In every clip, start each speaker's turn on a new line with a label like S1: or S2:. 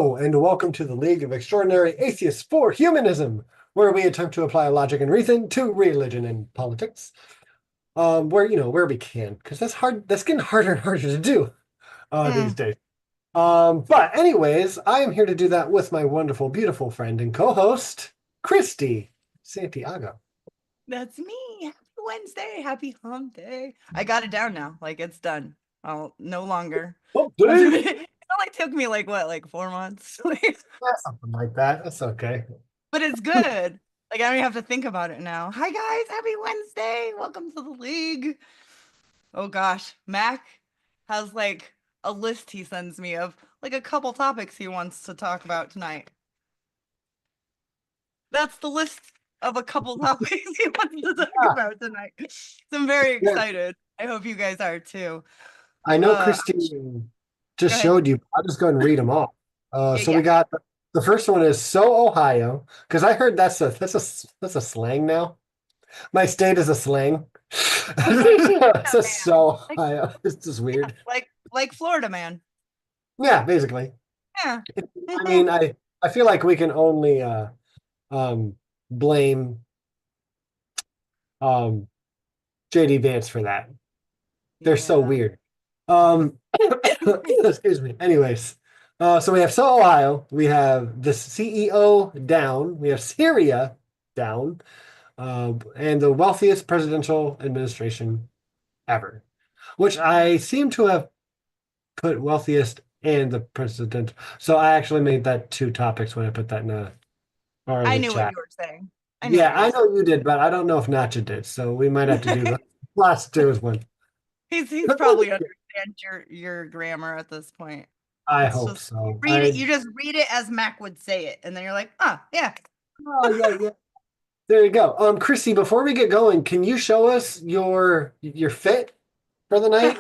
S1: Hello, and welcome to the League of Extraordinary Atheists for Humanism, where we attempt to apply logic and reason to religion and politics. Where we can, because that's hard. That's getting harder and harder to do these
S2: Mm,
S1: days. But anyways, I am here to do that with my wonderful, beautiful friend and co-host, Christy Santiago.
S2: that's me. Happy Wednesday. Happy hump day. I got it down now. Like it's done. I'll no longer.
S1: Oh,
S2: It only took me like what, like 4 months?
S1: something like that. That's okay.
S2: But it's good. Like I don't even have to think about it now. Hi guys, happy Wednesday. Welcome to the league. Oh gosh, Mac has like a list he sends me of like a couple topics he wants to talk about tonight. That's the list of a couple topics he wants to talk
S1: Yeah,
S2: about tonight. So I'm very
S1: yeah.
S2: excited. I hope you guys are too.
S1: I know
S2: Uh,
S1: Christy
S2: Go
S1: just
S2: ahead.
S1: showed you. I'll just go ahead and read them all.
S2: Yeah,
S1: So we
S2: yeah.
S1: got the first one is so Ohio, because I heard that's a slang now. My state is a slang. It
S2: Yeah,
S1: says
S2: man.
S1: so
S2: Like,
S1: Ohio. It's just
S2: yeah,
S1: weird.
S2: like Florida, man.
S1: Yeah, basically.
S2: Yeah.
S1: I mean, I feel like we can only um blame um JD Vance for that. They're so
S2: Yeah.
S1: weird. Um, excuse me. Anyways, so we have So Ohio, we have the CEO down, we have Syria down, and the wealthiest presidential administration ever, which I seem to have put wealthiest and the president. So I actually made that two topics when I put that in
S2: I
S1: the
S2: knew what
S1: chat.
S2: you were saying. I knew
S1: Yeah,
S2: what you were
S1: I
S2: saying.
S1: know you did, but I don't know if Nacha did. So we might have to do the last two as one.
S2: He's probably understand your grammar at this point.
S1: I
S2: It's
S1: hope
S2: just you
S1: so.
S2: read it, you just read it as Mac would say it, and then you're like, ah, yeah.
S1: Oh yeah, yeah. There you go. Christy, before we get going, can you show us your fit for the night?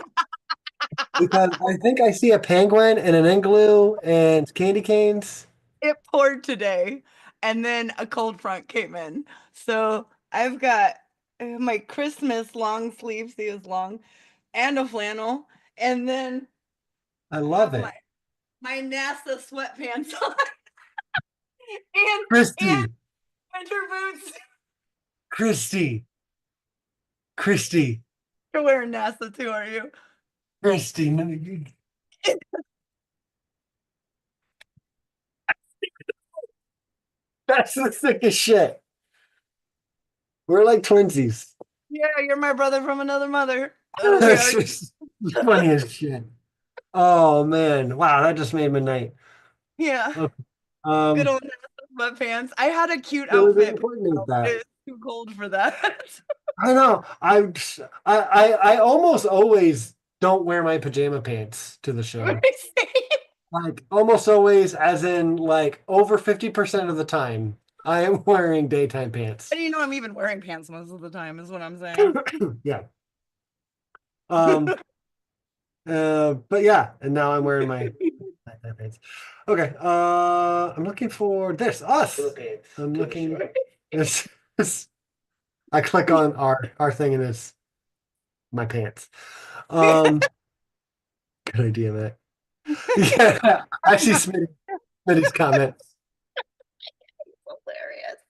S1: Because I think I see a penguin and an igloo and candy canes.
S2: It poured today, and then a cold front came in. So I've got my Christmas long sleeves, see it's long, and a flannel, and then
S1: I
S2: I
S1: love
S2: have my
S1: it.
S2: NASA sweatpants on and
S1: Christy,
S2: winter boots.
S1: Christy, Christy,
S2: You're wearing NASA too, are you?
S1: Christy. That's the sickest shit. We're like twinsies.
S2: Yeah, you're my brother from another mother. We
S1: That's
S2: are.
S1: just funny as shit. Oh man. Wow, that just made my night.
S2: Yeah,
S1: Okay.
S2: good
S1: Um,
S2: old NASA sweatpants. I had a cute
S1: really
S2: outfit,
S1: didn't coordinate
S2: but
S1: that.
S2: it's too cold for that.
S1: I know. I almost always don't wear my pajama pants to the
S2: What
S1: show.
S2: I say?
S1: Like almost always, as in like over 50% of the time, I am wearing daytime
S2: How
S1: pants.
S2: do you know I'm even wearing pants most of the time? Is what I'm saying.
S1: Yeah. Um, but yeah, and now I'm wearing my nighttime pants. Okay. I'm looking for this, us. I'm looking this, this I click on our thing and it's my pants. Um, good idea, Matt. Yeah, I see Smitty's comment.
S2: Hilarious.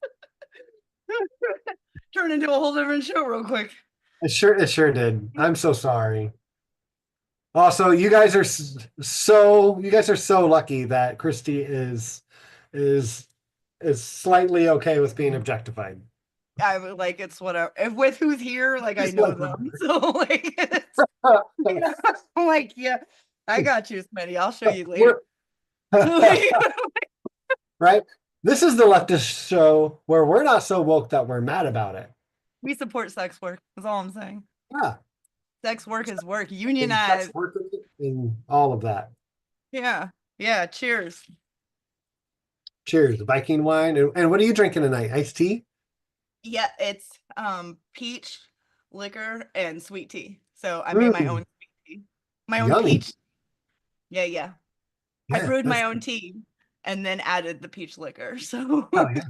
S2: Turn into a whole different show real quick.
S1: It sure did. I'm so sorry. Also, you guys are so lucky that Christy is is slightly okay with being objectified.
S2: I would like it's whatever. If with who's here, like I
S1: Just
S2: know
S1: like
S2: them. So like it's yeah. I'm like, yeah, I got you, Smitty. I'll show you later.
S1: we're right. This is the leftist show where we're not so woke that we're mad about it.
S2: We support sex work. That's all I'm saying.
S1: Yeah,
S2: Sex work is work.
S1: and sex
S2: Unionize.
S1: work and all of that.
S2: Yeah. Yeah. Cheers.
S1: Cheers, Viking wine. And what are you drinking tonight? Iced tea?
S2: Yeah, it's peach liquor and sweet tea. So I made my
S1: Mm,
S2: own sweet tea. My own
S1: yummy.
S2: peach. Yeah, yeah. I
S1: Yeah,
S2: brewed
S1: that's
S2: my own tea and then added the peach liquor. So
S1: oh yeah.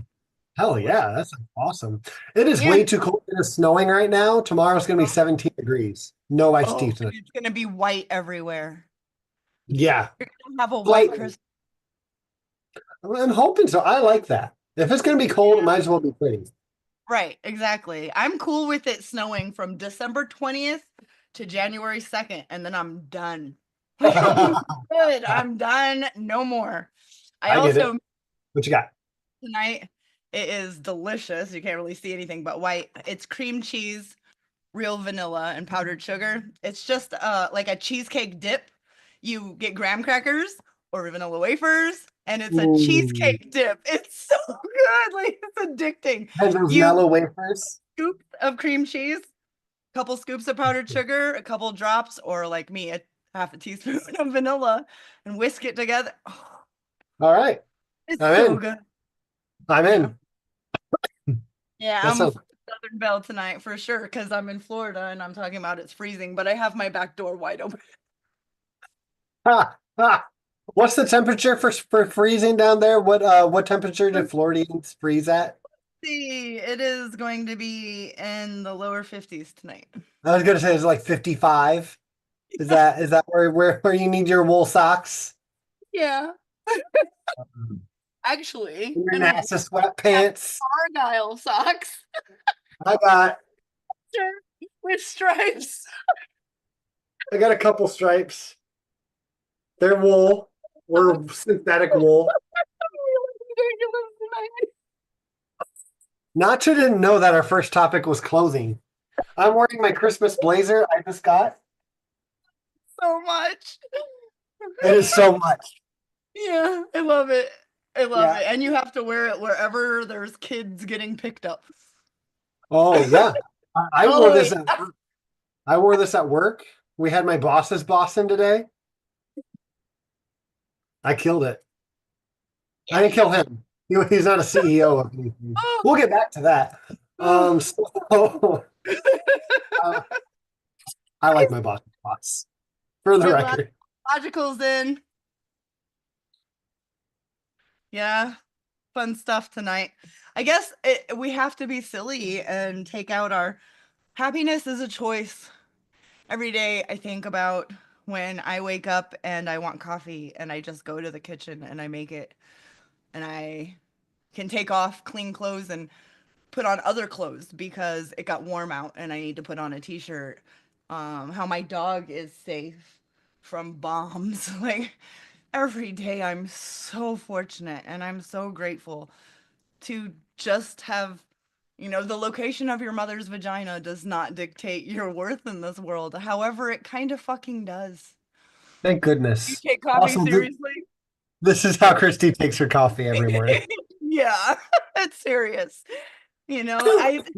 S1: Hell
S2: delicious.
S1: yeah, that's awesome. It is
S2: Yeah.
S1: way too cold. It is snowing right now. Tomorrow's gonna be 17 degrees. No iced tea
S2: Oh,
S1: tonight.
S2: it's gonna be white everywhere.
S1: Yeah.
S2: You're gonna have a white
S1: Slightly.
S2: Christmas.
S1: I'm hoping so. I like that. If it's going to be cold, it might as well be pretty.
S2: Right, exactly. I'm cool with it snowing from December 20th to January 2nd, and then I'm done. Like, I'm good. I'm done. No more. I
S1: I get it.
S2: also,
S1: What you got?
S2: tonight, it is delicious. You can't really see anything but white. It's cream cheese, real vanilla, and powdered sugar. It's just like a cheesecake dip. You get graham crackers or vanilla wafers, and it's a
S1: Ooh.
S2: cheesecake dip. It's so good. Like, it's addicting.
S1: And those
S2: You
S1: mellow wafers.
S2: scoop of cream cheese, a couple scoops of powdered sugar, a couple drops, or like me, a half a teaspoon of vanilla, and whisk it together. Oh,
S1: All right.
S2: it's
S1: I'm
S2: so
S1: in.
S2: good.
S1: I'm
S2: Yeah.
S1: in.
S2: Yeah,
S1: That
S2: I'm
S1: sounds.
S2: for Southern Belle tonight for sure because I'm in Florida and I'm talking about it's freezing, but I have my back door wide open.
S1: Ha, ha. What's the temperature for freezing down there? What temperature did Floridians freeze at?
S2: See, it is going to be in the lower 50s tonight.
S1: I was gonna say it's like 55. Is that where you need your wool socks?
S2: Yeah. Actually,
S1: And your
S2: and
S1: NASA sweatpants?
S2: Argyle socks
S1: I got
S2: with stripes.
S1: I got a couple stripes. They're wool or synthetic wool.
S2: Ridiculous tonight.
S1: Nacho didn't know that our first topic was clothing. I'm wearing my Christmas blazer I just got.
S2: So much.
S1: It is so much.
S2: Yeah, I love it. I love
S1: Yeah.
S2: it. And you have to wear it wherever there's kids getting picked up.
S1: Oh yeah. I wore this
S2: Totally.
S1: at I wore this at work. We had my boss's boss in today. I killed it. I didn't kill him. He's not a CEO of anything.
S2: Oh,
S1: We'll get back to that.
S2: oh.
S1: So uh, I like my boss's boss. For the
S2: We're glad
S1: record.
S2: Logical's in. Yeah, fun stuff tonight. I guess we have to be silly and take out our happiness is a choice. Every day I think about when I wake up and I want coffee and I just go to the kitchen and I make it and I can take off clean clothes and put on other clothes because it got warm out and I need to put on a t-shirt. How my dog is safe from bombs. Like every day I'm so fortunate and I'm so grateful to just have, the location of your mother's vagina does not dictate your worth in this world. However, it kind of fucking does.
S1: Thank
S2: You
S1: goodness.
S2: take coffee
S1: Also,
S2: seriously?
S1: this is how Christy takes her coffee every morning.
S2: Yeah, it's serious. I just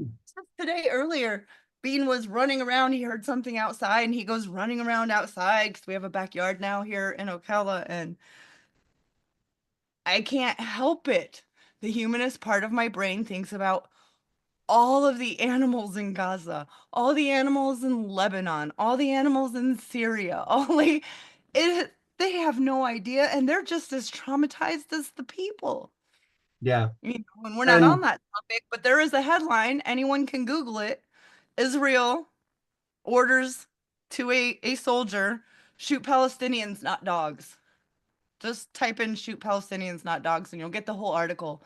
S2: today earlier, Bean was running around. He heard something outside and he goes running around outside because we have a backyard now here in Ocala and I can't help it. The humanist part of my brain thinks about all of the animals in Gaza, all the animals in Lebanon, all the animals in Syria, all like they have no idea and they're just as traumatized as the people.
S1: Yeah.
S2: And we're not on
S1: And
S2: that topic, but there is a headline, anyone can Google it. Israel orders to a soldier shoot Palestinians, not dogs. Just type in shoot Palestinians, not dogs, and you'll get the whole article.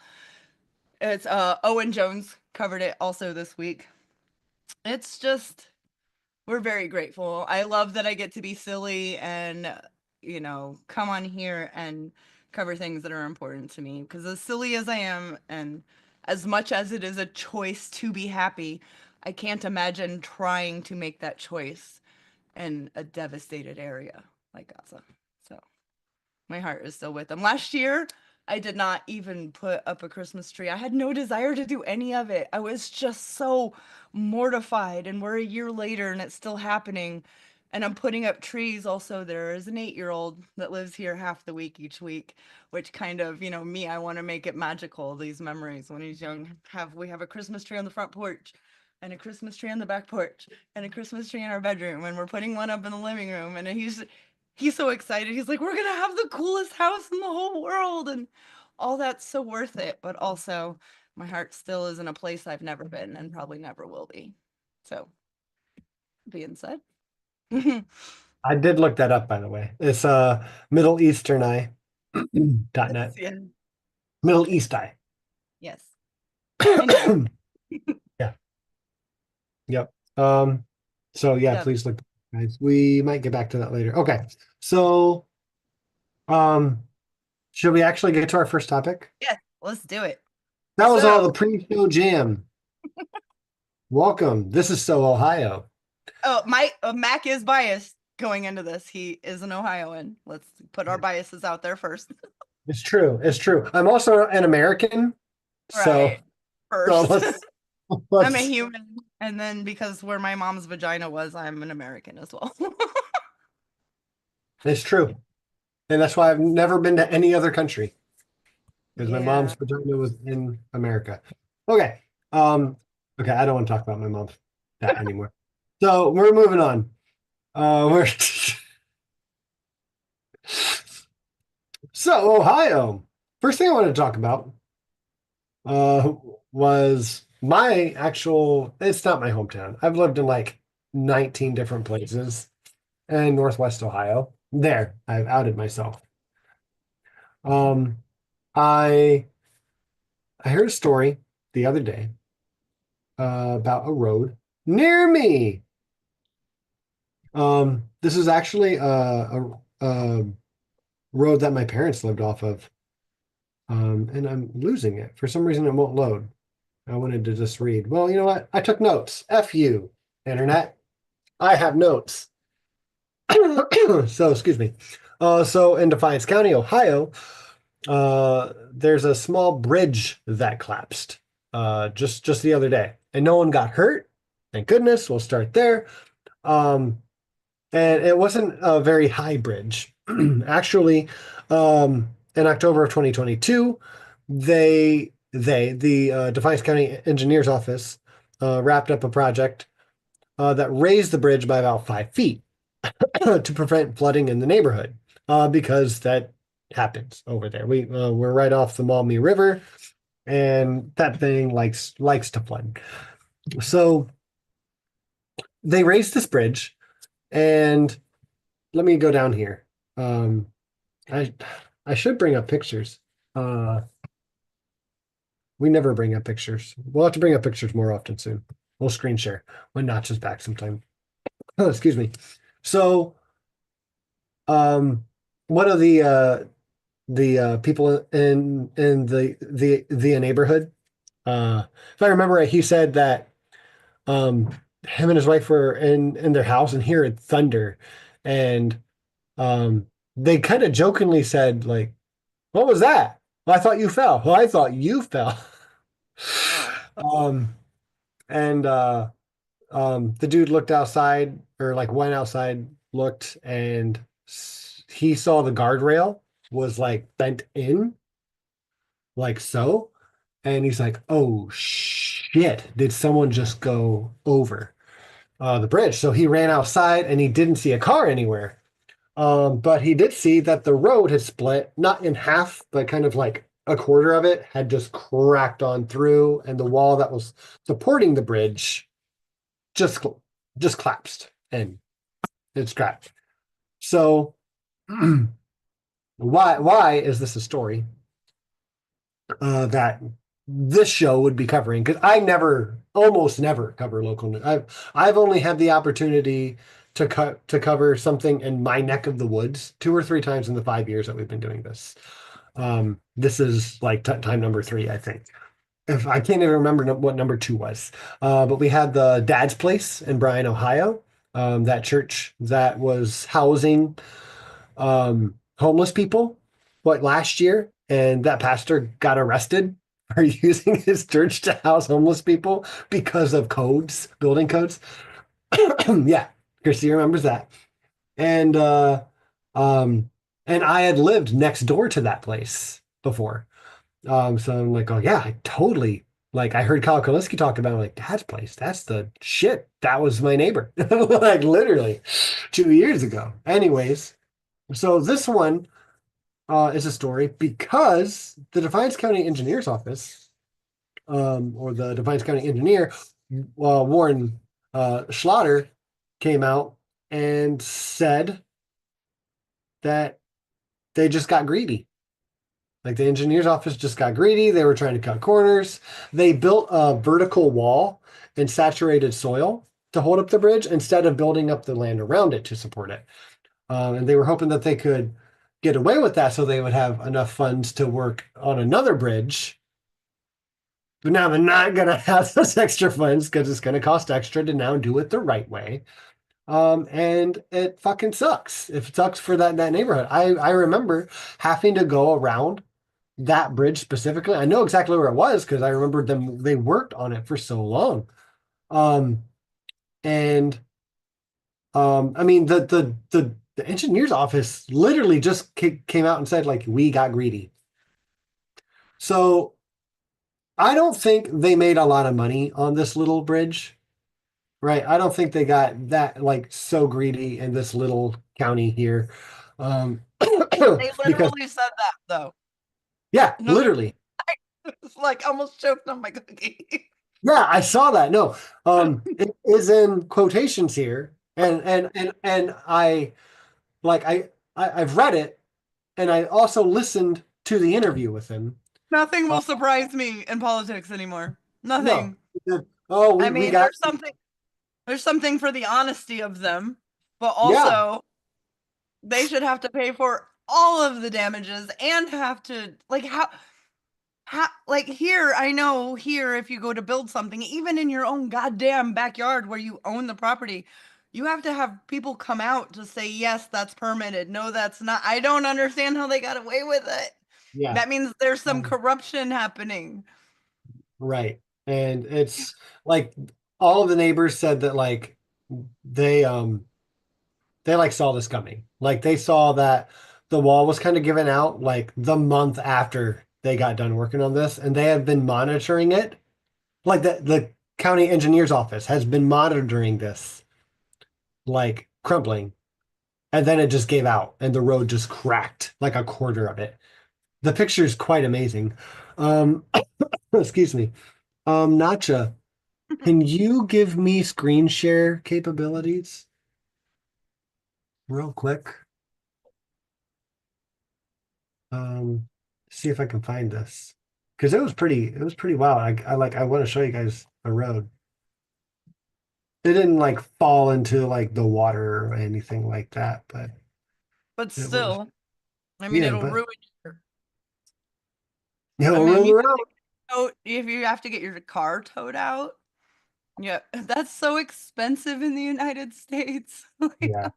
S2: It's Owen Jones covered it also this week. It's just we're very grateful. I love that I get to be silly and come on here and cover things that are important to me because as silly as I am and as much as it is a choice to be happy, I can't imagine trying to make that choice in a devastated area like Gaza. So my heart is still with them. Last year, I did not even put up a Christmas tree. I had no desire to do any of it. I was just so mortified. And we're a year later and it's still happening. And I'm putting up trees. Also, there is an 8-year-old that lives here half the week each week, which kind of, me, I want to make it magical, these memories. When he's young, we have a Christmas tree on the front porch and a Christmas tree on the back porch and a Christmas tree in our bedroom. And we're putting one up in the living room. And he's so excited. He's like, we're gonna have the coolest house in the whole world, and all that's so worth it. But also, my heart still is in a place I've never been and probably never will be. So, being said,
S1: I did look that up, by the way. It's Middle Eastern Eye dot net.
S2: yeah,
S1: Middle East eye.
S2: Yes. Anyway,
S1: Yeah. Yep. So yeah,
S2: yeah.
S1: please look, guys. We might get back to that later. Okay. So um should we actually get to our first topic?
S2: Yeah, let's do it.
S1: That was all
S2: So,
S1: the pre-show jam. Welcome. This is So Ohio.
S2: oh, my Mac is biased going into this. He is an Ohioan. Let's put our biases out there first.
S1: It's true. It's true. I'm also an American, so
S2: Right. First.
S1: let's
S2: I'm a
S1: let's
S2: human. And then because where my mom's vagina was, I'm an American as well.
S1: it's true. And that's why I've never been to any other country because my mom's
S2: Yeah.
S1: vagina was in America. Okay. Um, okay, I don't want to talk about my mom that anymore. So we're moving on. We're so Ohio. First thing I want to talk about uh was my actual, it's not my hometown. I've lived in like 19 different places in Northwest Ohio. There, I've outed myself. Um, I I heard a story the other day about a road near me. This is actually a road that my parents lived off of. And I'm losing it. For some reason, it won't load. I wanted to just read. Well, you know what? I took notes. F you, internet. I have notes. So, excuse me. So in Defiance County, Ohio, there's a small bridge that collapsed just the other day, and no one got hurt. Thank goodness. We'll start there. Um, and it wasn't a very high bridge. Actually, in October of 2022, the Defiance County Engineer's Office wrapped up a project that raised the bridge by about 5 feet to prevent flooding in the neighborhood because that happens over there. We're right off the Maumee River, and that thing likes to flood. So they raised this bridge, and let me go down here. Um, I I should bring up pictures. Uh, we never bring up pictures. We'll have to bring up pictures more often soon. We'll screen share when Notch is back sometime. Oh, excuse me. So, one of the people in the neighborhood, if I remember right, he said that um him and his wife were in their house and heard thunder, and they kind of jokingly said like, "What was that? Well, I thought you fell." Well, I thought you fell.
S2: Oh.
S1: Um, and the dude looked outside or like went outside, looked, and he saw the guardrail was like bent in, like so. And he's like, "Oh shit, did someone just go over the bridge?" So he ran outside and he didn't see a car anywhere. But he did see that the road had split, not in half, but kind of like a quarter of it had just cracked on through, and the wall that was supporting the bridge just just collapsed and it's cracked. So why is this a story that this show would be covering? Because I never, almost never cover local news. I've only had the opportunity to cover something in my neck of the woods 2 or 3 times in the 5 years that we've been doing this. This is like time number 3, I think. If I can't even remember what number 2 was. But we had the Dad's Place in Bryan, Ohio. That church that was housing homeless people, what, last year, and that pastor got arrested for using his church to house homeless people because of codes, building codes. Yeah, Christy remembers that. And um and I had lived next door to that place before. So I'm like, oh yeah, I totally, like, I heard Kyle Kaliski talk about it, like, Dad's Place. That's the shit. That was my neighbor. Like literally 2 years ago. Anyways, so this one is a story because the Defiance County Engineer's Office, or the Defiance County Engineer, Warren Schlatter, came out and said that they just got greedy. Like the engineer's office just got greedy. They were trying to cut corners. They built a vertical wall and saturated soil to hold up the bridge instead of building up the land around it to support it. And they were hoping that they could get away with that so they would have enough funds to work on another bridge. But now they're not going to have those extra funds because it's going to cost extra to now do it the right way. And it fucking sucks. It sucks for that neighborhood. I remember having to go around that bridge specifically. I know exactly where it was because I remember them. They worked on it for so long. Um, and I mean the engineer's office literally just came out and said like we got greedy. So I don't think they made a lot of money on this little bridge, right? I don't think they got that like so greedy in this little county here. Um,
S2: They
S1: because
S2: literally said that though.
S1: yeah,
S2: No,
S1: literally.
S2: it's like almost choked on my cookie.
S1: Yeah, I saw that. No, it is in quotations here, and I like I've read it, and I also listened to the interview with him.
S2: Nothing
S1: Uh,
S2: will surprise me in politics anymore.
S1: no,
S2: Nothing.
S1: oh,
S2: I
S1: we
S2: mean,
S1: got
S2: there's something for the honesty of them, but
S1: yeah,
S2: also they should have to pay for all of the damages and have to like how like here I know here if you go to build something even in your own goddamn backyard where you own the property, you have to have people come out to say yes, that's permitted. No, that's not. I don't understand how they got away with it.
S1: yeah,
S2: That means there's some
S1: um,
S2: corruption happening.
S1: right, and it's like all of the neighbors said that like they um they like saw this coming. Like they saw that the wall was kind of given out like the month after they got done working on this, and they have been monitoring it. Like the county engineer's office has been monitoring this, like crumbling, and then it just gave out, and the road just cracked like a quarter of it. The picture is quite amazing. Um, excuse me. Nacha, can you give me screen share capabilities real quick? Um, See if I can find this because it was pretty wild. I want to show you guys the road. It didn't like fall into like the water or anything like that, but
S2: But
S1: it was
S2: still, I mean,
S1: yeah,
S2: it'll
S1: but
S2: ruin your.
S1: yeah,
S2: I
S1: we'll
S2: mean,
S1: roll
S2: you
S1: around.
S2: if you have to get your car towed out, yeah, that's so expensive in the United States. Like,
S1: Yeah.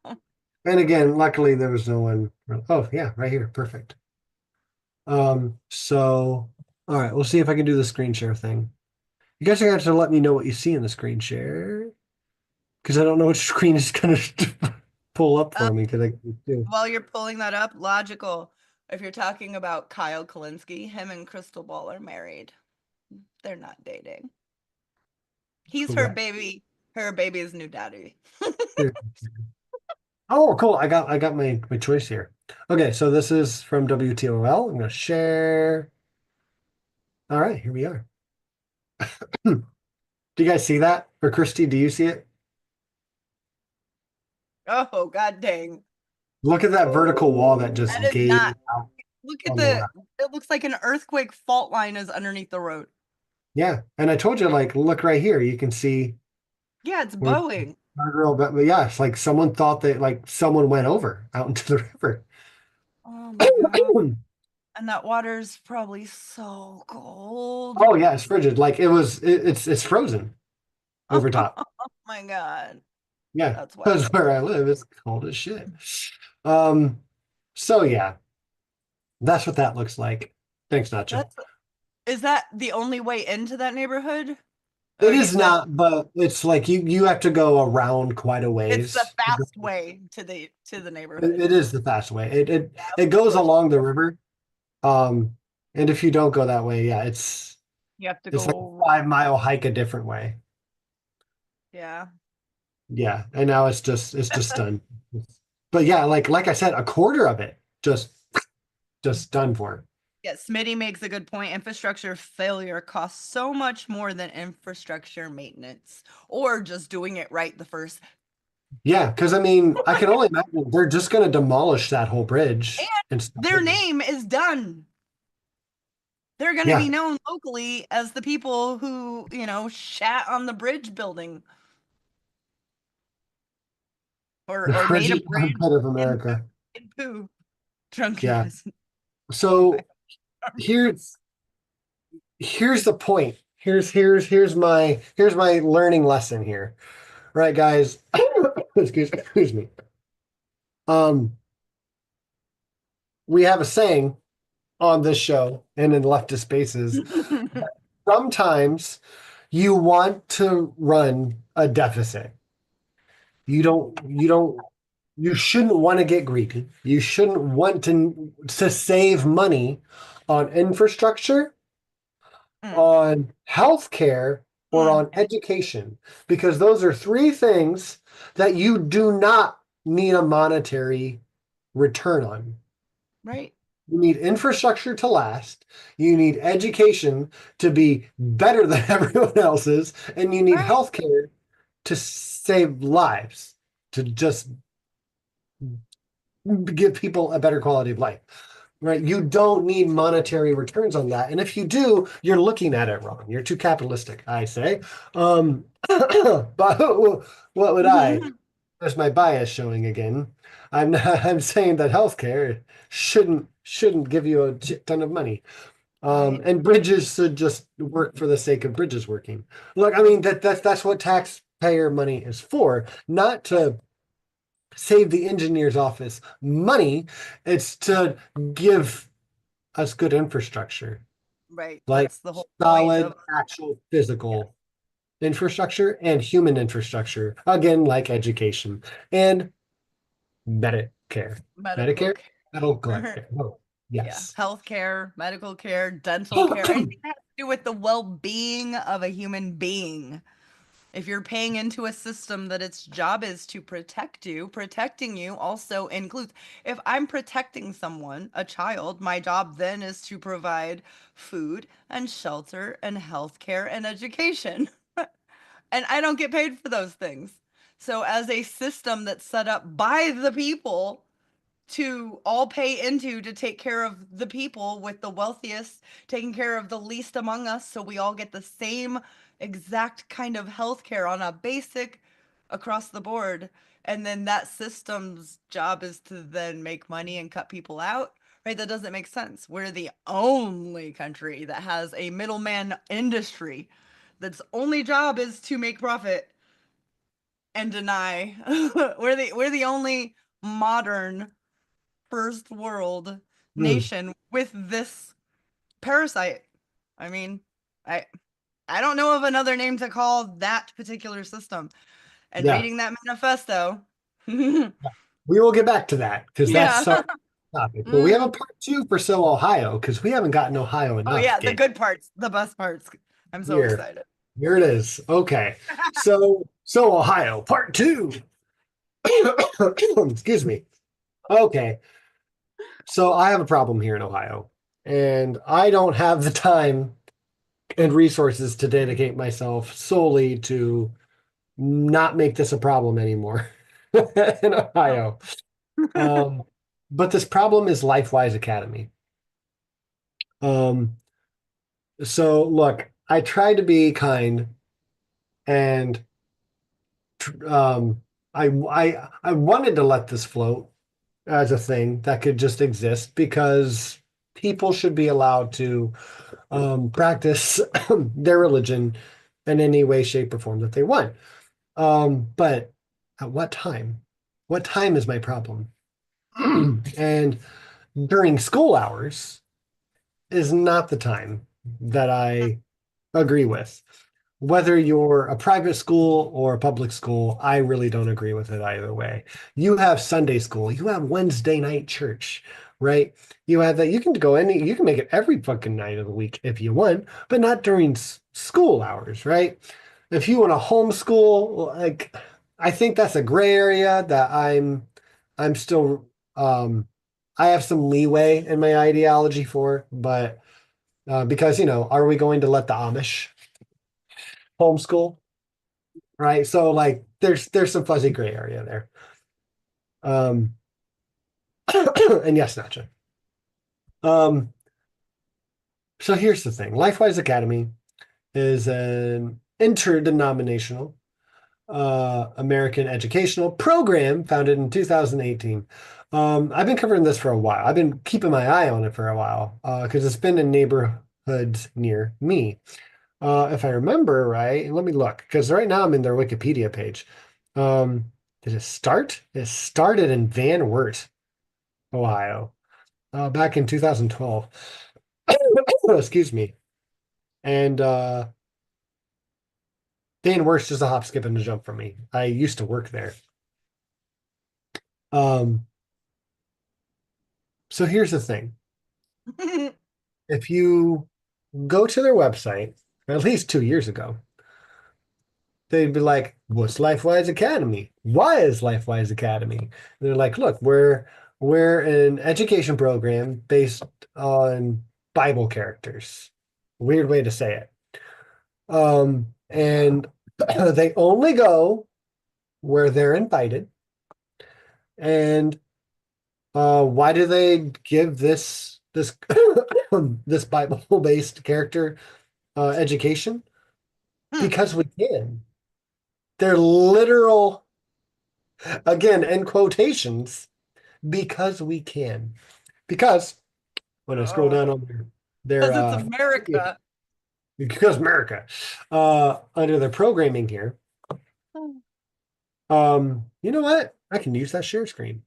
S1: And again, luckily there was no one. Oh yeah, right here. Perfect. So all right, we'll see if I can do the screen share thing. You guys are gonna have to let me know what you see in the screen share because I don't know which screen is gonna pull up
S2: um,
S1: for me because I do.
S2: while you're pulling that up, logical. If you're talking about Kyle Kalinske, him and Crystal Ball are married. They're not dating. He's
S1: Correct.
S2: her baby's new daddy.
S1: Here. Oh, cool. I got my choice here. Okay, so this is from WTOL. I'm gonna share. All right, here we are. Do you guys see that? Or Christy, do you see it?
S2: Oh, god dang.
S1: Look at that vertical wall that just
S2: That is
S1: gave
S2: not.
S1: out
S2: Look at
S1: on the
S2: the.
S1: left.
S2: It looks like an earthquake fault line is underneath the road.
S1: Yeah, and I told you, like, look right here. You can see
S2: Yeah, it's
S1: where
S2: bowing.
S1: guardrail, but yeah, it's like someone thought that like someone went over out into the river.
S2: Oh my god. And that water's probably so cold.
S1: Oh yeah, it's frigid. Like it's frozen over top.
S2: Oh my god.
S1: Yeah,
S2: That's wild.
S1: because where I live, it's cold as shit. Um, so yeah, that's what that looks like. Thanks, Nacho.
S2: That's is that the only way into that neighborhood?
S1: It
S2: Or you
S1: is
S2: said
S1: not, but it's like you have to go around quite a
S2: it's the
S1: ways.
S2: fast way to the neighborhood.
S1: It is the fast way.
S2: Yeah,
S1: It
S2: of
S1: goes
S2: course.
S1: along the river. And if you don't go that way, yeah,
S2: You have to
S1: it's like
S2: go
S1: a 5 mile hike a different way.
S2: yeah.
S1: Yeah, and now it's just done. But yeah, like I said, a quarter of it just done for.
S2: Yeah, Smitty makes a good point. Infrastructure failure costs so much more than infrastructure maintenance or just doing it right the first.
S1: Yeah, because I mean, I can only imagine they're just going to demolish that whole bridge
S2: And
S1: and stuff.
S2: their name is done. They're going to be
S1: Yeah,
S2: known locally as the people who, shat on the bridge building
S1: the
S2: or made a
S1: frigid
S2: bridge
S1: armpit of
S2: in,
S1: America.
S2: in poo. Drunken
S1: Yeah.
S2: peasant. Oh my
S1: So here's here's the point. Here's my learning lesson here. Right, guys. Excuse me. Um, we have a saying on this show and in leftist spaces.
S2: God.
S1: Sometimes you want to run a deficit. You shouldn't want to get greedy. You shouldn't want to save money on infrastructure,
S2: Mm,
S1: on healthcare, or
S2: mm,
S1: on education, because those are three things that you do not need a monetary return on.
S2: right,
S1: You need infrastructure to last. You need education to be better than everyone else's, and you need
S2: right,
S1: healthcare to save lives, to just give people a better quality of life. Right? You don't need monetary returns on that. And if you do, you're looking at it wrong. You're too capitalistic, I say. But what would I? There's my bias showing again. I'm saying that healthcare shouldn't give you a ton of money.
S2: right,
S1: And bridges should just work for the sake of bridges working. Look, I mean
S2: right.
S1: that's what taxpayer money is for, not
S2: Yeah,
S1: to save the engineer's office money. It's to give us good infrastructure,
S2: right.
S1: like
S2: That's the whole point
S1: solid,
S2: of,
S1: actual,
S2: yeah,
S1: physical infrastructure and human infrastructure. Again, like education and Medicare.
S2: medical
S1: Medicare? Medical
S2: care.
S1: care. Oh,
S2: Yeah,
S1: yes.
S2: healthcare, medical care, dental care, anything that has to do with the well-being of a human being. If you're paying into a system that its job is to protect you, protecting you also includes, if I'm protecting someone, a child, my job then is to provide food and shelter and healthcare and education. And I don't get paid for those things. So, as a system that's set up by the people, to all pay into to take care of the people, with the wealthiest taking care of the least among us, so we all get the same exact kind of health care on a basic across the board. And then that system's job is to then make money and cut people out. Right? That doesn't make sense. We're the only country that has a middleman industry that's only job is to make profit and deny. We're the only modern first world
S1: Hmm.
S2: nation with this parasite. I mean, I I don't know of another name to call that particular system. And
S1: Yeah.
S2: reading that manifesto, yeah.
S1: We will get back to that because that's our topic. But we have a
S2: Mm.
S1: part two for So Ohio because we haven't gotten Ohio
S2: Oh
S1: enough,
S2: yeah, the
S1: gang.
S2: good parts, the best parts. I'm so
S1: Here.
S2: excited.
S1: Here it is. Okay. So Ohio, part two. Excuse me. Okay. So I have a problem here in Ohio, and I don't have the time and resources to dedicate myself solely to not make this a problem anymore in Ohio. Um, but this problem is LifeWise Academy. Um, so look, I try to be kind and um, I wanted to let this float as a thing that could just exist because people should be allowed to practice their religion in any way, shape, or form that they want. But at what time? What time is my problem? And during school hours is not the time that I agree with. Whether you're a private school or a public school, I really don't agree with it either way. You have Sunday school, you have Wednesday night church, right? You have that. You can make it every fucking night of the week if you want, but not during school hours, right? If you want to homeschool, like I think that's a gray area that I'm still I have some leeway in my ideology for, but because are we going to let the Amish homeschool? Right? So like there's some fuzzy gray area there. Um and yes, Nacha. Um So here's the thing. LifeWise Academy is an interdenominational American educational program founded in 2018. I've been covering this for a while. I've been keeping my eye on it for a while because it's been in neighborhoods near me. If I remember right, let me look because right now I'm in their Wikipedia page. Did it start? It started in Van Wert, Ohio, back in 2012. Excuse me. And Van Wert's just a hop, skip, and a jump from me. I used to work there. Um, so here's the thing. If you go to their website, at least 2 years ago, they'd be like, "What's LifeWise Academy? Why is LifeWise Academy?" And they're like, "Look, we're an education program based on Bible characters." Weird way to say it. And they only go where they're invited. And why do they give this this Bible-based character education? Because we can. They're literal, again, in quotations, because we can. Because when I scroll down
S2: Oh,
S1: on their
S2: because it's America.
S1: because America, under their programming here, you know what? I can use that share screen.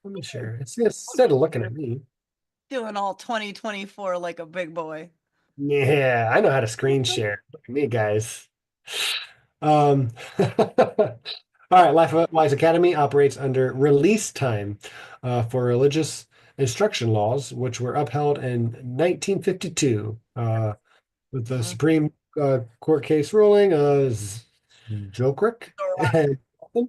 S1: Let me share. It's instead of looking at me.
S2: Doing all 2024 like a big boy.
S1: Yeah, I know how to screen share. Look at me, guys. All right, LifeWise Academy operates under release time for religious instruction laws, which were upheld in 1952 with the
S2: Mm.
S1: Supreme Court case ruling Jokrick.
S2: All
S1: And
S2: right. In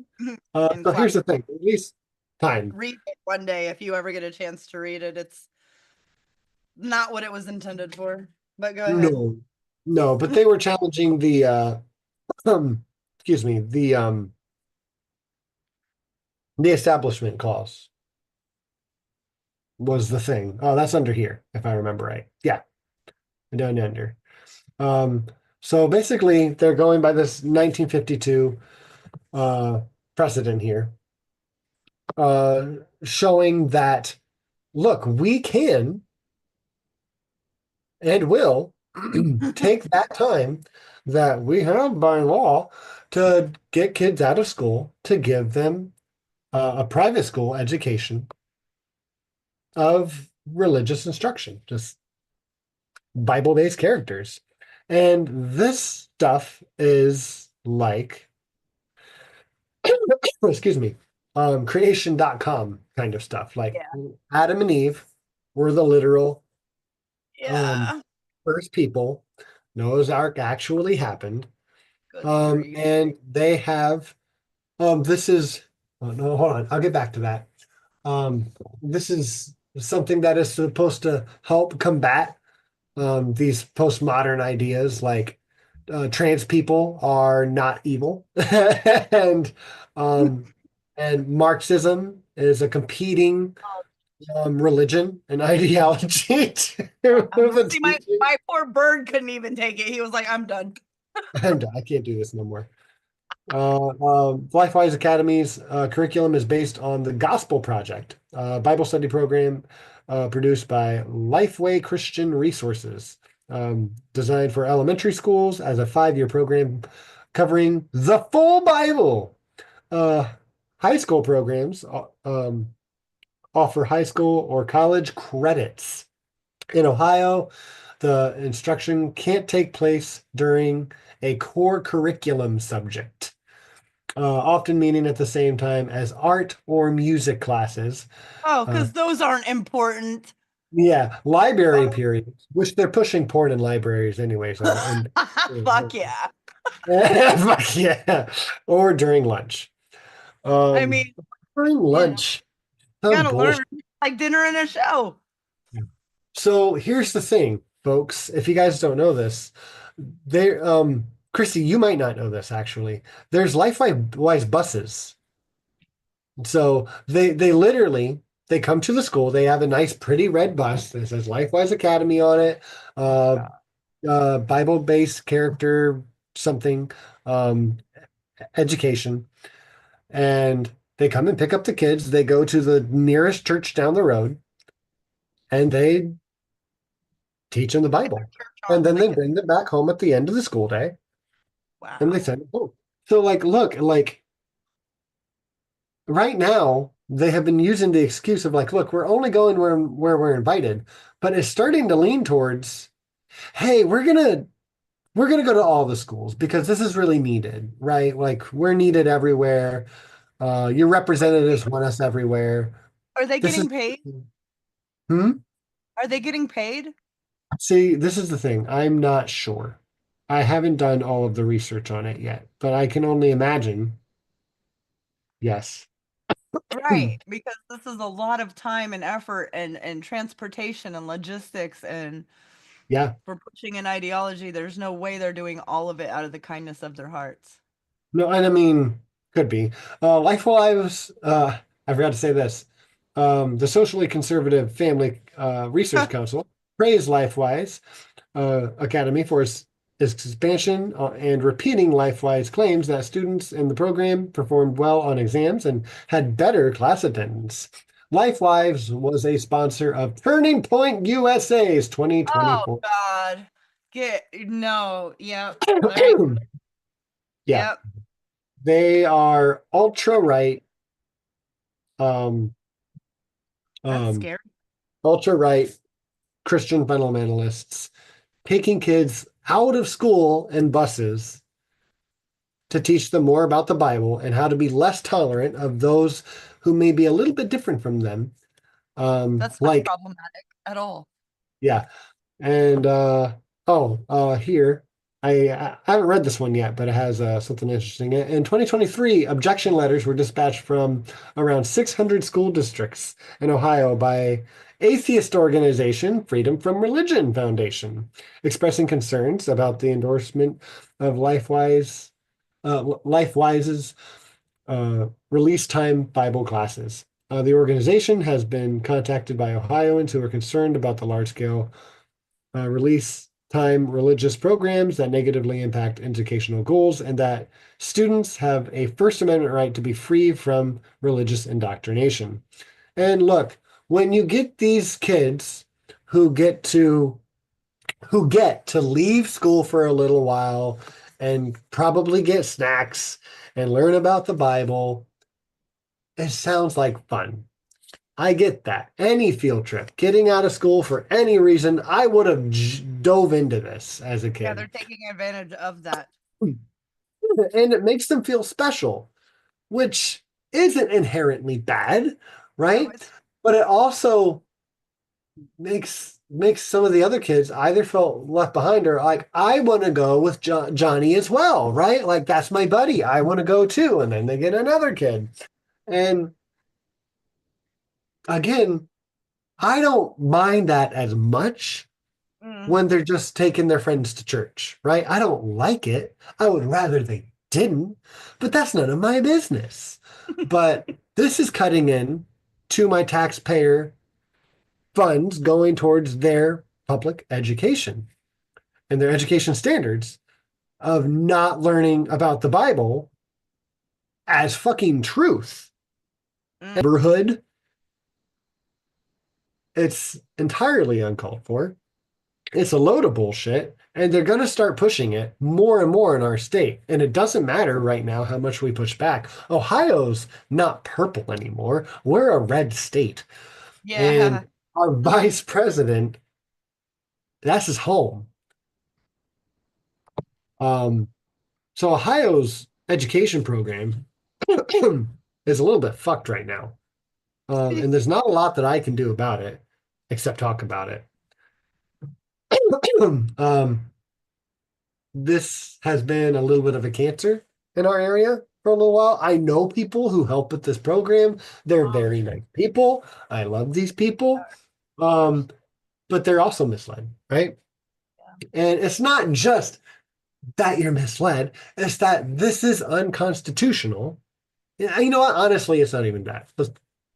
S1: so
S2: class.
S1: here's the thing, release time.
S2: Read it one day if you ever get a chance to read it. It's not what it was intended for. But go ahead.
S1: No, no, but they were challenging the um, excuse me, the establishment clause was the thing. Oh, that's under here, if I remember right. Yeah, down under. Um, so basically, they're going by this 1952 uh, precedent here, uh, showing that, look, we can and will take that time that we have by law to get kids out of school to give them a private school education of religious instruction, just Bible-based characters. And this stuff is like, excuse me, creation.com kind of stuff. Like
S2: Yeah.
S1: Adam and Eve were the literal um,
S2: Yeah.
S1: first people. Noah's Ark actually happened.
S2: Good grief.
S1: And they have, this is, oh, no, hold on, I'll get back to that. This is something that is supposed to help combat these postmodern ideas like trans people are not evil and um, and Marxism is a competing religion and ideology to the
S2: See,
S1: teaching.
S2: my poor bird couldn't even take it. He was like, I'm done.
S1: I'm done. I can't do this no more. LifeWise Academy's curriculum is based on the Gospel Project, Bible study program produced by Lifeway Christian Resources, designed for elementary schools as a 5-year program covering the full Bible. Uh, High school programs offer high school or college credits. In Ohio, the instruction can't take place during a core curriculum subject, often meaning at the same time as art or music classes.
S2: Oh,
S1: Uh,
S2: because those aren't important.
S1: yeah, library periods, which they're pushing porn in libraries anyway. So, and
S2: Fuck yeah.
S1: fuck yeah, or during lunch.
S2: I
S1: Um,
S2: mean,
S1: during
S2: you know,
S1: lunch,
S2: you
S1: some
S2: gotta
S1: bullshit.
S2: learn like dinner and a show.
S1: So here's the thing, folks. If you guys don't know this, there, Christy, you might not know this actually. There's LifeWise buses. So they literally they come to the school. They have a nice, pretty red bus that says Lifewise Academy on it. Uh,
S2: God.
S1: Bible-based character something, um, education, and they come and pick up the kids. They go to the nearest church down the road, and they teach them the
S2: They get
S1: Bible,
S2: their church
S1: and
S2: on.
S1: then
S2: They
S1: they
S2: get
S1: bring them back home at the end of the school day, and they
S2: wow.
S1: send them home. So, like, look, like right now they have been using the excuse of like, look, we're only going where we're invited, but it's starting to lean towards, hey, we're gonna go to all the schools because this is really needed, right? Like we're needed everywhere. Your representatives want us everywhere.
S2: Are they
S1: This is
S2: getting paid?
S1: hmm?
S2: Are they getting paid?
S1: See, this is the thing. I'm not sure. I haven't done all of the research on it yet, but I can only imagine. Yes.
S2: Right, because this is a lot of time and effort and transportation and logistics and
S1: Yeah.
S2: for pushing an ideology. There's no way they're doing all of it out of the kindness of their hearts.
S1: No, and I mean, could be. LifeWise, I forgot to say this. The Socially Conservative Family Research Council praised LifeWise Academy for its expansion and repeating LifeWise claims that students in the program performed well on exams and had better class attendance. LifeWise was a sponsor of Turning Point USA's
S2: Oh
S1: 2024.
S2: God. Get no. Yep. All right.
S1: Yeah,
S2: Yep.
S1: they are ultra right, um,
S2: That's
S1: um,
S2: scary.
S1: ultra right Christian fundamentalists taking kids out of school and buses to teach them more about the Bible and how to be less tolerant of those who may be a little bit different from them.
S2: That's not
S1: Like,
S2: problematic at all.
S1: yeah. And here I haven't read this one yet, but it has something interesting. In 2023, objection letters were dispatched from around 600 school districts in Ohio by atheist organization Freedom from Religion Foundation, expressing concerns about the endorsement of LifeWise's release time Bible classes. The organization has been contacted by Ohioans who are concerned about the large scale release time religious programs that negatively impact educational goals and that students have a First Amendment right to be free from religious indoctrination. And look, when you get these kids who get to leave school for a little while and probably get snacks and learn about the Bible, it sounds like fun. I get that. Any field trip, getting out of school for any reason, I would have dove into this as a
S2: Yeah,
S1: kid.
S2: they're taking advantage of that.
S1: And it makes them feel special, which isn't inherently bad,
S2: No,
S1: right?
S2: it's
S1: But it also makes some of the other kids either felt left behind or like, I want to go with Johnny as well, right? Like that's my buddy. I want to go too. And then they get another kid. And again, I don't mind that as much
S2: mm,
S1: when they're just taking their friends to church, right? I don't like it. I would rather they didn't, but that's none of my business. But this is cutting in to my taxpayer funds going towards their public education and their education standards of not learning about the Bible as fucking truth.
S2: mm.
S1: Neighborhood, it's entirely uncalled for. It's a load of bullshit, and they're going to start pushing it more and more in our state. And it doesn't matter right now how much we push back. Ohio's not purple anymore. We're a red state.
S2: Yeah.
S1: And our vice president, that's his home. Um, so Ohio's education program is a little bit fucked right now. And there's not a lot that I can do about it except talk about it. um, this has been a little bit of a cancer in our area for a little while. I know people who help with this program. They're
S2: Oh,
S1: very nice people. I love these people. Um, but they're also misled, right? And it's not just that you're misled, it's that this is unconstitutional. You know what? Honestly, it's not even that.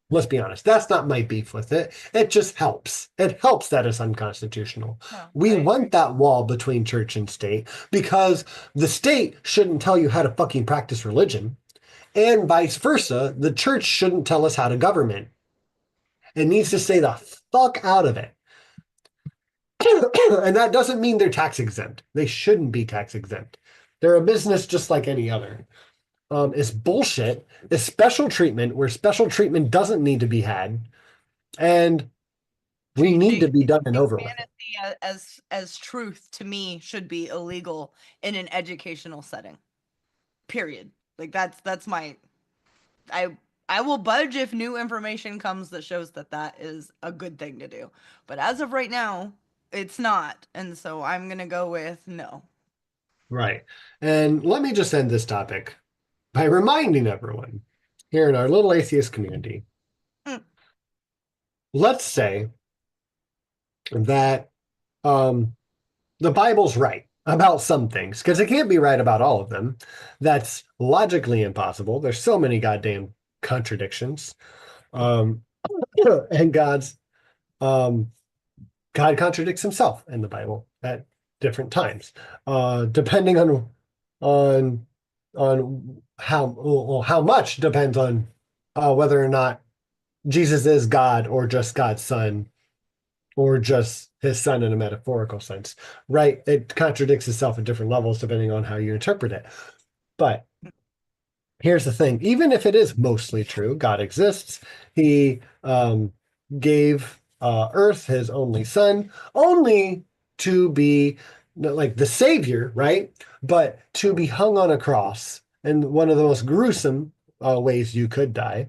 S1: Let's be honest. That's not my beef with it. It just helps. It helps that it's unconstitutional.
S2: No,
S1: We
S2: I agree.
S1: want that wall between church and state because the state shouldn't tell you how to fucking practice religion, and vice versa. The church shouldn't tell us how to government. It needs to stay the fuck out of it. And that doesn't mean they're tax exempt. They shouldn't be tax exempt. They're a business just like any other. Is bullshit. Is special treatment where special treatment doesn't need to be had, and we need to
S2: Treating
S1: be done and over with it.
S2: fantasy as truth to me should be illegal in an educational setting. Period. Like that's my I I will budge if new information comes that shows that that is a good thing to do. But as of right now, it's not. And so I'm going to go with no.
S1: Right. And let me just end this topic by reminding everyone here in our little atheist community,
S2: Mm.
S1: let's say that um, the Bible's right about some things, because it can't be right about all of them. That's logically impossible. There's so many goddamn contradictions. Um, and um, God contradicts himself in the Bible at different times, depending on how much depends on whether or not Jesus is God or just God's son or just his son in a metaphorical sense, right? It contradicts itself at different levels depending on how you interpret it. But here's the thing, even if it is mostly true, God exists. He gave Earth his only son, only to be like the savior, right? But to be hung on a cross in one of the most gruesome ways you could die,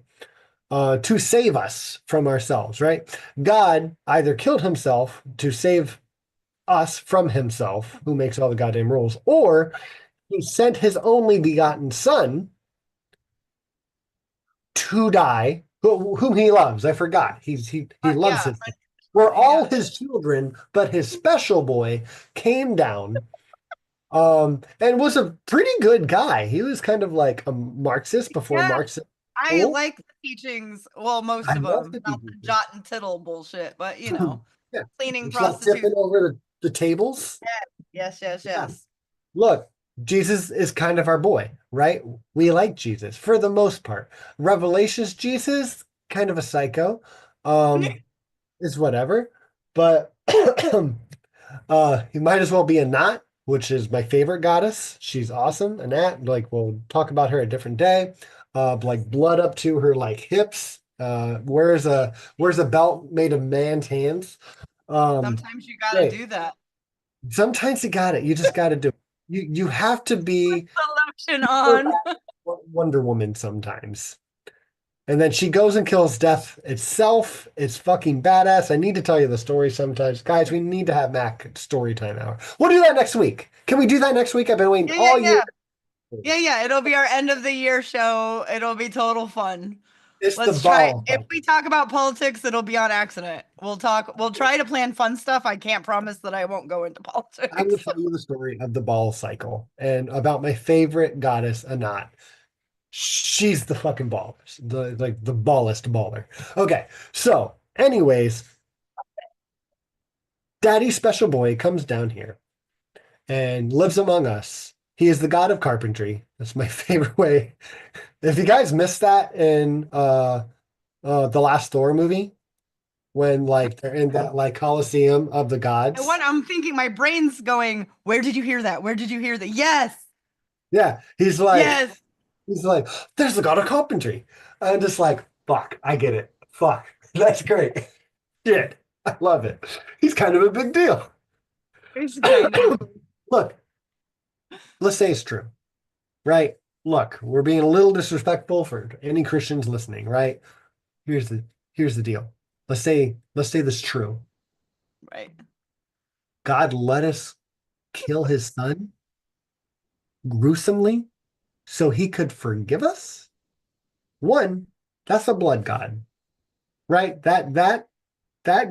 S1: to save us from ourselves, right? God either killed himself to save us from himself, who makes all the goddamn rules, or he sent his only begotten son to die, whom he loves. I forgot. He loves
S2: Yeah,
S1: his. We're all
S2: yeah.
S1: his children, but his special boy came down and was a pretty good guy. He was kind of like a Marxist before
S2: Yeah,
S1: Marxist.
S2: I
S1: Cool.
S2: like the teachings. Well, most
S1: I
S2: of
S1: love
S2: them,
S1: the
S2: not the
S1: people.
S2: jot and tittle bullshit, but
S1: Yeah.
S2: cleaning
S1: It's like
S2: prostitutes.
S1: tipping over the tables.
S2: Yes, yes,
S1: Yeah.
S2: yes.
S1: Look, Jesus is kind of our boy, right? We like Jesus for the most part. Revelations Jesus, kind of a psycho, is whatever. But he might as well be a Nat, which is my favorite goddess. She's awesome. A Nat, like we'll talk about her a different day. Like blood up to her like hips. Wears a belt made of man's hands. Um,
S2: Sometimes you got to
S1: great.
S2: do that.
S1: Sometimes you got it. You just got to do it. You have to be
S2: The lotion on.
S1: Wonder Woman sometimes. And then she goes and kills death itself. It's fucking badass. I need to tell you the story sometimes. Guys, we need to have Mac story time hour. We'll do that next week. Can we do that next week? I've been waiting
S2: Yeah, yeah,
S1: all year.
S2: yeah. Yeah, yeah. It'll be our end of the year show. It'll be total fun.
S1: It's the
S2: Let's try.
S1: ball
S2: If we
S1: cycle.
S2: talk about politics, it'll be on accident. We'll try to plan fun stuff. I can't promise that I won't go into
S1: I will
S2: politics.
S1: tell you the story of the ball cycle and about my favorite goddess, Anat. She's the fucking ballers, the ballest baller. Okay, so anyways, Daddy Special Boy comes down here and lives among us. He is the god of carpentry. That's my favorite way. If you guys missed that in the last Thor movie, when like they're in that like Coliseum of the
S2: And
S1: gods.
S2: what I'm thinking, my brain's going, where did you hear that? Where did you hear that? Yes,
S1: Yeah,
S2: yes.
S1: he's like, there's the god of carpentry. I'm just like, fuck, I get it. Fuck. That's great. Shit. I love it. He's kind of a big deal.
S2: It's kind of.
S1: Look, let's say it's true, right? Look, we're being a little disrespectful for any Christians listening, right? Here's the here's the deal. Let's say this is true.
S2: Right.
S1: God let us kill his son gruesomely so he could forgive us. One, that's a blood god, right? That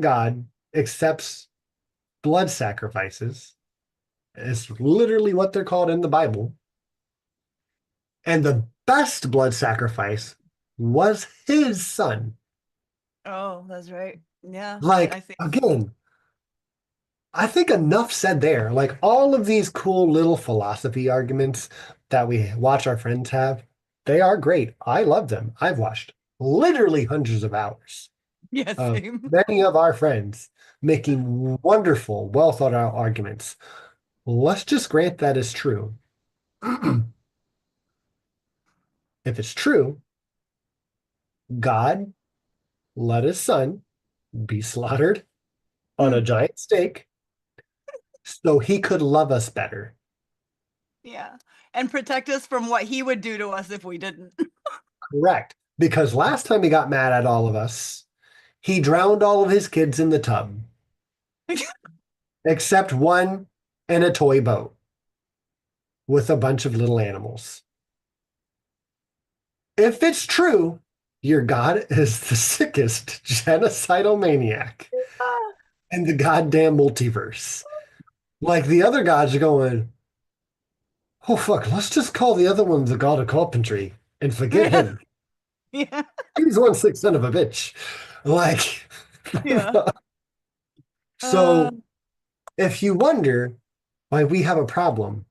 S1: God accepts blood sacrifices. It's literally what they're called in the Bible. And the best blood sacrifice was his son.
S2: Oh, that's right. Yeah, I
S1: Like,
S2: see.
S1: again, I think enough said there. Like all of these cool little philosophy arguments that we watch our friends have, they are great. I love them. I've watched literally hundreds of hours
S2: Yeah,
S1: of
S2: same.
S1: many of our friends making wonderful, well thought out arguments. Let's just grant that is true. If it's true, God let his son be slaughtered on a giant stake so he could love us better.
S2: Yeah. And protect us from what he would do to us if we didn't.
S1: Correct. Because last time he got mad at all of us, he drowned all of his kids in the tub, except one in a toy boat with a bunch of little animals. If it's true, your God is the sickest genocidal maniac in the goddamn multiverse. Like the other gods are going, oh fuck, let's just call the other one the god of carpentry and forget
S2: Yeah.
S1: him.
S2: Yeah.
S1: He's one sick son of a bitch. Like,
S2: Yeah. Uh,
S1: so if you wonder why we have a problem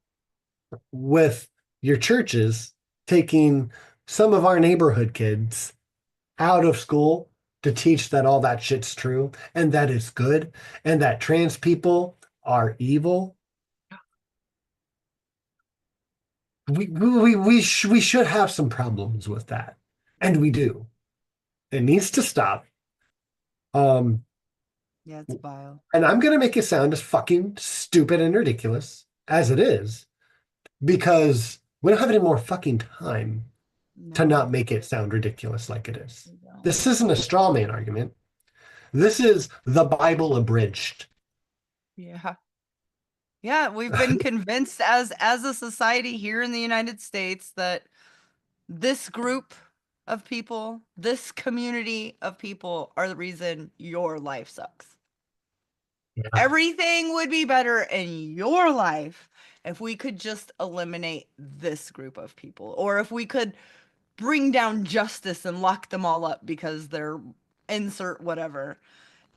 S1: with your churches taking some of our neighborhood kids out of school to teach that all that shit's true and that it's good and that trans people are evil, we should have some problems with that. And we do. It needs to stop. Um,
S2: yeah, it's vile.
S1: and I'm gonna make it sound as fucking stupid and ridiculous as it is, because we don't have any more fucking time to
S2: No,
S1: not make it sound ridiculous like it is.
S2: we don't.
S1: This isn't a straw man argument. This is the Bible abridged.
S2: Yeah. Yeah, we've been convinced as a society here in the United States that this group of people, this community of people are the reason your life sucks.
S1: Yeah.
S2: Everything would be better in your life if we could just eliminate this group of people, or if we could bring down justice and lock them all up because they're insert whatever.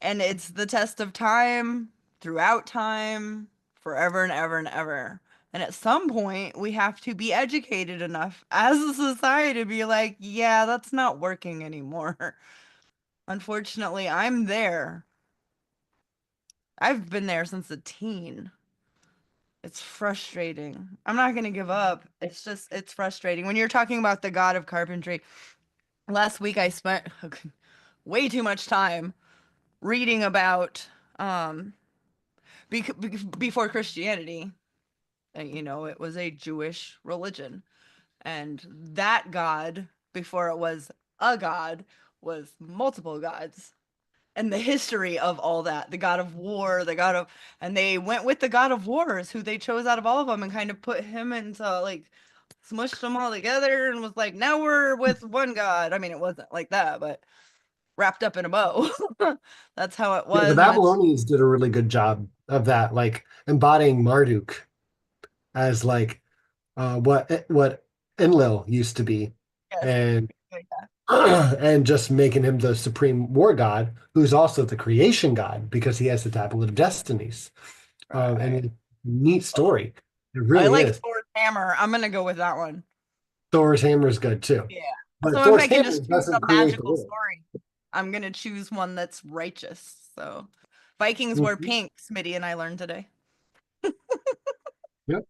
S2: And it's the test of time, throughout time, forever and ever and ever. And at some point, we have to be educated enough as a society to be like, yeah, that's not working anymore. Unfortunately, I'm there. I've been there since a teen. It's frustrating. I'm not going to give up. It's just, it's frustrating. When you're talking about the god of carpentry, last week I spent way too much time reading about before Christianity. And, it was a Jewish religion. And that god, before it was a god, was multiple gods. And the history of all that, the god of war, and they went with the god of wars, who they chose out of all of them and kind of put him into like, smushed them all together and was like, now we're with one god. I mean, it wasn't like that, but wrapped up in a bow. That's how it
S1: Yeah, the
S2: was. And that's,
S1: Babylonians did a really good job of that, like embodying Marduk as like what Enlil used to be,
S2: yes.
S1: and and just making him the supreme war god, who's also the creation god because he has the tablet of destinies. And
S2: Right.
S1: it's a neat story. It
S2: I
S1: really
S2: like
S1: is.
S2: Thor's hammer. I'm gonna go with that one.
S1: Thor's hammer is good too,
S2: Yeah.
S1: but
S2: So if
S1: Thor's
S2: I can
S1: hammer
S2: just choose a
S1: doesn't create the
S2: magical
S1: world.
S2: story, I'm gonna choose one that's righteous. So Vikings wear
S1: Mhm.
S2: pink, Smitty and I learned today.
S1: Yep.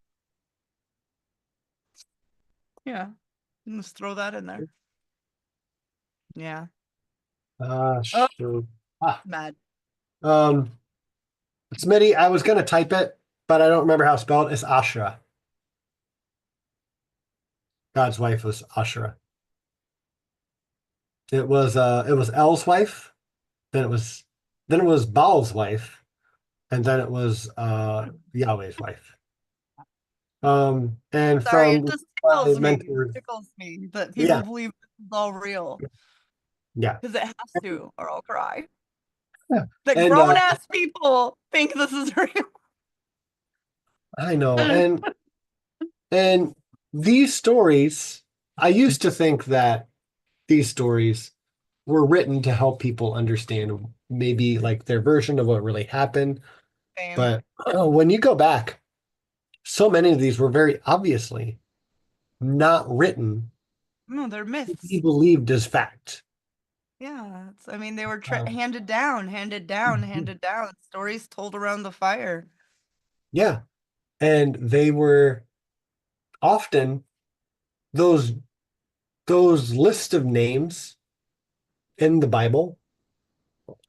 S2: Yeah. Let's throw that in there. Yeah. Oh,
S1: Sure. Ah,
S2: mad.
S1: um, Smitty, I was gonna type it, but I don't remember how it's spelled. It's Ashra. God's wife was Ashra. It was El's wife, then it was Baal's wife, and then it was Yahweh's wife. And
S2: Sorry, it
S1: from
S2: just
S1: my
S2: tickles me. It
S1: mentors,
S2: tickles me that people
S1: yeah,
S2: believe this is all real.
S1: yeah,
S2: Because it has to, or I'll cry.
S1: yeah.
S2: That
S1: And
S2: grown ass people think this is
S1: I know,
S2: real.
S1: and these stories, I used to think that these stories were written to help people understand maybe like their version of what really happened.
S2: Same.
S1: But when you go back, so many of these were very obviously not written
S2: No, they're
S1: to be
S2: myths.
S1: believed as fact.
S2: Yeah, I mean, they were
S1: Um,
S2: handed down, handed down, handed down. Stories told around the fire.
S1: yeah, and they were often those those list of names in the Bible,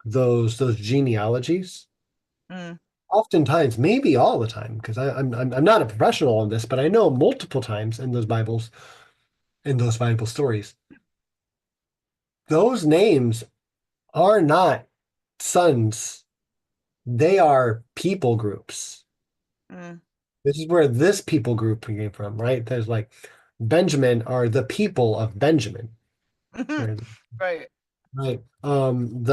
S1: those genealogies.
S2: Mm,
S1: Oftentimes, maybe all the time, because I'm not a professional on this, but I know multiple times in those Bible stories, those names are not sons. They are people groups.
S2: mm.
S1: This is where this people group came from, right? There's like Benjamin are the people of Benjamin. Right.
S2: Right.
S1: Right. I'm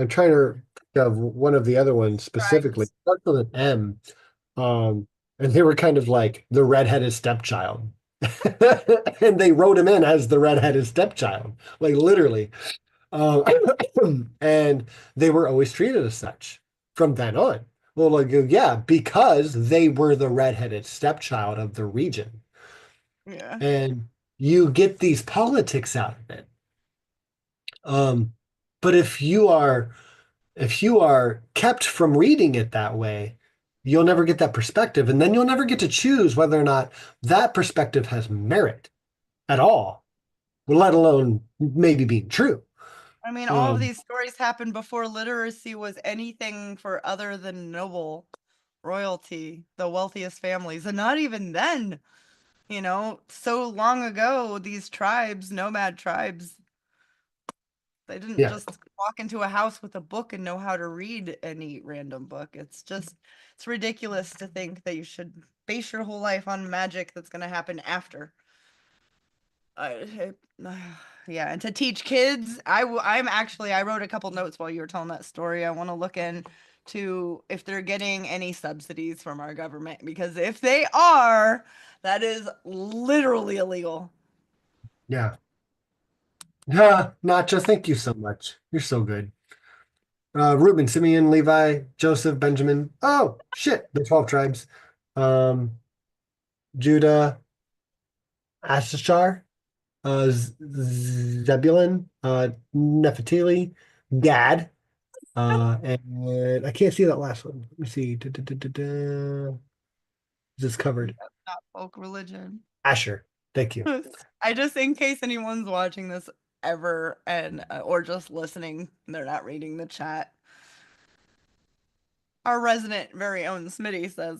S1: trying to think of one of the other ones specifically. It
S2: Tribes.
S1: starts with an M. Um, and they were kind of like the redheaded stepchild. And they wrote him in as the redheaded stepchild, like literally. Uh, and they were always treated as such from then on. Well, like, yeah, because they were the redheaded stepchild of the region.
S2: Yeah.
S1: And you get these politics out of it. Um, but if you are kept from reading it that way, you'll never get that perspective, and then you'll never get to choose whether or not that perspective has merit at all, let alone maybe being true.
S2: I mean, all of
S1: Um,
S2: these stories happened before literacy was anything for other than noble royalty, the wealthiest families. And not even then, so long ago, these tribes, nomad tribes, they didn't
S1: yeah,
S2: just walk into a house with a book and know how to read any random book. It's ridiculous to think that you should base your whole life on magic that's going to happen after. I, yeah, and to teach kids, I wrote a couple notes while you were telling that story. I want to look into if they're getting any subsidies from our government because if they are, that is literally illegal.
S1: yeah. Not just thank you so much. You're so good. Reuben, Simeon, Levi, Joseph, Benjamin. Oh, shit, the 12 tribes. Um, Judah, Issachar, Zebulun, Nephtali, Gad, and I can't see that last one. Let me see. Is this covered?
S2: Not folk religion.
S1: Asher. Thank you.
S2: I just, in case anyone's watching this ever and or just listening, they're not reading the chat. Our resident very own Smitty says,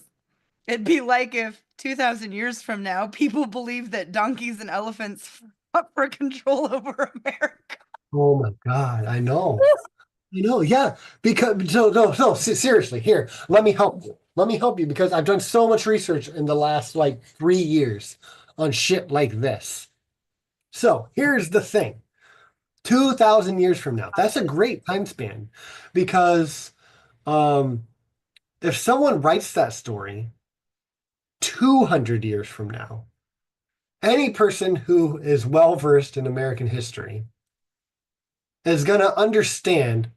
S2: it'd be like if 2,000 years from now, people believe that donkeys and elephants fought for control over America.
S1: Oh my God, I know. I know, yeah. Because so no, no, seriously, here, let me help you. Let me help you because I've done so much research in the last like 3 years on shit like this. So here's the thing. 2,000 years from now. That's a great time span because um, if someone writes that story 200 years from now, any person who is well versed in American history is going to understand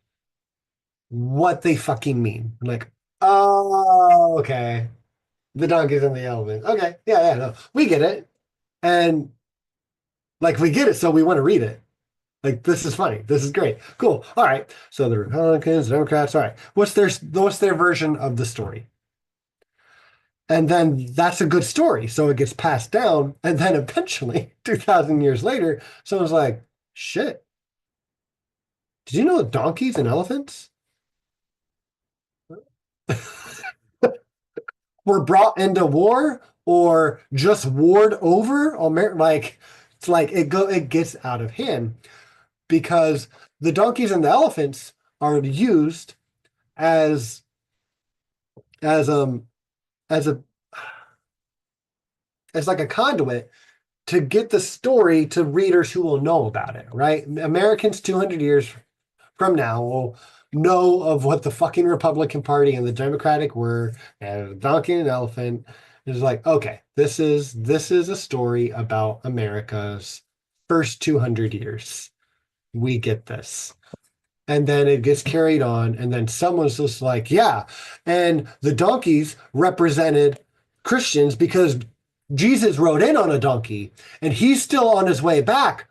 S1: what they fucking mean. Like, oh, okay. The donkeys and the elephants. Okay. Yeah, yeah, no. We get it. And like, we get it. So we want to read it. Like this is funny. This is great. Cool. All right. So the Republicans, Democrats. All right. What's their version of the story? And then that's a good story. So it gets passed down, and then eventually, 2,000 years later, someone's like, "Shit! Did you know donkeys and elephants were brought into war or just warred over?" Like it's like it gets out of hand because the donkeys and the elephants are used as as um as a as like a conduit to get the story to readers who will know about it, right? Americans 200 years from now will know of what the fucking Republican Party and the Democratic were, and donkey and an elephant is like, okay, this is a story about America's first 200 years. we get this. And then it gets carried on, and then someone's just like, yeah. And the donkeys represented Christians because Jesus rode in on a donkey, and he's still on his way back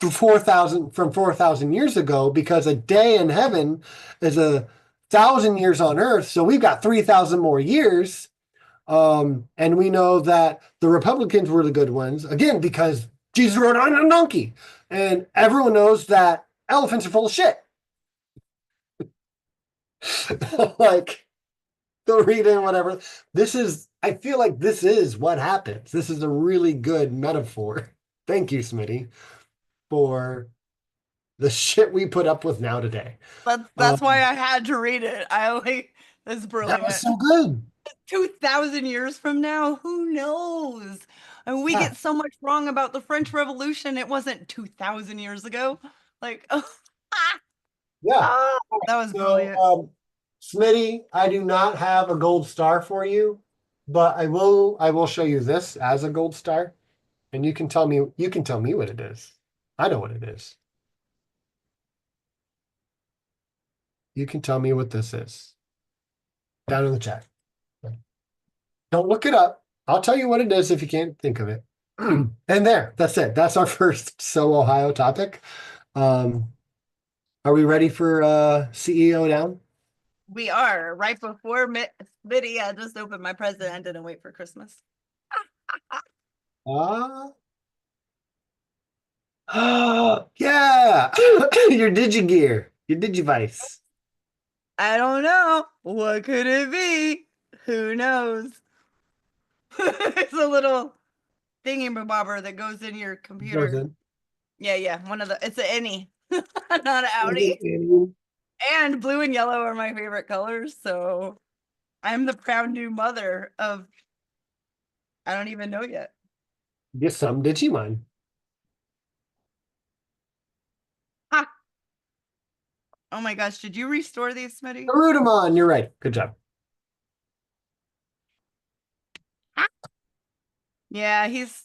S1: for 4,000 years ago, because a day in heaven is 1,000 years on earth. So we've got 3,000 more years. And we know that the Republicans were the good ones, again, because Jesus rode on a donkey. And everyone knows that elephants are full of shit. Like, the reading, whatever. I feel like this is what happens. This is a really good metaphor. Thank you, Smitty, for the shit we put up with now today.
S2: That's why I had to read it. I like that's
S1: That was
S2: brilliant.
S1: so good.
S2: 2,000 years from now, who knows? I mean, we
S1: Yeah.
S2: get so much wrong about the French Revolution. It wasn't 2,000 years ago. Like,
S1: Yeah.
S2: that was
S1: So,
S2: brilliant.
S1: Smitty, I do not have a gold star for you, but I will show you this as a gold star, and you can tell me what it is. I know what it is. You can tell me what this is down in the chat. Don't look it up. I'll tell you what it is if you can't think of it. And that's it. That's our first So Ohio topic. Um, are we ready for CEO down?
S2: We are right before Smitty. I just opened my present and didn't wait for Christmas.
S1: Uh, yeah. Your Digigear, your Digivice.
S2: I don't know. What could it be? Who knows? It's a little thingy bobber that goes in your
S1: Goes
S2: computer.
S1: in.
S2: Yeah, yeah. It's an any, not an Audi. And blue and yellow are my favorite colors. So I'm the proud new mother of, I don't even know yet.
S1: Get some Digimon.
S2: Ha! Oh my gosh, did you restore these, Smitty?
S1: Garudamon, you're right. Good job.
S2: Ha! Yeah, he's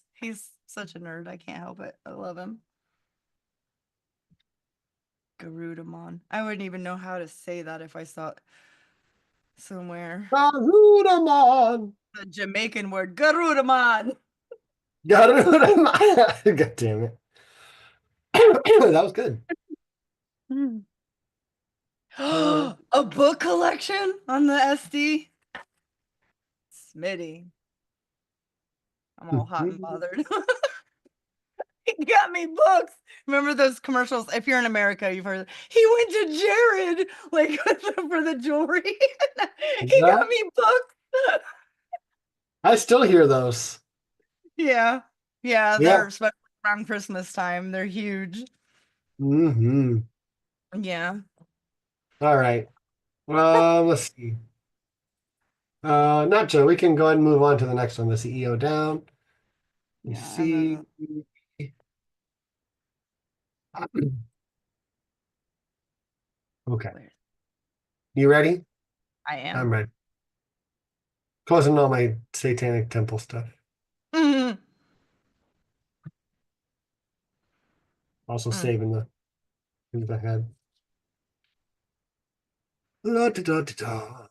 S2: such a nerd. I can't help it. I love him. Garudamon. I wouldn't even know how to say that if I saw it somewhere.
S1: Garudamon.
S2: The Jamaican word, Garudamon.
S1: Garudamon. God damn it. That was good.
S2: Hmm.
S1: Uh,
S2: A book collection on the SD? Smitty. I'm all hot and bothered. He got me books. Remember those commercials? If you're in America, you've heard. He went to Jared like for the jewelry. He got me books.
S1: I still hear those.
S2: Yeah, yeah,
S1: Yeah.
S2: they're especially around Christmas time. They're huge.
S1: Hmm.
S2: Yeah,
S1: All right. Let's see. Nacho, we can go ahead and move on to the next one. The CEO down. You
S2: yeah, and then
S1: see. Okay.
S2: where
S1: You ready?
S2: I
S1: I'm
S2: am.
S1: ready. Closing all my satanic temple stuff.
S2: Mm,
S1: Also
S2: mm.
S1: saving the things I had. La, da, da, da, da.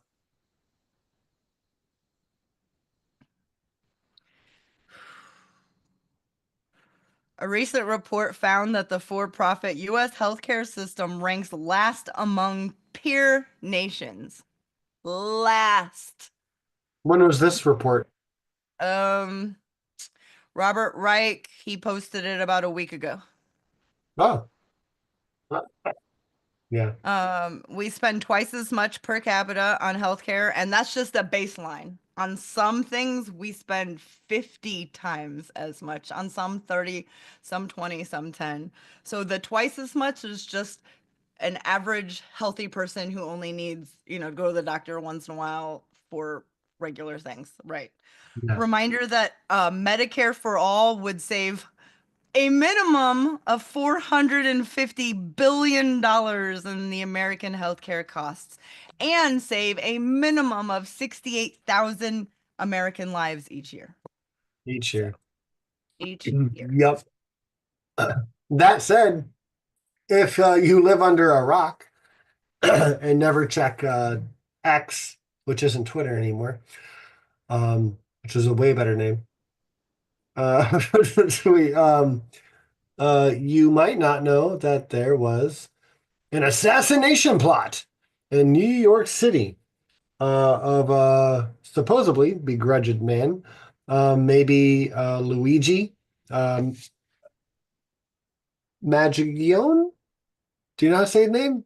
S2: A recent report found that the for-profit U.S. healthcare system ranks last among peer nations. Last.
S1: When was this report?
S2: Um, Robert Reich, he posted it about a week ago.
S1: Oh, yeah.
S2: We spend twice as much per capita on healthcare, and that's just a baseline. On some things, we spend 50 times as much. On some 30, some 20, some 10. So the twice as much is just an average healthy person who only needs, go to the doctor once in a while for regular things, right?
S1: Yeah.
S2: Reminder that Medicare for all would save a minimum of $450 billion in the American healthcare costs and save a minimum of 68,000 American lives each year.
S1: Each
S2: So
S1: year.
S2: each year.
S1: Yep. That said, if you live under a rock and never check X, which isn't Twitter anymore, which is a way better name, uh, we, you might not know that there was an assassination plot in New York City of a supposedly begrudged man, maybe Luigi um, Magione. Do you know how to say his name?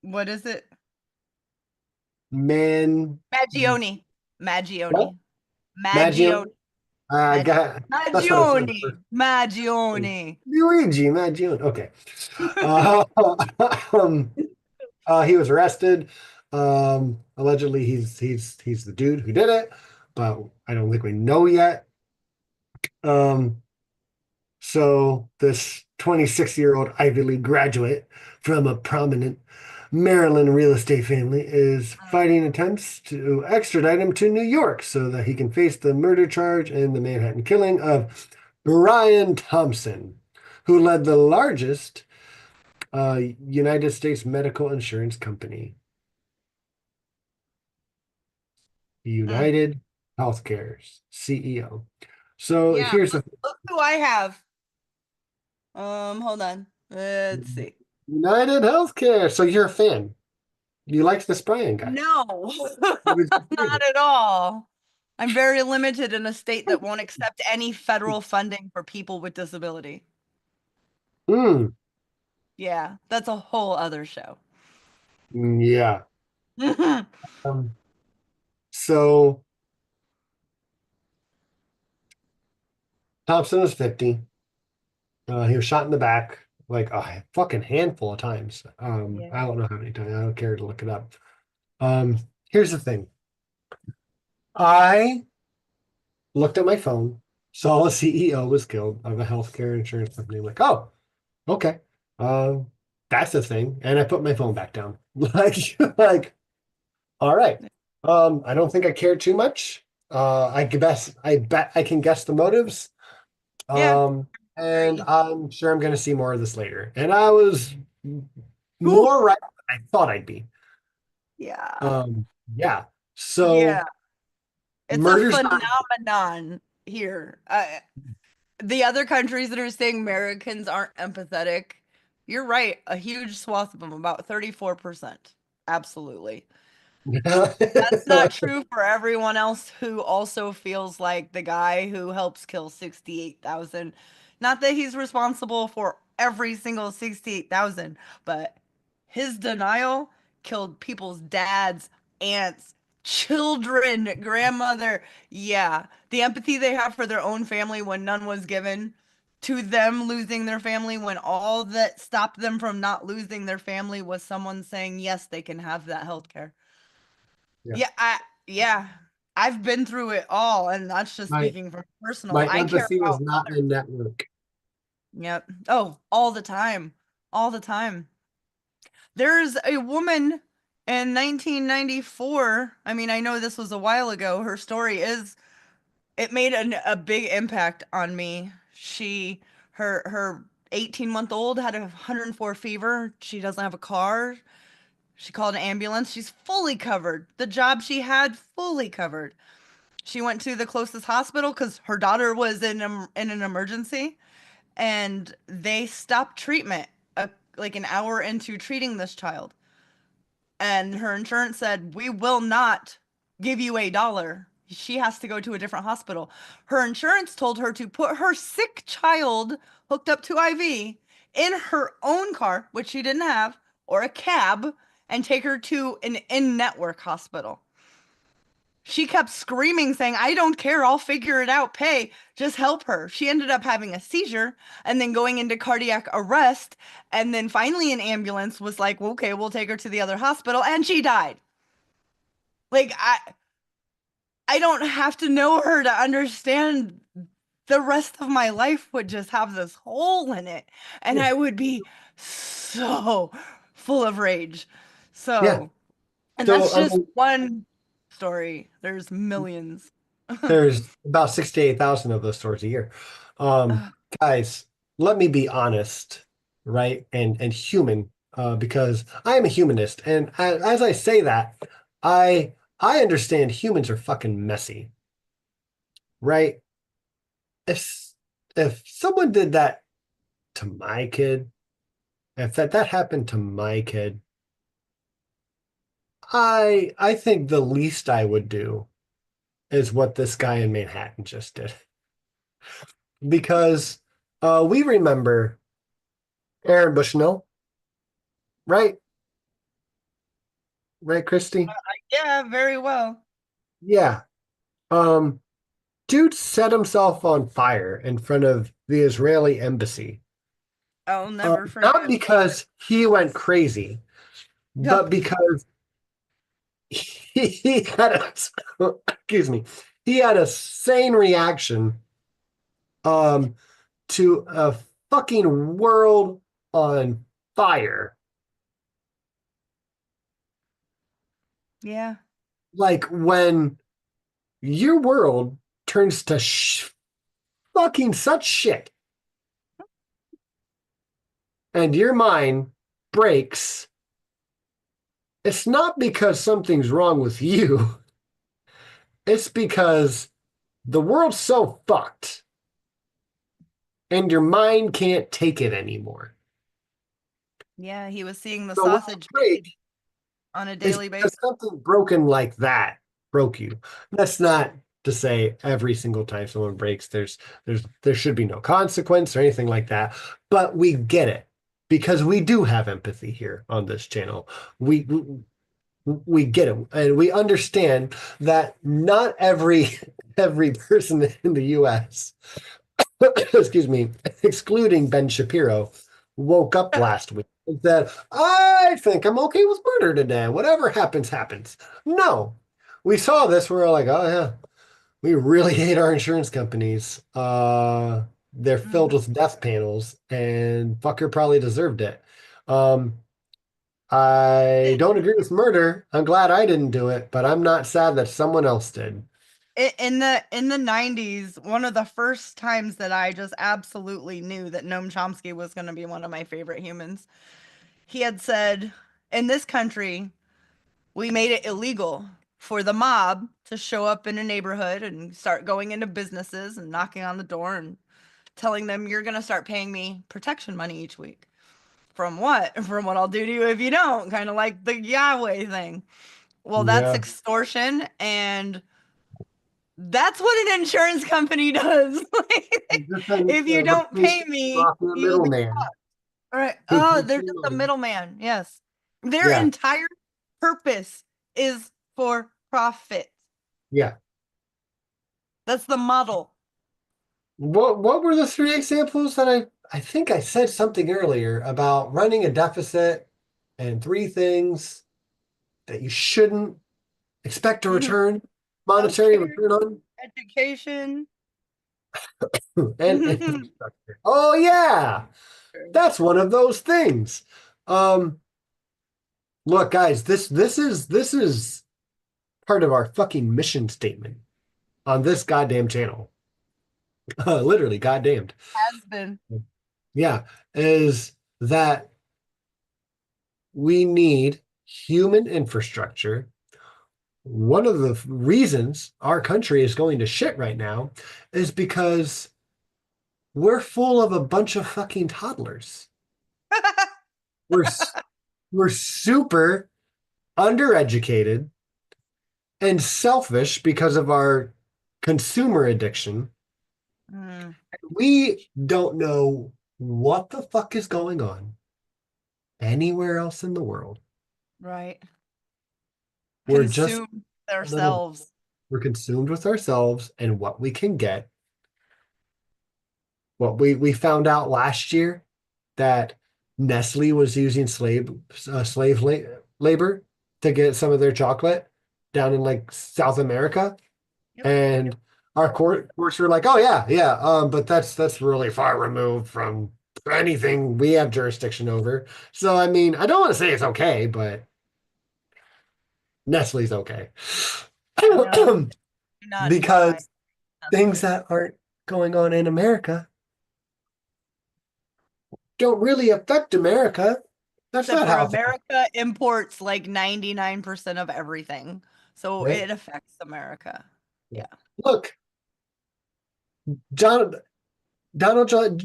S2: What is it?
S1: Man,
S2: Magione.
S1: what?
S2: Magione. Magione.
S1: Magione. I
S2: Mag-
S1: got. That's what it says first.
S2: Magione. Magione.
S1: Luigi Magione. Okay. Uh, um, he was arrested. Allegedly, he's the dude who did it, but I don't think we know yet. Um, So this 26-year-old Ivy League graduate from a prominent Maryland real estate family is fighting attempts to extradite him to New York so that he can face the murder charge in the Manhattan killing of Brian Thompson, who led the largest United States medical insurance company,
S2: Mm.
S1: United Healthcare's CEO. So
S2: Yeah,
S1: here's the
S2: look who I have. Hold on. Let's
S1: thing.
S2: see.
S1: United Healthcare. So you're a fan. You like this Brian guy.
S2: No,
S1: He was your
S2: not
S1: favorite.
S2: at all. I'm very limited in a state that won't accept any federal funding for people with disability.
S1: Hmm.
S2: Yeah, that's a whole other show.
S1: Yeah. Um, so Thompson was 50. He was shot in the back like a fucking handful of times. I
S2: Yeah.
S1: don't know how many times. I don't care to look it up. Here's the thing. I looked at my phone, saw a CEO was killed of a healthcare insurance company. I'm like, oh, okay. Um, that's the thing. And I put my phone back down. Like, all right. I don't think I care too much. I bet I can guess the motives.
S2: Yeah.
S1: Um, and
S2: Agree.
S1: I'm sure I'm going to see more of this later. And I was
S2: Ooh.
S1: more right than I thought I'd be.
S2: Yeah.
S1: Um, yeah.
S2: Yeah.
S1: So
S2: It's a
S1: murder's not.
S2: phenomenon here. The other countries that are saying Americans aren't empathetic, you're right. A huge swath of them, about 34%. Absolutely. That's not true for everyone else who also feels like the guy who helps kill 68,000. Not that he's responsible for every single 68,000, but his denial killed people's dads, aunts, children, grandmother. Yeah, the empathy they have for their own family when none was given to them losing their family when all that stopped them from not losing their family was someone saying, yes, they can have that health care.
S1: Yeah.
S2: Yeah, I've been through it all, and that's just
S1: My
S2: speaking from personal.
S1: my
S2: I care
S1: empathy was
S2: about
S1: not
S2: others.
S1: in network.
S2: Yep. Oh, all the time. All the time. There's a woman in 1994. I mean, I know this was a while ago. Her story is it made a big impact on me. Her 18-month-old had a 104 fever. She doesn't have a car. She called an ambulance. She's fully covered. The job she had fully covered. She went to the closest hospital because her daughter was in an emergency, and they stopped treatment like an hour into treating this child. And her insurance said, "We will not give you $1. She has to go to a different hospital." Her insurance told her to put her sick child hooked up to IV in her own car, which she didn't have, or a cab, and take her to an in-network hospital. She kept screaming, saying, "I don't care. I'll figure it out. Pay. Just help her." She ended up having a seizure and then going into cardiac arrest. And then finally, an ambulance was like, well, okay, we'll take her to the other hospital. And she died. Like, I don't have to know her to understand the rest of my life would just have this hole in it. And I would be so full of rage.
S1: Yeah.
S2: So, and
S1: So
S2: that's
S1: I
S2: just
S1: mean,
S2: one story. There's millions.
S1: there's about 68,000 of those stores a year. Um, guys, let me be honest. right? And human, because I am a humanist, and as I say that, I I understand humans are fucking messy, right? If if someone did that to my kid, if that happened to my kid, I think the least I would do is what this guy in Manhattan just did. Because we remember Aaron Bushnell, right? Right, Christy?
S2: Yeah, very well.
S1: Yeah. Um, Dude set himself on fire in front of the Israeli embassy.
S2: I'll never
S1: Not
S2: forget.
S1: because he went crazy, but
S2: Yep.
S1: because he had excuse me, he had a sane reaction um to a fucking world on fire.
S2: Yeah.
S1: Like when your world turns to fucking such shit and your mind breaks, it's not because something's wrong with you. It's because the world's so fucked and your mind can't take it anymore.
S2: Yeah, he was seeing the
S1: So when you
S2: sausage
S1: break,
S2: made on a
S1: it's
S2: daily basis.
S1: because something broken like that broke you. That's not to say every single time someone breaks, there should be no consequence or anything like that. But we get it because we do have empathy here on this channel. We get it, and we understand that not every person in the U.S. excuse me, excluding Ben Shapiro, woke up last week and said, I think I'm okay with murder today. Whatever happens, happens. No. We saw this, we were like, oh yeah, we really hate our insurance companies. They're filled
S2: Mhm.
S1: with death panels, and fucker probably deserved it. Um, I don't agree with murder. I'm glad I didn't do it, but I'm not sad that someone else did.
S2: In the 90s, one of the first times that I just absolutely knew that Noam Chomsky was going to be one of my favorite humans, he had said, in this country, we made it illegal for the mob to show up in a neighborhood and start going into businesses and knocking on the door and telling them you're going to start paying me protection money each week. From what? From what I'll do to you if you don't, kind of like the Yahweh thing. Well, that's
S1: Yeah.
S2: extortion, and that's what an insurance company does.
S1: Just
S2: If you don't
S1: replace
S2: pay me,
S1: off the
S2: you'll be
S1: middleman
S2: all right.
S1: who
S2: Oh,
S1: takes
S2: they're
S1: your
S2: just a
S1: money.
S2: middleman. Yes. Their
S1: Yeah.
S2: entire purpose is for profit.
S1: Yeah.
S2: That's the model.
S1: What were the three examples that I think I said something earlier about running a deficit and three things that you shouldn't expect a return, monetary
S2: Healthcare,
S1: return on,
S2: education.
S1: and infrastructure. Oh yeah, that's one of those things. Um, Look, guys, this is part of our fucking mission statement on this goddamn channel. Literally, goddamned.
S2: Has been.
S1: Yeah, is that we need human infrastructure. One of the reasons our country is going to shit right now is because we're full of a bunch of fucking toddlers. We're we're super undereducated and selfish because of our consumer addiction.
S2: Mm,
S1: We don't know what the fuck is going on anywhere else in the world.
S2: right.
S1: We're just
S2: Consume
S1: a little,
S2: ourselves.
S1: we're consumed with ourselves and what we can get. What we found out last year that Nestle was using labor to get some of their chocolate down in like South America,
S2: Yep.
S1: and our courts were like, "Oh yeah, yeah, but that's really far removed from anything we have jurisdiction over." So I mean, I don't want to say it's okay, but Nestle's okay
S2: No, do not buy
S1: because things
S2: Nestle.
S1: that aren't going on in America don't really affect America. That's
S2: Except
S1: not
S2: for
S1: how it works,
S2: America imports like 99% of everything. So
S1: right?
S2: it affects America.
S1: Yeah.
S2: Yeah.
S1: Look, John, Donald J.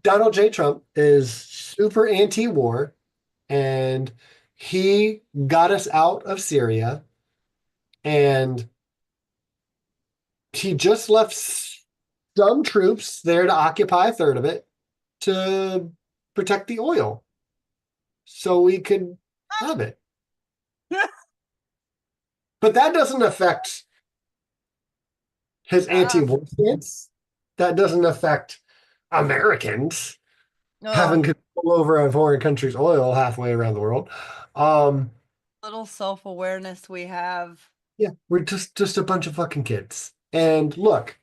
S1: Donald J. Trump is super anti-war, and he got us out of Syria, and he just left some troops there to occupy a third of it to protect the oil, so we could have it. But that doesn't affect his
S2: uh,
S1: anti-war stance. That doesn't affect Americans
S2: oh,
S1: having control over a foreign country's oil halfway around the world. Um,
S2: little self-awareness we have.
S1: yeah, we're just a bunch of fucking kids. And look,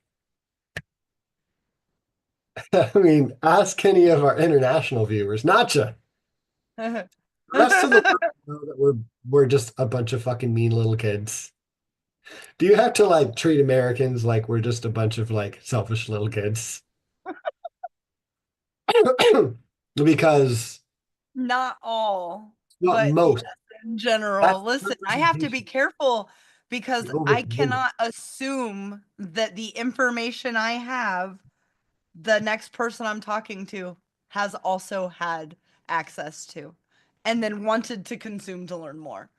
S1: I mean, ask any of our international viewers, not you. The rest of the world know that we're just a bunch of fucking mean little kids. Do you have to like treat Americans like we're just a bunch of like selfish little kids? Because
S2: Not all,
S1: not
S2: but yes,
S1: most.
S2: in
S1: That's
S2: general.
S1: the
S2: Listen, I have to be
S1: representation.
S2: careful because
S1: The
S2: I
S1: overconsumption.
S2: cannot assume that the information I have, the next person I'm talking to has also had access to and then wanted to consume to learn more.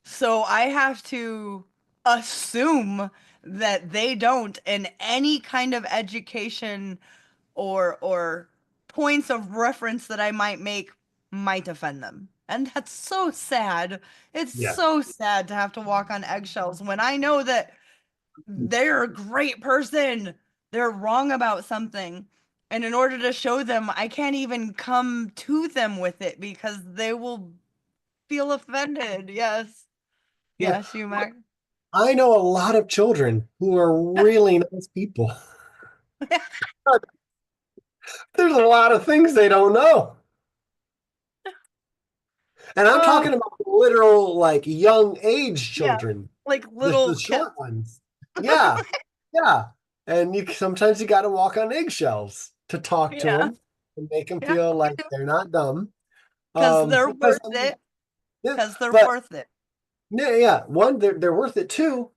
S2: So I have to assume that they don't, and any kind of education or points of reference that I might make might offend them. And that's so sad. It's
S1: Yeah.
S2: so sad to have to walk on eggshells when I know that they're a great person. They're wrong about something. And in order to show them, I can't even come to them with it because they will feel offended. Yes.
S1: Yeah.
S2: Yes, you, Mac.
S1: I know a lot of children who are really nice people. There's a lot of things they don't know. And I'm
S2: Oh,
S1: talking about literal, like young age
S2: yeah.
S1: children,
S2: Like
S1: the
S2: little kids.
S1: short ones. Yeah. Yeah. And sometimes you got to walk on eggshells to talk to
S2: Yeah.
S1: them and make them
S2: Yeah.
S1: feel like they're not dumb.
S2: Because they're
S1: Because
S2: worth it.
S1: yeah,
S2: Because they're
S1: but
S2: worth it.
S1: yeah, yeah, one, they're worth it too.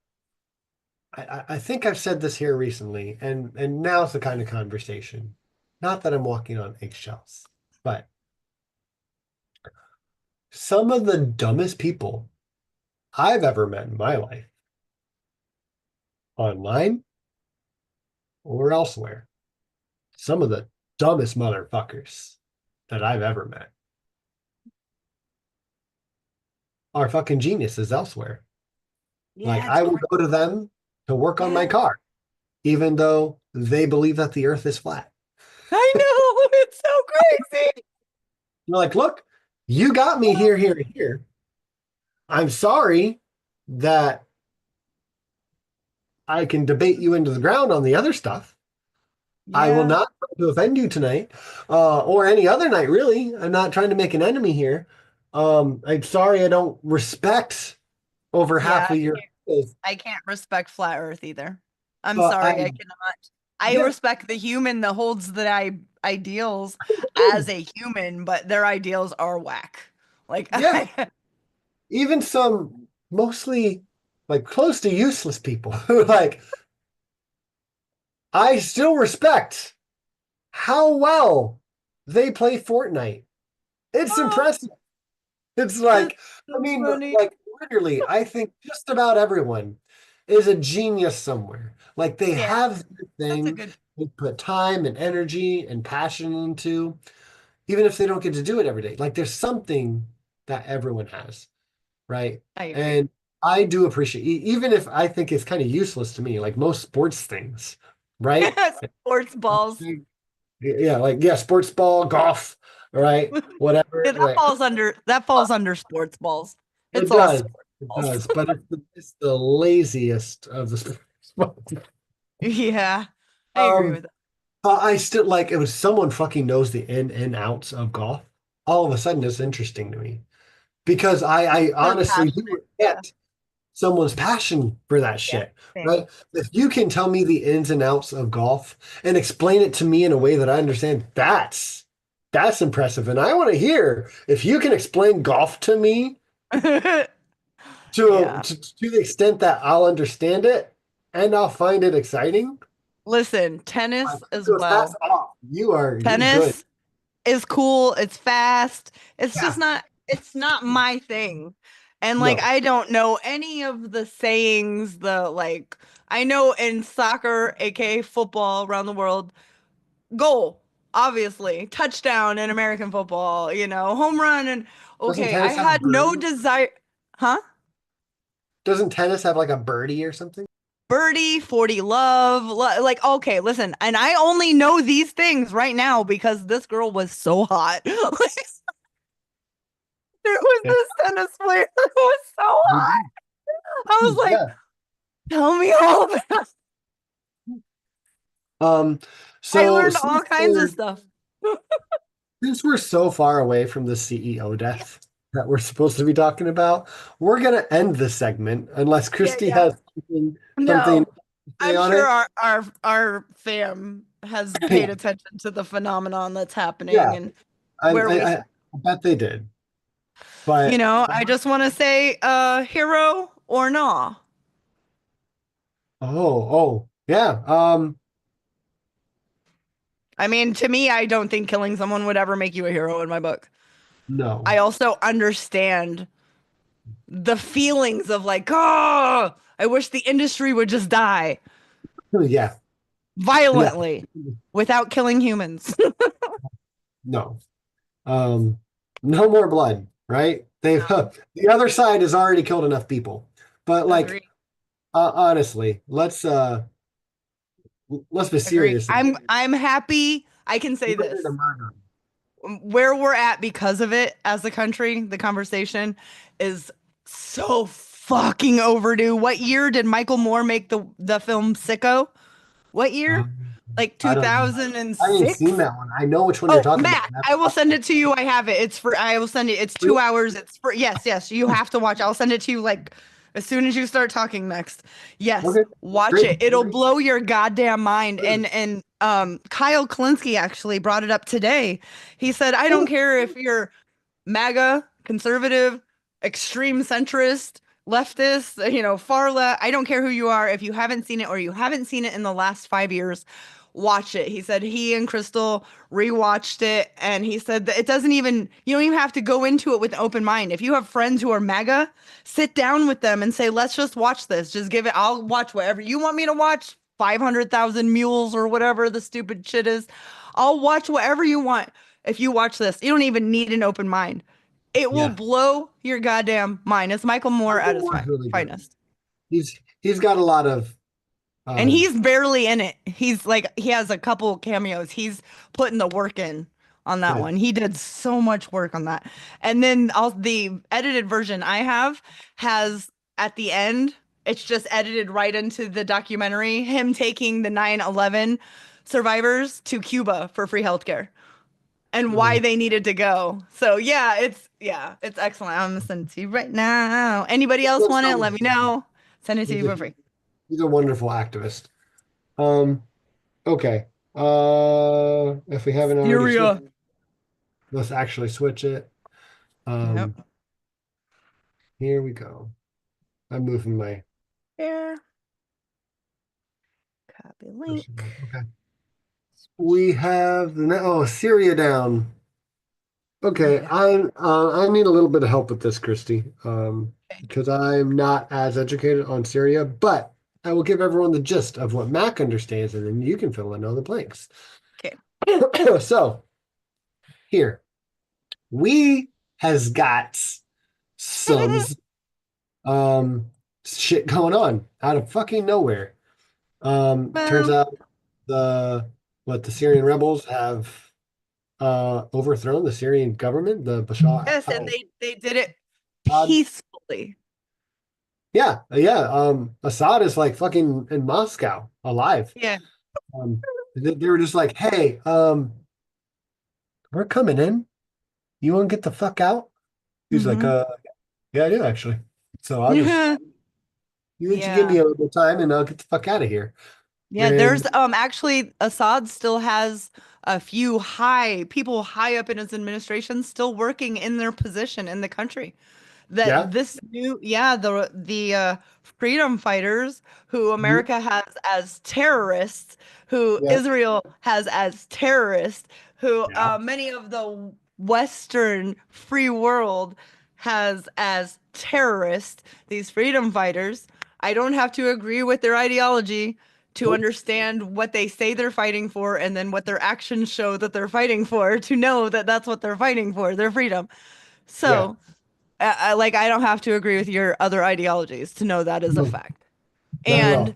S1: I think I've said this here recently, and now's the kind of conversation. Not that I'm walking on eggshells, but some of the dumbest people I've ever met in my life, online or elsewhere, some of the dumbest motherfuckers that I've ever met are fucking geniuses elsewhere. Like
S2: Yeah, it's
S1: I would
S2: great.
S1: go to them to work on my
S2: Yeah.
S1: car, even though they believe that the earth is flat.
S2: I know. It's so crazy.
S1: You're like, look, you got me here, here, and here. I'm sorry that I can debate you into the ground on the other stuff. I will
S2: Yeah.
S1: not try to offend you tonight, or any other night, really. I'm not trying to make an enemy here. I'm sorry I don't respect over
S2: Yeah.
S1: half of your faith,
S2: I can't respect flat Earth either. I'm
S1: but
S2: sorry, I cannot. I
S1: yeah,
S2: respect the human that holds the ideals as a human, but their ideals are whack. Like,
S1: yeah. Even some mostly like close to useless people who like I still respect how well they play Fortnite. It's
S2: oh,
S1: impressive. It's
S2: that's
S1: like, I
S2: so
S1: mean,
S2: funny.
S1: like literally, I think just about everyone is a genius somewhere. Like they
S2: Yeah,
S1: have the
S2: that's a
S1: thing
S2: good.
S1: they put time and energy and passion into, even if they don't get to do it every day. Like there's something that everyone has, right?
S2: I agree.
S1: And I do appreciate, even if I think it's kind of useless to me, like most sports things, right?
S2: Sports balls.
S1: Yeah, like yeah, sports ball, golf, right? Whatever,
S2: Yeah,
S1: right?
S2: that falls under sports balls. It's
S1: It
S2: all
S1: does.
S2: sports
S1: It
S2: balls.
S1: does. But it's the laziest of the sports.
S2: Yeah, I agree
S1: Um,
S2: with that.
S1: I still like it was someone fucking knows the in and outs of golf. All of a sudden, it's interesting to me because I
S2: They're
S1: honestly do
S2: passionate. Yeah,
S1: respect someone's passion for that
S2: yeah,
S1: shit,
S2: same.
S1: right? If you can tell me the ins and outs of golf and explain it to me in a way that I understand, that's That's impressive. And I want to hear if you can explain golf to me
S2: Yeah.
S1: to the extent that I'll understand it and I'll find it exciting.
S2: Listen,
S1: Like,
S2: tennis as
S1: those hats
S2: well.
S1: off. You're good.
S2: Tennis is cool. It's fast.
S1: Yeah.
S2: It's not my thing. And like
S1: No.
S2: I don't know any of the sayings, the like I know in soccer, aka football around the world, goal, obviously, touchdown in American football, home run and
S1: Doesn't
S2: okay, I
S1: tennis have a
S2: had no
S1: birdie?
S2: desire, huh?
S1: Doesn't tennis have like a birdie or something?
S2: Birdie, 40 love, like okay, listen, and I only know these things right now because this girl was so hot. There was
S1: Yeah.
S2: this tennis player who was so hot. I was like,
S1: Yeah.
S2: tell me all about.
S1: Um,
S2: I
S1: so
S2: learned all kinds of stuff.
S1: since we're so far away from the CEO
S2: Yeah,
S1: death that we're supposed to be talking about, we're gonna end this segment unless
S2: yeah,
S1: Christy
S2: yeah.
S1: has something
S2: No,
S1: to say
S2: I'm
S1: on
S2: sure
S1: it.
S2: our fam has paid
S1: Yeah.
S2: attention to the phenomenon that's happening
S1: Yeah.
S2: and
S1: I,
S2: where we,
S1: I, I bet they did. But
S2: I just want to say, hero or nah.
S1: oh, yeah.
S2: I mean, to me, I don't think killing someone would ever make you a hero in my book.
S1: No.
S2: I also understand the feelings of like, oh, I wish the industry would just die
S1: Yeah. Yeah.
S2: violently without killing humans.
S1: No. Um, no more blood, right? They've
S2: No,
S1: the other side has already killed enough people. But like
S2: agree,
S1: honestly, let's be
S2: agree.
S1: serious.
S2: I'm happy. I can say
S1: Murder to
S2: this.
S1: murder.
S2: Where we're at because of it as a country, the conversation is so fucking overdue. What year did Michael Moore make the film Sicko? What year?
S1: Um,
S2: Like
S1: I don't know. I ain't seen
S2: 2006?
S1: that one. I know which one you're
S2: Oh,
S1: talking about.
S2: Matt, I will send it to you. I have it. I will send it. It's 2 hours. It's for, yes, yes. You have to watch. I'll send it to you like as soon as you start talking next. Yes,
S1: Okay,
S2: watch
S1: great.
S2: it. It'll blow your goddamn mind. And Kyle Klinsky actually brought it up today. He said, I don't care if you're MAGA, conservative, extreme centrist, leftist, far left. I don't care who you are. If you haven't seen it or you haven't seen it in the last 5 years, watch it. He said he and Crystal rewatched it and he said that you don't even have to go into it with an open mind. If you have friends who are MAGA, sit down with them and say, let's just watch this. Just give it, I'll watch whatever you want me to watch. 500,000 mules or whatever the stupid shit is. I'll watch whatever you want. If you watch this, you don't even need an open mind. It will
S1: Yeah.
S2: blow your goddamn mind. It's Michael Moore at
S1: Michael
S2: his
S1: Moore's really good.
S2: finest.
S1: He's got a lot of
S2: And
S1: um
S2: he's barely in it. He's like, he has a couple cameos. He's putting the work in on that
S1: good.
S2: one. He did so much work on that. And then the edited version I have has at the end, it's just edited right into the documentary, him taking the 9/11 survivors to Cuba for free healthcare and why
S1: Um,
S2: they needed to go. So it's excellent. I'm gonna send it to you right now. Anybody else
S1: that's
S2: want it?
S1: so-
S2: Let me know. Send it to
S1: he's
S2: you
S1: a
S2: for free.
S1: he's a wonderful activist. Um, okay. If we haven't already switched,
S2: Syria.
S1: let's actually switch it. Um,
S2: Yep.
S1: here we go. I'm moving my
S2: Here. Copy link.
S1: okay. We have Syria down. Okay,
S2: Yeah.
S1: I need a little bit of help with this, Christy,
S2: Okay.
S1: because I'm not as educated on Syria, but I will give everyone the gist of what Mac understands, and then you can fill in all the blanks.
S2: Okay.
S1: So here we has got some shit going on out of fucking nowhere. Turns
S2: Well,
S1: out the Syrian rebels have overthrown the Syrian government, the Bashar
S2: yes, and they did it
S1: al-Assad.
S2: peacefully.
S1: Yeah. Assad is like fucking in Moscow, alive.
S2: Yeah.
S1: They were just like, hey, we're coming in. You want to get the fuck out? He's like,
S2: Hmm.
S1: yeah, I do actually. So I'll just
S2: Yeah.
S1: you give
S2: Yeah.
S1: me a little time and I'll get the fuck out of here.
S2: Yeah, there's
S1: And
S2: actually Assad still has a few high people high up in his administration still working in their position in the country.
S1: yeah,
S2: That this new yeah, the freedom fighters who
S1: mhm,
S2: America has as terrorists, who
S1: yeah,
S2: Israel has as terrorists, who
S1: yeah,
S2: many of the Western free world has as terrorists, these freedom fighters. I don't have to agree with their ideology to
S1: nope,
S2: understand what they say they're fighting for and then what their actions show that they're fighting for to know that that's what they're fighting for, their freedom.
S1: yeah,
S2: So, I don't have to agree with your other ideologies to know that is a
S1: no,
S2: fact.
S1: not at
S2: And
S1: all.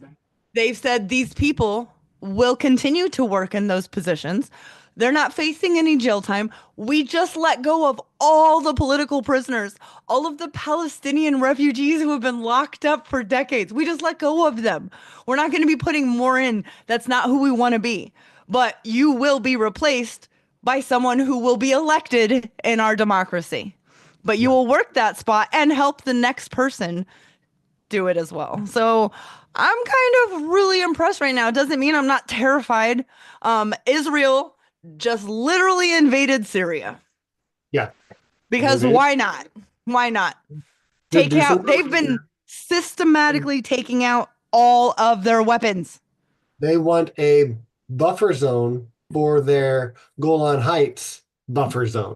S2: they've said these people will continue to work in those positions. They're not facing any jail time. We just let go of all the political prisoners, all of the Palestinian refugees who have been locked up for decades. We just let go of them. We're not going to be putting more in. That's not who we want to be. But you will be replaced by someone who will be elected in our democracy. But you
S1: Yeah,
S2: will work that spot and help the next person do it as well. So I'm kind of really impressed right now. It doesn't mean I'm not terrified. Israel just literally invaded Syria
S1: yeah, they
S2: because
S1: invaded.
S2: why not? Why not?
S1: Good,
S2: Take
S1: do some
S2: out, they've
S1: damage
S2: been
S1: there.
S2: systematically taking out all of their weapons.
S1: They want a buffer zone for their Golan Heights buffer zone.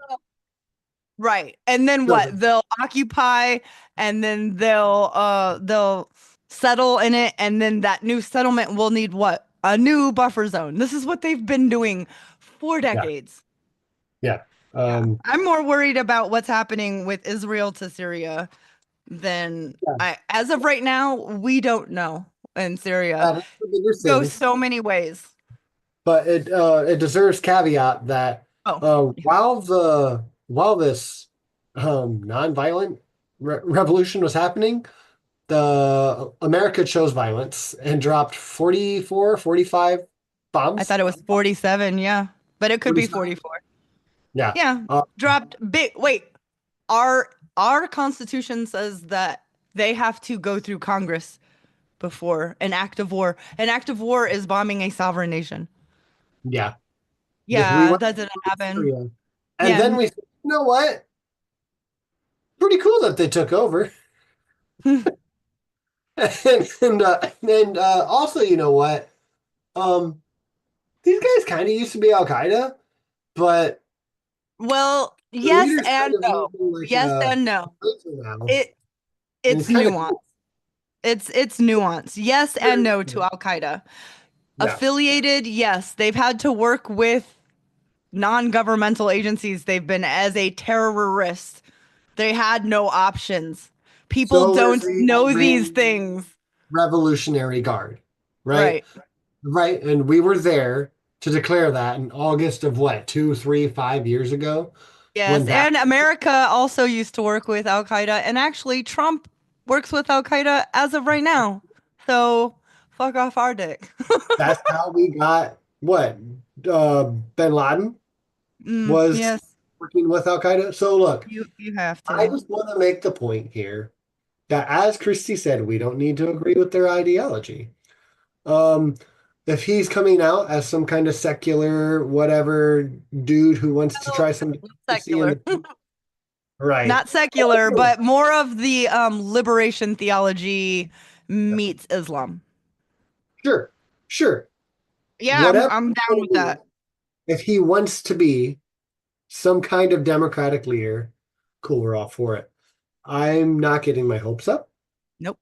S2: Right. And then
S1: So,
S2: what? They'll occupy and then they'll settle in it and then that new settlement will need what? A new buffer zone. This is what they've been doing for
S1: yeah,
S2: decades.
S1: yeah.
S2: Yeah.
S1: Um,
S2: I'm more worried about what's happening with Israel to Syria than
S1: yeah,
S2: as of right now, we don't know in Syria.
S1: that is the bigger
S2: Goes
S1: thing,
S2: so many ways.
S1: but it deserves caveat that
S2: Oh,
S1: while this nonviolent revolution was happening, the America chose violence and dropped 44, 45
S2: I
S1: bombs.
S2: thought it was 47, yeah. But it could be
S1: 47.
S2: 44.
S1: Yeah.
S2: Yeah. Dropped big wait. Our our constitution says that they have to go through Congress before an act of war. An act of war is bombing a sovereign nation.
S1: Yeah. We
S2: Yeah,
S1: went
S2: that didn't
S1: to
S2: happen.
S1: Syria. And
S2: Yeah.
S1: then we said, you know what? Pretty cool that they took over. And also, you know what? Um, these guys kind of used to be Al Qaeda, but
S2: Well,
S1: the
S2: yes
S1: leader's kind
S2: and
S1: of
S2: no.
S1: moving like
S2: Yes
S1: a
S2: and no.
S1: now,
S2: It
S1: and he's
S2: it's
S1: kind of
S2: nuance.
S1: cool.
S2: It's nuance. Yes and
S1: Very
S2: no to
S1: cool.
S2: Al Qaeda.
S1: Yeah,
S2: Affiliated, yes, they've had to work with non-governmental agencies. They've been as a terrorist. They had no options. People
S1: so is
S2: don't
S1: the
S2: know these
S1: Green
S2: things.
S1: Revolutionary Guard, right?
S2: Right.
S1: Right, and we were there to declare that in August of what, 2, 3, 5 years ago, when
S2: Yes,
S1: that.
S2: and America also used to work with Al Qaeda, and actually Trump works with Al Qaeda as of right now. So fuck off our dick.
S1: That's how we got what Bin Laden was
S2: Yes,
S1: working with Al Qaeda. So look,
S2: you have
S1: I
S2: to.
S1: just want to make the point here that, as Christy said, we don't need to agree with their ideology. Um, if he's coming out as some kind of secular whatever dude who wants to
S2: No,
S1: try some democracy in
S2: secular.
S1: the right,
S2: Not secular, but more of the liberation theology meets Islam.
S1: sure, sure,
S2: Yeah,
S1: whatever
S2: I'm
S1: he's
S2: down
S1: gonna
S2: with
S1: do,
S2: that.
S1: if he wants to be some kind of democratic leader, cool, we're all for it. I'm not getting my hopes up.
S2: Nope.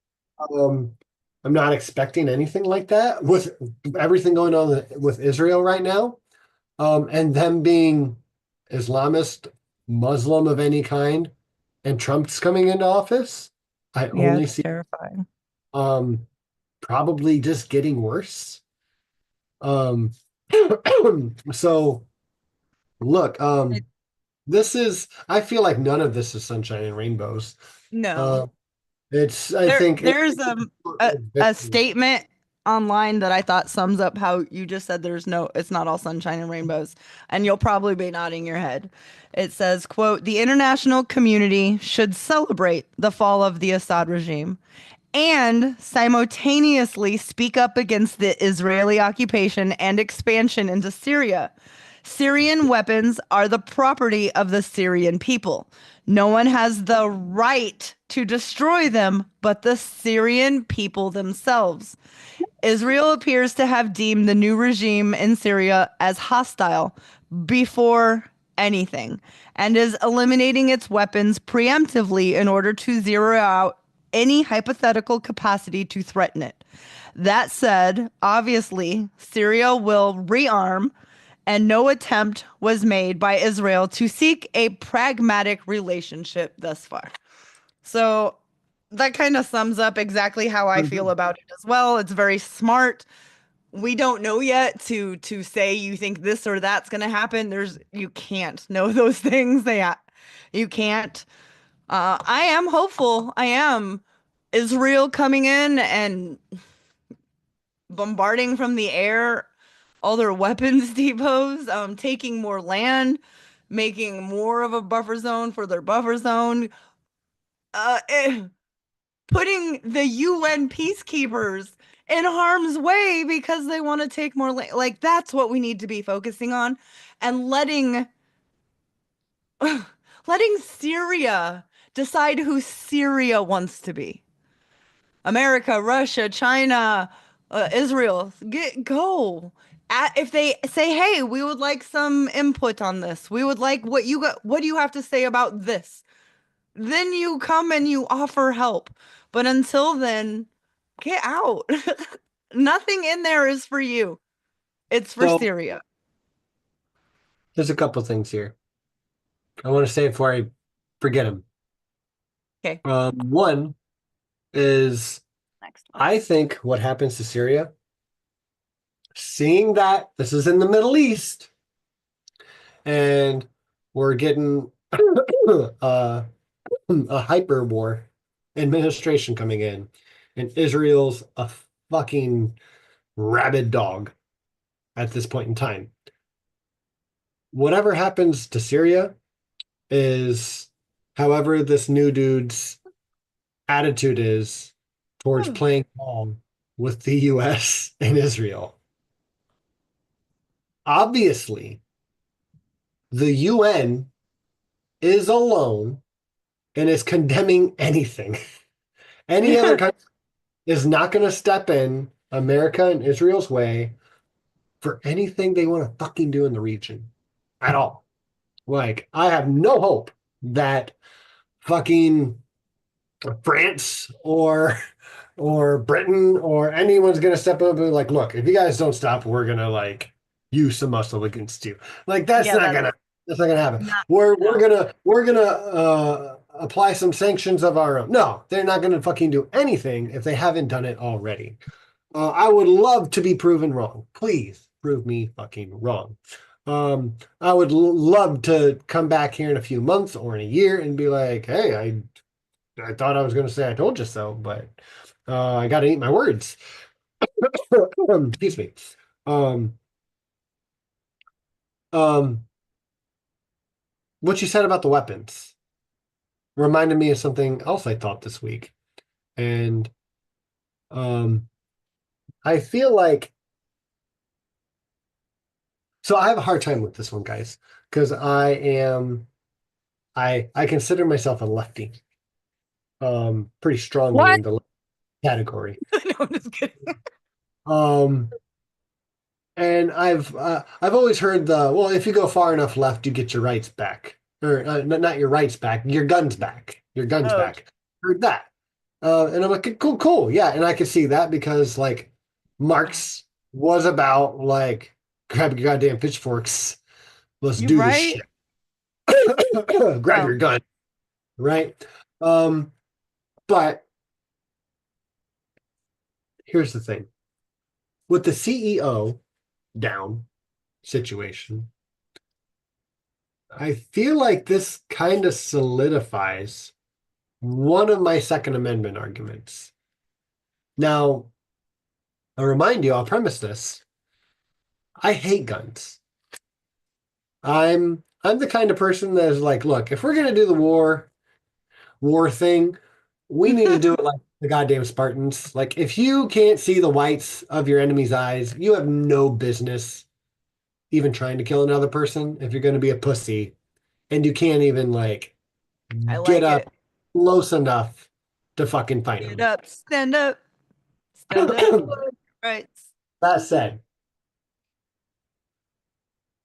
S1: Um, I'm not expecting anything like that with everything going on with Israel right now. And them being Islamist, Muslim of any kind, and Trump's coming into office. I
S2: Yeah,
S1: only
S2: it's
S1: see
S2: terrifying.
S1: um probably just getting worse. Um, so look,
S2: It,
S1: this is, I feel like none of this is sunshine and rainbows.
S2: no.
S1: Uh, I think
S2: There's a
S1: victory.
S2: statement online that I thought sums up how you just said it's not all sunshine and rainbows, and you'll probably be nodding your head. It says, quote, "The international community should celebrate the fall of the Assad regime and simultaneously speak up against the Israeli occupation and expansion into Syria. Syrian weapons are the property of the Syrian people. No one has the right to destroy them but the Syrian people themselves. Israel appears to have deemed the new regime in Syria as hostile before anything and is eliminating its weapons preemptively in order to zero out any hypothetical capacity to threaten it. That said, obviously, Syria will rearm, and no attempt was made by Israel to seek a pragmatic relationship thus far. So that kind of sums up exactly how I feel about it as well. It's very smart. We don't know yet to say you think this or that's going to happen. You can't know those things. You can't. I am hopeful. I am. Israel coming in and bombarding from the air all their weapons depots, taking more land, making more of a buffer zone for their buffer zone. Uh, eh, Putting the UN peacekeepers in harm's way because they want to take more land. Like that's what we need to be focusing on, and letting Syria decide who Syria wants to be. America, Russia, China, Israel, go. If they say, "Hey, we would like some input on this. We would like what you got. What do you have to say about this?" Then you come and you offer help. But until then, get out. Nothing in there is for you. It's for
S1: So
S2: Syria.
S1: there's a couple things here. I want to say before I forget them.
S2: Okay.
S1: One is
S2: Next one.
S1: I think what happens to Syria, seeing that this is in the Middle East and we're getting a hyper war administration coming in, and Israel's a fucking rabid dog at this point in time. Whatever happens to Syria is however this new dude's attitude is towards playing ball with the US and Israel. Obviously, the UN is alone and is condemning anything. Any other country is not going to step in America and Israel's way for anything they want to fucking do in the region at all. Like, I have no hope that fucking France or Britain or anyone's gonna step up and be like, look, if you guys don't stop, we're gonna like use some muscle against you. Like
S2: Yeah,
S1: that's not gonna happen.
S2: not
S1: We're
S2: no.
S1: gonna apply some sanctions of our own. No, they're not gonna fucking do anything if they haven't done it already. I would love to be proven wrong. Please prove me fucking wrong. I would love to come back here in a few months or in a year and be like, hey, I thought I was going to say I told you so, but I got to eat my words. Excuse me. Um, um, what you said about the weapons reminded me of something else I thought this week, and um, I feel like so I have a hard time with this one, guys, because I consider myself a lefty, pretty strongly
S2: What?
S1: in the left category.
S2: No, I'm just kidding.
S1: Um, And I've always heard the well, if you go far enough left, you get your rights back, or not your rights back, your guns back, your guns
S2: Oh,
S1: back. Heard that, and I'm like, cool, cool, yeah, and I could see that because like Marx was about like grab your goddamn pitchforks, let's
S2: you
S1: do this
S2: right?
S1: shit, grab
S2: Oh,
S1: your gun, right? Um, but here's the thing with the CEO down situation. I feel like this kind of solidifies one of my Second Amendment arguments. Now, I'll remind you, I'll premise this. I hate guns. I'm the kind of person that is like, look, if we're gonna do the war thing, we need to do it like the goddamn Spartans. Like, if you can't see the whites of your enemy's eyes, you have no business even trying to kill another person if you're going to be a pussy. And you can't even, like,
S2: I
S1: get
S2: like
S1: up
S2: it.
S1: close enough to fucking fight
S2: Get
S1: them.
S2: up, stand up for your rights.
S1: That said,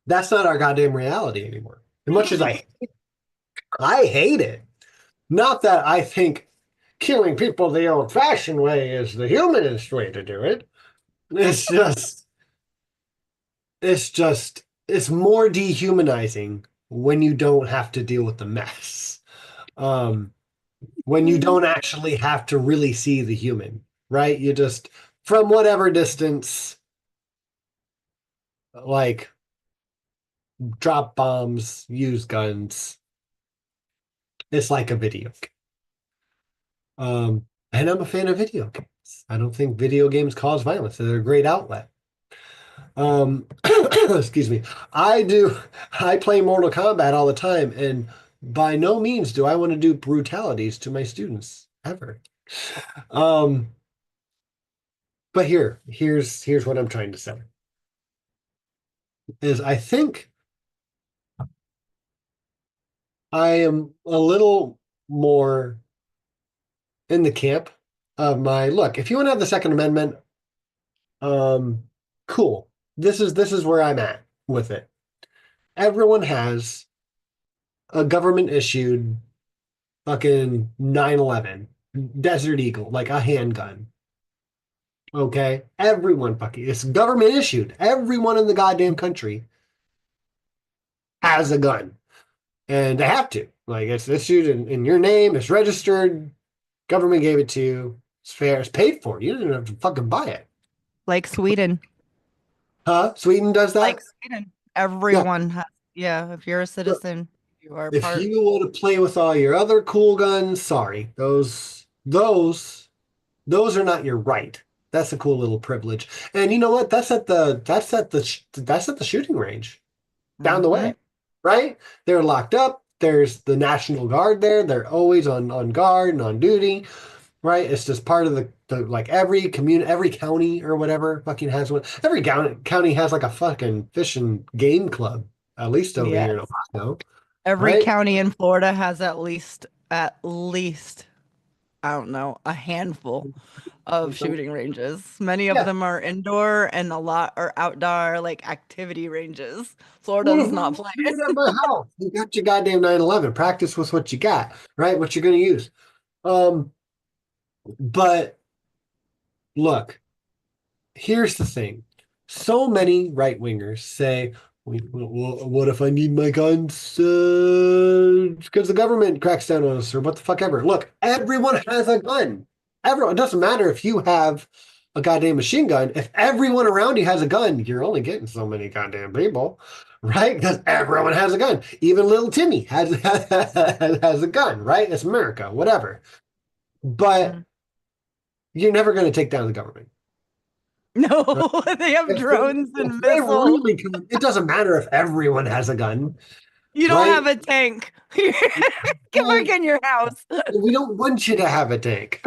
S1: that's not our goddamn reality anymore. As much as I hate it. Not that I think killing people the old-fashioned way is the humanist way to do it. It's just, it's more dehumanizing when you don't have to deal with the mess. Um, when you don't actually have to really see the human, right? You just, from whatever distance, like drop bombs, use guns. It's like a video game. And I'm a fan of video games. I don't think video games cause violence. They're a great outlet. Excuse me. I do. I play Mortal Kombat all the time, and by no means do I want to do brutalities to my students ever. Um, but here's what I'm trying to say is I think I am a little more in the camp of my look. If you want to have the Second Amendment, um, cool. This is where I'm at with it. Everyone has a government issued fucking 911 Desert Eagle, like a handgun. Okay? Everyone fucking, it's government issued. Everyone in the goddamn country has a gun. And they have to. Like, it's issued in your name, it's registered, government gave it to you, it's fair, it's paid for. You didn't have to fucking buy it.
S2: Like Sweden.
S1: Huh? Sweden does
S2: Like
S1: that?
S2: Sweden.
S1: Yeah.
S2: Everyone has, yeah, if you're a citizen, you are
S1: If
S2: part.
S1: you want to play with all your other cool guns, sorry. Those are not your right. That's a cool little privilege. And you know what? That's at the shooting range down the
S2: Hmm.
S1: way, right? They're locked up. There's the National Guard there. They're always on guard and on duty, right? It's just part of the like every community, every county or whatever fucking has one. Every county has like a fucking fish and game club, at least over
S2: Yeah.
S1: here in Ohio,
S2: Every
S1: right?
S2: county in Florida has at least, I don't know, a handful of shooting ranges. Many of
S1: Yeah.
S2: them are indoor and a lot are outdoor, like activity ranges. Florida's not
S1: Mhm.
S2: playing.
S1: Do it at my house. You got your goddamn 911. Practice with what you got, right? What you're going to use. Um, but look, here's the thing. So many right wingers say, what if I need my guns because the government cracks down on us or what the fuck ever? Look, everyone has a gun. Everyone. It doesn't matter if you have a goddamn machine gun. If everyone around you has a gun, you're only getting so many goddamn people, right? Because everyone has a gun. Even little Timmy has a gun, right? It's America, whatever. But
S2: Mm.
S1: you're never going to take down the government.
S2: No,
S1: Right?
S2: they have
S1: If they,
S2: drones
S1: if
S2: and
S1: they
S2: missiles.
S1: really come, it doesn't matter if everyone has a gun,
S2: You don't
S1: right?
S2: have a tank. Get back
S1: Well,
S2: in your house.
S1: we don't want you to have a tank,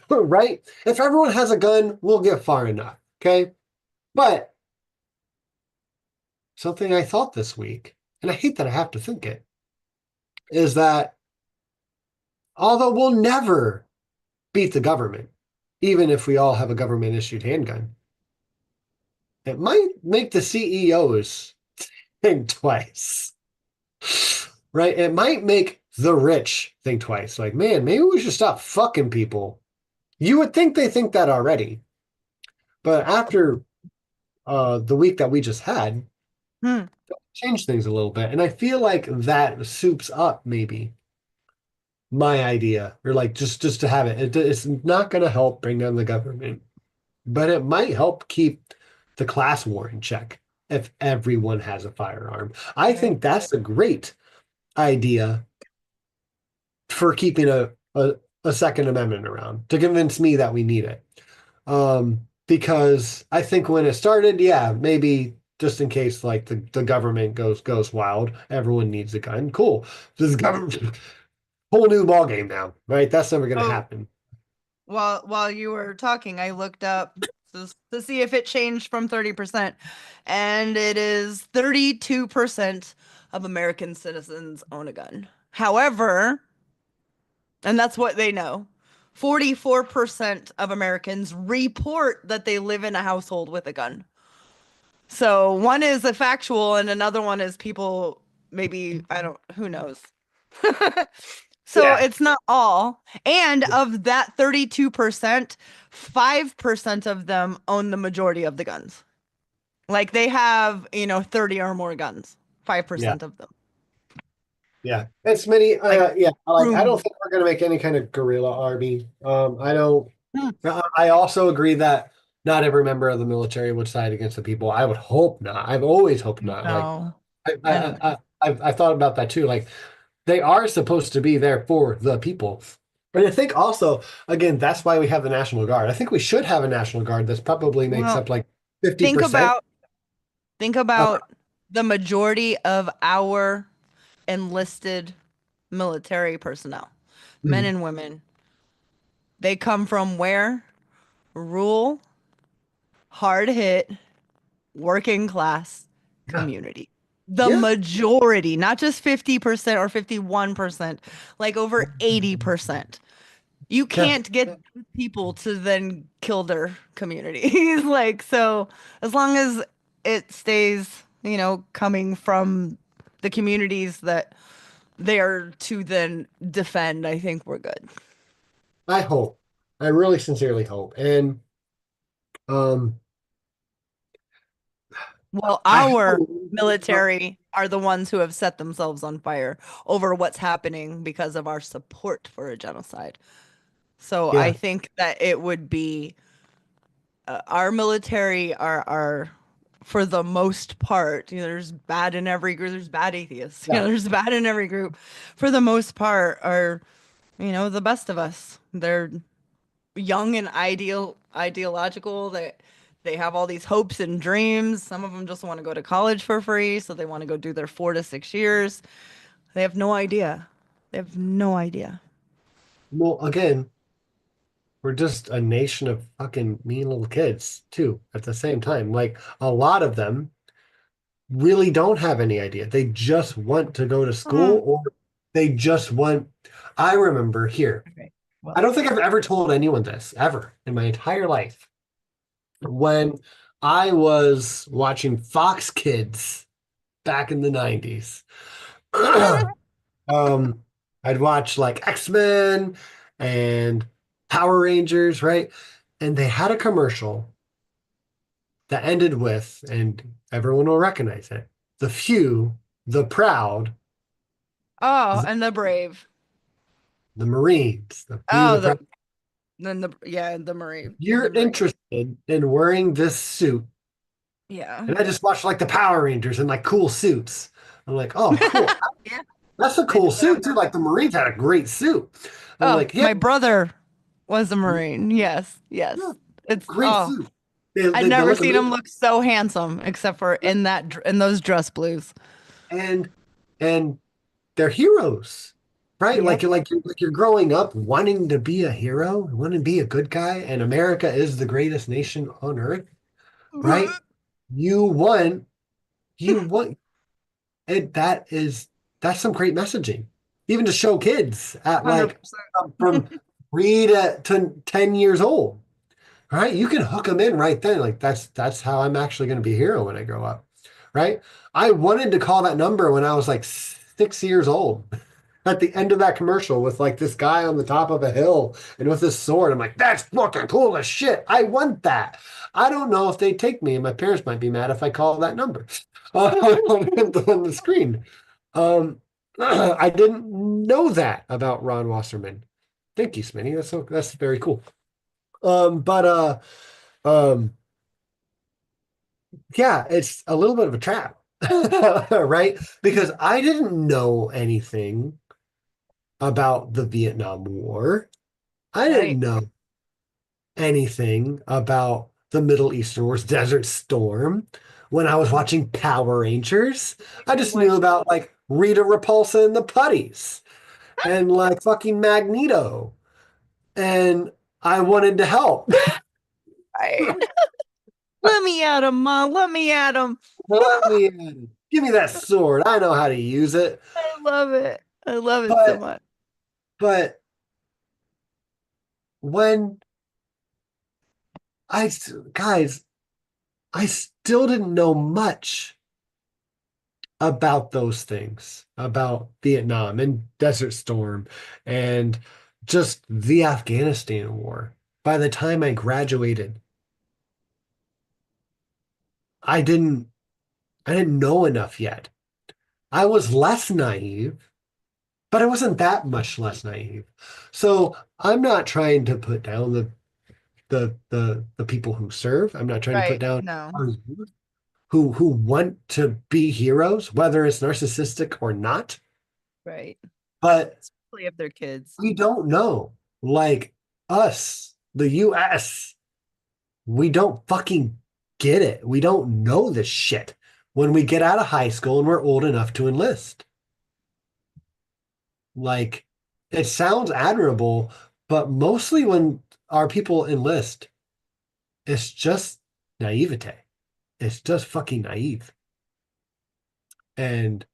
S1: right? If everyone has a gun, we'll get far enough, okay? But something I thought this week, and I hate that I have to think it, is that although we'll never beat the government, even if we all have a government issued handgun, it might make the CEOs think twice. Right? It might make the rich think twice. Like, man, maybe we should stop fucking people. You would think they think that already. But after the week that we just had,
S2: Hmm.
S1: changed things a little bit. And I feel like that soups up maybe my idea, or like just to have it's not going to help bring down the government, but it might help keep the class war in check if everyone has a firearm. I
S2: Right.
S1: think that's a great idea for keeping a Second Amendment around to convince me that we need it. Because I think when it started, yeah, maybe just in case like the government goes wild, everyone needs a gun. Cool. This government whole new ball game now, right? That's never gonna
S2: Oh,
S1: happen.
S2: while you were talking, I looked up to see if it changed from 30%, and it is 32% of American citizens own a gun. However, and that's what they know. 44% of Americans report that they live in a household with a gun. So one is a factual and another one is people maybe, I don't, who knows. So
S1: Yeah.
S2: it's not all. And of that 32%, 5% of them own the majority of the guns. Like they have, 30 or more guns.
S1: Yeah.
S2: 5% of them.
S1: Yeah. It's many.
S2: Like
S1: Yeah. Like I don't
S2: room.
S1: think we're gonna make any kind of guerrilla army. I don't.
S2: Hmm.
S1: I also agree that not every member of the military would side against the people. I would hope not. I've always hoped not. Like
S2: No.
S1: I I
S2: And
S1: I I thought about that too. Like they are supposed to be there for the people. And I think also, again, that's why we have the National Guard. I think we should have a National Guard that's probably makes
S2: well,
S1: up like
S2: think
S1: 50%.
S2: about think
S1: Uh,
S2: about the majority of our enlisted military personnel, men
S1: mm,
S2: and women. They come from where? Rural, hard hit, working class
S1: yeah.
S2: community. The
S1: Yeah.
S2: majority, not just 50% or 51%, like over 80%. You
S1: Yeah.
S2: can't get people to then kill their communities. Like, so as long as it stays, coming from the communities that they are to then defend, I think we're good.
S1: I hope. I really sincerely hope. And um
S2: Well,
S1: I have
S2: our military are the ones who have set themselves on fire over what's happening because of our support for a genocide. So I
S1: yeah.
S2: think that it would be our military are for the most part, there's bad in every group, there's bad atheists,
S1: Yeah.
S2: there's bad in every group. For the most part, are the best of us. They're young and ideological. They have all these hopes and dreams. Some of them just want to go to college for free, so they want to go do their 4 to 6 years. They have no idea. They have no idea.
S1: Well, again, we're just a nation of fucking mean little kids too at the same time. Like a lot of them really don't have any idea. They just want to go to
S2: Uh,
S1: school or they just want. I remember here,
S2: okay.
S1: I
S2: Well,
S1: don't think I've ever told anyone this ever in my entire life. When I was watching Fox Kids back in the 90s, um, I'd watch like X-Men and Power Rangers, right? And they had a commercial that ended with, and everyone will recognize it, the few, the proud,
S2: oh,
S1: the,
S2: and the brave.
S1: the Marines, the few,
S2: Oh,
S1: the proud.
S2: the Marine,
S1: You're
S2: the Marine.
S1: interested in wearing this suit.
S2: Yeah.
S1: And I just watched like the Power Rangers in like cool suits. I'm like, oh, cool.
S2: Yeah,
S1: That's a
S2: they
S1: cool
S2: did that on
S1: suit too. Like
S2: purpose.
S1: the Marines had a great suit. I'm
S2: Oh,
S1: like, yeah,
S2: my brother was a Marine. Yes,
S1: yeah,
S2: yes. It's
S1: great suit. They,
S2: I'd
S1: they
S2: never
S1: look
S2: seen him
S1: amazing.
S2: look so handsome except for in those dress blues.
S1: And and they're heroes, right?
S2: Yep.
S1: Like you're growing up wanting to be a hero, wanting to be a good guy, and America is the greatest nation on earth, right? You want, you want, and that's some great messaging, even to show kids at like
S2: 100%.
S1: from 3 to 10 years old, right? You can hook them in right then. Like that's how I'm actually going to be a hero when I grow up, right? I wanted to call that number when I was like 6 years old. At the end of that commercial with like this guy on the top of a hill and with his sword. I'm like, that's fucking cool as shit. I want that. I don't know if they take me, and my parents might be mad if I call that number on the screen. I didn't know that about Ron Wasserman. Thank you, Smitty. That's very cool. But um, yeah, it's a little bit of a trap, right? Because I didn't know anything about the Vietnam War. I didn't
S2: Right.
S1: know anything about the Middle Eastern War's Desert Storm when I was watching Power Rangers. I just knew
S2: What?
S1: about like Rita Repulsa and the Putties and like fucking Magneto. And I wanted to help.
S2: Right. Let me at him, Mom. Let me at him.
S1: Let me give me that sword. I know how to use it.
S2: I love it. I love it so
S1: But
S2: much.
S1: but when guys, I still didn't know much about those things, about Vietnam and Desert Storm and just the Afghanistan war. By the time I graduated, I didn't I didn't know enough yet. I was less naive, but I wasn't that much less naive. So I'm not trying to put down the people who serve. I'm not trying to put
S2: Right.
S1: down
S2: No.
S1: our youth who want to be heroes, whether it's narcissistic or not.
S2: Right.
S1: But
S2: Especially if they're kids.
S1: we don't know. Like us, the US, we don't fucking get it. We don't know this shit when we get out of high school and we're old enough to enlist. Like, it sounds admirable, but mostly when our people enlist, it's just naivete. It's just fucking naive. And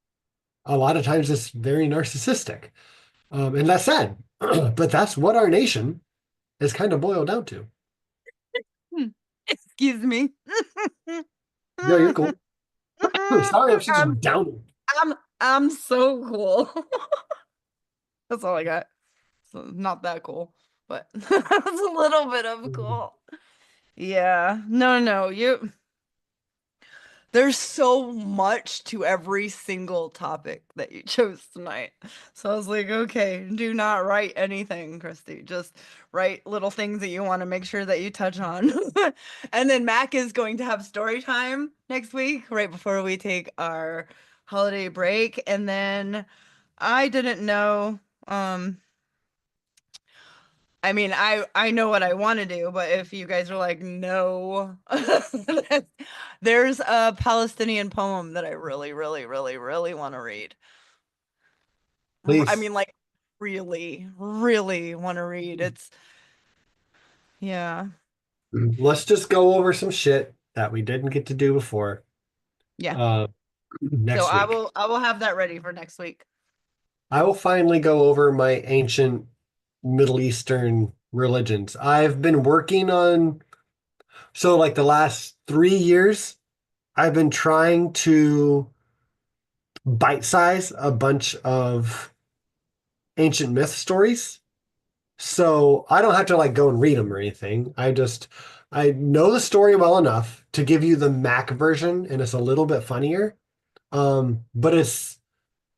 S1: a lot of times it's very narcissistic. And that's sad. But that's what our nation is kind of boiled down to.
S2: Hmm. Excuse me.
S1: Yo, you're cool. Sorry, I'm such a
S2: I'm
S1: downer.
S2: I'm so cool. That's all I got. So not that cool, but it's a little bit of cool. Yeah. No, no, you there's so much to every single topic that you chose tonight. So I was like, okay, do not write anything, Christy. Just write little things that you want to make sure that you touch on. And then Mac is going to have story time next week, right before we take our holiday break. And then I didn't know, um, I mean, I know what I want to do, but if you guys are like, no, there's a Palestinian poem that I really, really, really, really want to read. I
S1: Please,
S2: mean, like, really, really want to read. It's yeah,
S1: let's just go over some shit that we didn't get to do before
S2: yeah.
S1: uh,
S2: So
S1: next
S2: I
S1: week.
S2: will, I will have that ready for next week.
S1: I will finally go over my ancient Middle Eastern religions. I've been working on, so like the last 3 years, I've been trying to bite size a bunch of ancient myth stories. So I don't have to like go and read them or anything. I know the story well enough to give you the Mac version, and it's a little bit funnier. But it's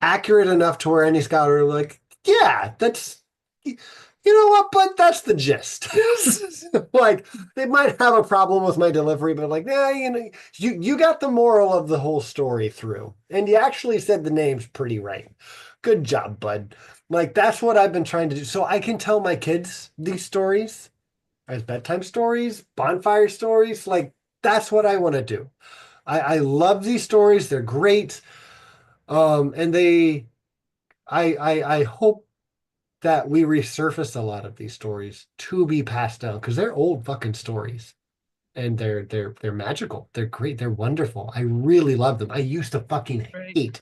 S1: accurate enough to where any scholar will be like, yeah, that's you know what, but that's the gist. Like they might have a problem with my delivery, but like, yeah, you got the moral of the whole story through. And you actually said the names pretty right. Good job, bud. Like that's what I've been trying to do. So I can tell my kids these stories as bedtime stories, bonfire stories. Like that's what I want to do. I love these stories. They're great. And I hope that we resurface a lot of these stories to be passed down because they're old fucking stories and they're magical. They're great. They're wonderful. I really love them. I used to fucking
S2: Right.
S1: hate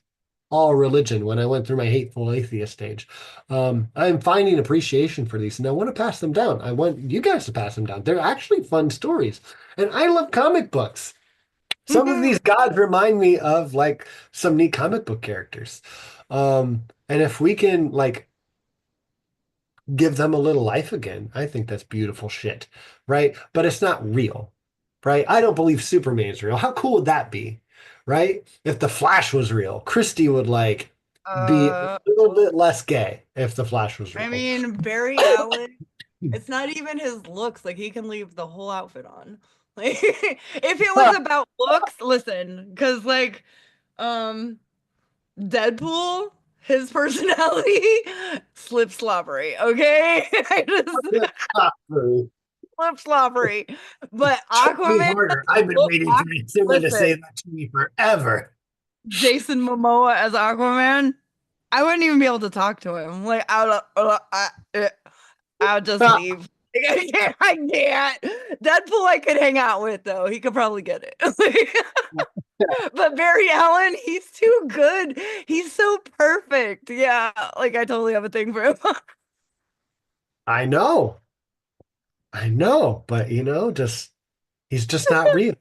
S1: all religion when I went through my hateful atheist stage. I'm finding appreciation for these and I want to pass them down. I want you guys to pass them down. They're actually fun stories. And I love comic books. Some of these gods remind me of like some neat comic book characters. And if we can like give them a little life again, I think that's beautiful shit, right? But it's not real, right? I don't believe Superman's real. How cool would that be, right? If the Flash was real, Christy would like be a
S2: Uh,
S1: little bit less gay if the Flash was
S2: I
S1: real.
S2: mean, Barry Allen. It's not even his looks. Like he can leave the whole outfit on. Like if it was about looks, listen, because like um Deadpool, his personality, slip slobbery, okay? I just slip slobbery. But
S1: Choke me
S2: Aquaman,
S1: harder. I've been
S2: look,
S1: waiting for someone to say
S2: listen,
S1: that to me forever.
S2: Jason Momoa as Aquaman, I wouldn't even be able to talk to him. Like I would just leave. Like, I can't. Deadpool I could hang out with though. He could probably get it. But Barry Allen, he's too good. He's so perfect. Yeah, like I totally have a thing for him.
S1: I know, but just he's just not real.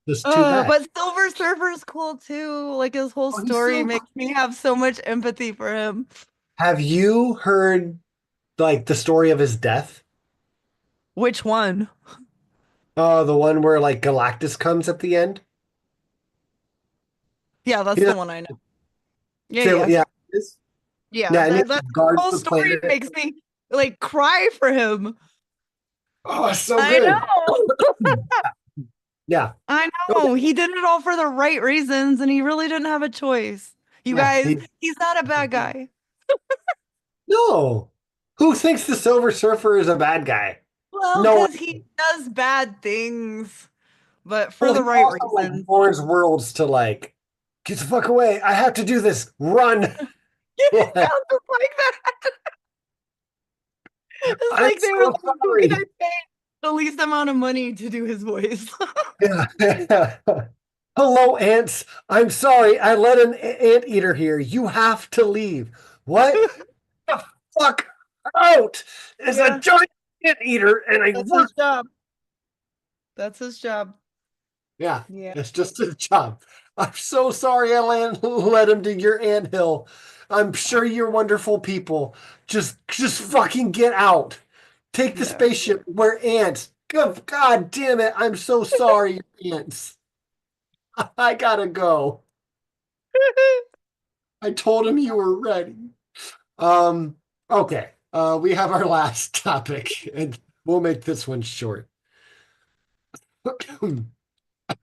S1: Just too bad.
S2: But Silver Surfer's cool too. Like his whole
S1: Oh, he's
S2: story
S1: so
S2: makes me
S1: cool.
S2: have so much empathy for him.
S1: Have you heard like the story of his death?
S2: Which one?
S1: The one where like Galactus comes at the end.
S2: Yeah, that's
S1: You
S2: the
S1: know,
S2: one I know. Yeah,
S1: say what?
S2: yeah.
S1: Yeah, it's-
S2: Yeah,
S1: yeah, and he
S2: that
S1: guards
S2: whole
S1: the
S2: story
S1: planet.
S2: makes me like cry for him.
S1: Oh, it's so
S2: I
S1: good.
S2: know.
S1: Yeah.
S2: I
S1: Okay.
S2: know. He did it all for the right reasons and he really didn't have a choice. You
S1: Yeah.
S2: guys, he's not a bad guy.
S1: No. Who thinks the Silver Surfer is a bad guy?
S2: Well,
S1: No one.
S2: because he does bad things, but for
S1: Well, he
S2: the right
S1: also like
S2: reasons.
S1: warns worlds to like get the fuck away. I have to do this. Run.
S2: It
S1: Like,
S2: sounds just like that. It's
S1: I'm
S2: like they were
S1: so
S2: like, who can I
S1: sorry.
S2: pay the least amount of money to do his voice?
S1: Yeah. Hello, ants. I'm sorry. I let an anteater here. You have to leave. What? The fuck out? It's a
S2: Yeah,
S1: giant anteater, and I
S2: that's
S1: work.
S2: his job. That's his job.
S1: Yeah,
S2: Yeah.
S1: it's just a job. I'm so sorry I let him to your anthill. I'm sure you're wonderful people. Just fucking get out. Take the
S2: Yeah.
S1: spaceship. We're ants. God damn it. I'm so sorry, ants. I gotta go. I told him you were ready. Um, okay. We have our last topic, and we'll make this one short.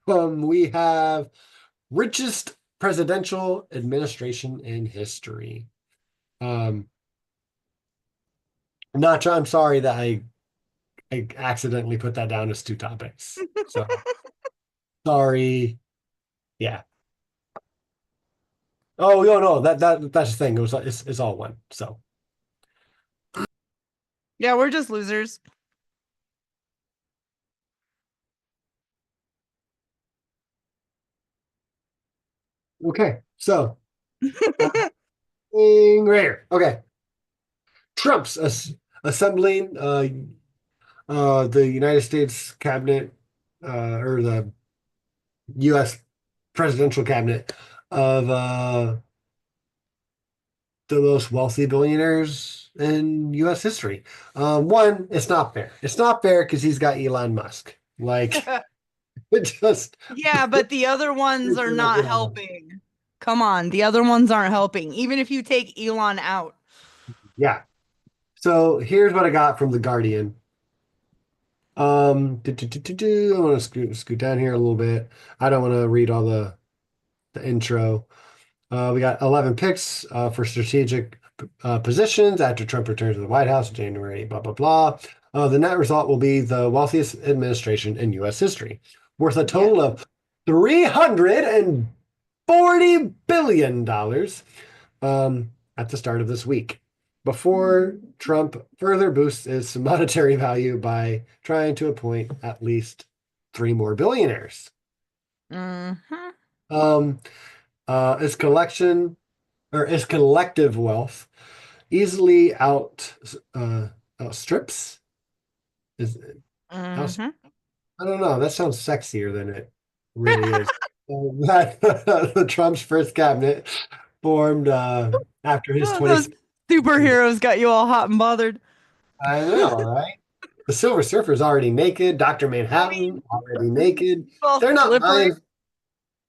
S1: We have richest presidential administration in history. Um, Nacho, I'm sorry that I accidentally put that down as two topics. So sorry. Yeah. Oh no, that's the thing. It's all one. So
S2: Yeah, we're just losers.
S1: okay. So right here. Okay. Trump's assembling the United States cabinet or the U.S. presidential cabinet of the most wealthy billionaires in U.S. history. One, it's not fair. It's not fair because he's got Elon Musk. Like, it just
S2: Yeah, but the other ones are not helping. Come on, the other ones aren't helping, even if you take Elon out.
S1: yeah. So here's what I got from the Guardian. I want to scoot down here a little bit. I don't want to read all the intro. We got 11 picks for strategic positions after Trump returns to the White House in January, blah, blah, blah. The net result will be the wealthiest administration in U.S. history, worth a
S2: Yeah.
S1: total of $340 billion at the start of this week, before Trump further boosts its monetary value by trying to appoint at least three more billionaires.
S2: Hmm.
S1: Um, its collection or its collective wealth easily outstrips is out,
S2: Hmm.
S1: I don't know. That sounds sexier than it really is. That the Trump's first cabinet formed after his
S2: Oh, those
S1: 26.
S2: superheroes got you all hot and bothered.
S1: I know, right? The Silver Surfer's already naked. Dr.
S2: I mean,
S1: Manhattan already naked.
S2: well,
S1: They're not
S2: slippery.
S1: mine.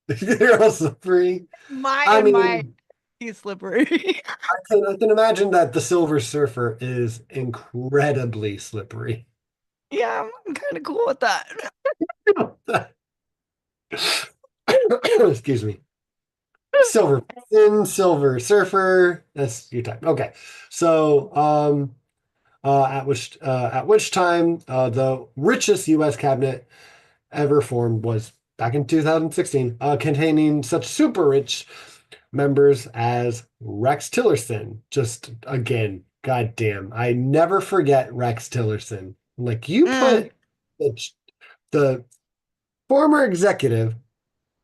S1: They're also free. I
S2: My,
S1: mean,
S2: he's slippery.
S1: I can imagine that the Silver Surfer is incredibly slippery.
S2: Yeah, I'm kind of cool with that.
S1: Excuse me. Silver Thin, Silver Surfer. That's your type. Okay. So, at which time the richest U.S. cabinet ever formed was back in 2016, containing such super rich members as Rex Tillerson. Just again, goddamn, I never forget Rex Tillerson. Like you
S2: Mm,
S1: put the former executive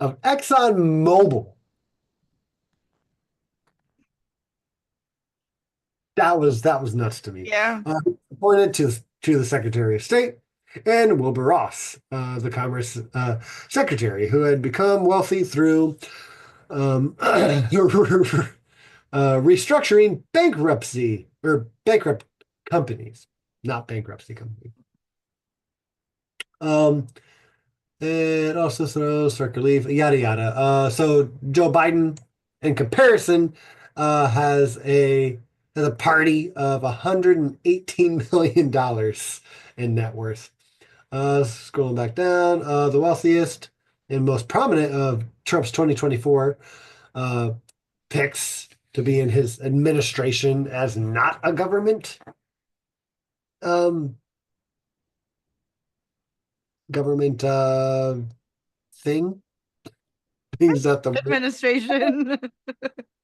S1: of ExxonMobil. That was nuts to me.
S2: yeah.
S1: Appointed to the Secretary of State, and Wilbur Ross, the Commerce Secretary, who had become wealthy through restructuring bankruptcy or bankrupt companies, not bankruptcy companies. Um, it also throws circle leave, yada yada. So Joe Biden, in comparison, has a party of $118 million in net worth. Scrolling back down, the wealthiest and most prominent of Trump's 2024 uh, picks to be in his administration as not a um, government thing. Things that the
S2: Administration.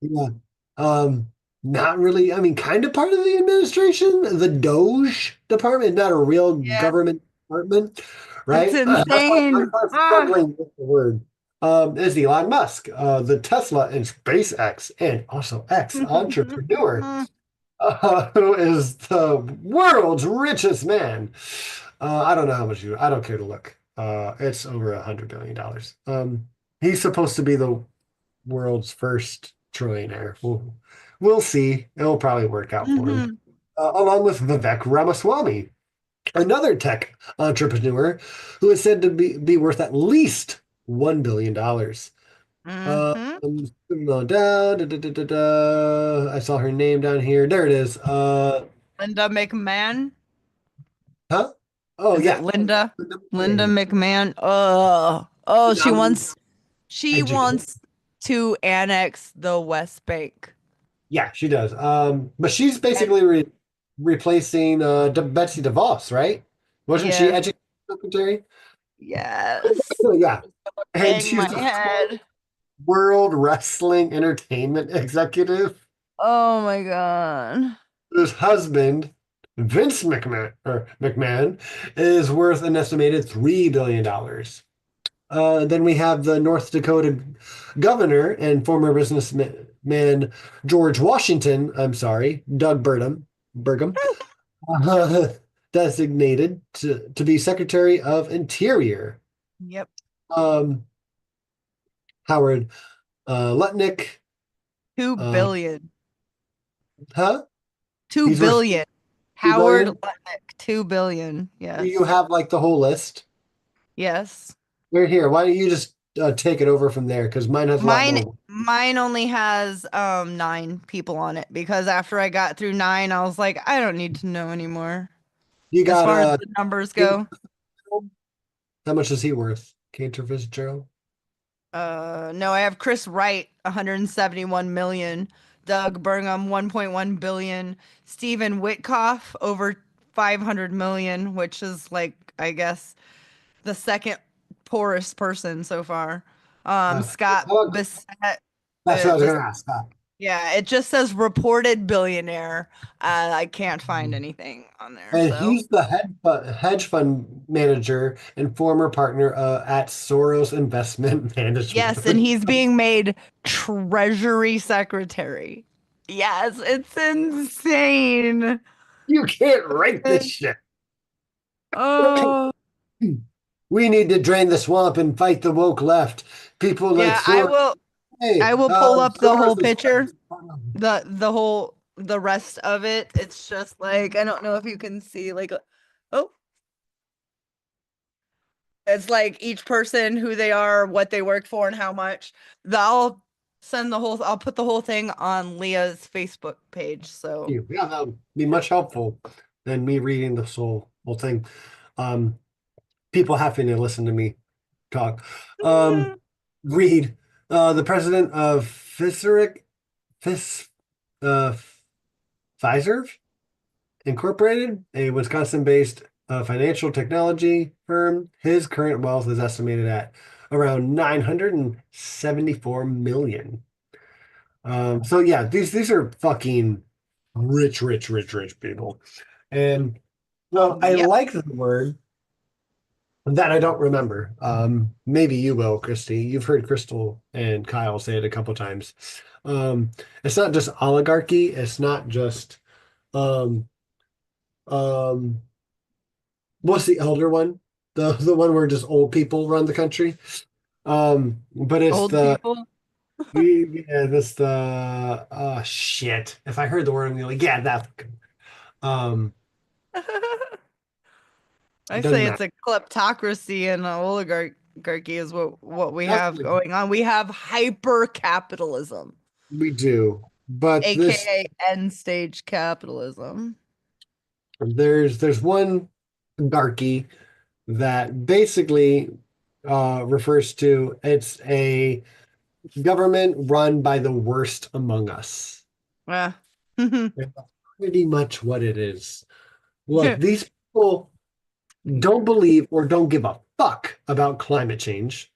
S1: Yeah. Um, Not really. I mean, kind of part of the administration. The Doge department, not a real
S2: Yeah,
S1: government department,
S2: that's
S1: right? I'm
S2: insane. Ah.
S1: struggling with the word. Is Elon Musk, the Tesla and SpaceX, and also X entrepreneur, who is the world's richest man. I don't know how much I don't care to look. It's over $100 billion. He's supposed to be the world's first trillionaire. We'll see. It'll probably work out for him.
S2: Mhm.
S1: Along with Vivek Ramaswamy, another tech entrepreneur who is said to be worth at least $1 billion.
S2: Mhm.
S1: Moving on down. I saw her name down here. There it is.
S2: Linda McMahon.
S1: Huh? Oh
S2: Is it
S1: yeah.
S2: Linda? Linda
S1: Man.
S2: McMahon. Oh, she
S1: Phenomenal
S2: wants she
S1: educator.
S2: wants to annex the West Bank.
S1: Yeah, she does. But she's
S2: And
S1: basically replacing Betsy DeVos, right? Wasn't she
S2: yes,
S1: education secretary?
S2: yes.
S1: So, yeah, and
S2: Bang
S1: she's
S2: my
S1: the
S2: head.
S1: World Wrestling Entertainment executive.
S2: Oh my God.
S1: Whose husband, Vince McMahon, is worth an estimated $3 billion. Then we have the North Dakota governor and former businessman George Washington. I'm sorry, Doug Burgum, uh, designated to be Secretary of Interior.
S2: Yep.
S1: Um, Howard Lutnick.
S2: Two
S1: Uh,
S2: billion.
S1: huh?
S2: Two
S1: He's worth
S2: billion.
S1: 2 billion.
S2: Howard Lutnick. 2 billion.
S1: Do you
S2: Yes.
S1: have like the whole list?
S2: Yes.
S1: We're here. Why don't you just take it over from there? Because mine has a lot
S2: Mine
S1: more.
S2: mine only has 9 people on it because after I got through 9, I was like, I don't need to know anymore
S1: You
S2: as
S1: got
S2: far as the numbers
S1: Cantor
S2: go.
S1: Fitzgerald? How much is he worth? Cantor Fitzgerald?
S2: No, I have Chris Wright, 171 million, Doug Burgum, 1.1 billion, Stephen Witkoff, over 500 million, which is like, I guess, the second poorest person so far. Scott
S1: How about-
S2: Bissett,
S1: that's what I was
S2: just
S1: going to ask.
S2: yeah, it just says reported billionaire. I can't find anything on there,
S1: And
S2: so.
S1: he's the hedge fund manager and former partner at Soros Investment
S2: Yes, and
S1: Management.
S2: he's being made Treasury Secretary. Yes, it's insane.
S1: You can't write this shit.
S2: Oh,
S1: We need to drain the swamp and fight the woke left. People like
S2: yeah, I
S1: Soros.
S2: will
S1: Hey,
S2: I will pull up the whole
S1: Soros is.
S2: picture. The rest of it. It's just like I don't know if you can see like oh, it's like each person who they are, what they work for and how much. I'll put the whole thing on Leah's Facebook page. So
S1: Yeah, that would be much helpful than me reading the whole thing. Um, People having to listen to me talk.
S2: mm,
S1: Read the president of Fis, uh, Pfizer Incorporated, a Wisconsin-based financial technology firm. His current wealth is estimated at around 974 million. So yeah, these are fucking rich people. And Well, I
S2: Yep.
S1: like the word that I don't remember. Maybe you will, Christy. You've heard Crystal and Kyle say it a couple times. Um, it's not just oligarchy. It's not just um, um, what's the elder one? The one where just old people run the country. But it's
S2: Old people.
S1: yeah, this the shit. If I heard the word, I'm gonna be like, yeah, that. Um, it
S2: I
S1: doesn't
S2: say it's
S1: matter.
S2: a kleptocracy and an oligarchy is what we
S1: That's
S2: have
S1: what
S2: going on. We have hyper capitalism,
S1: we do. But this
S2: aka end stage capitalism.
S1: there's one darky that basically refers to it's a government run by the worst among us.
S2: Yeah.
S1: That's pretty much what it is. Look, these people don't believe or don't give a fuck about climate change.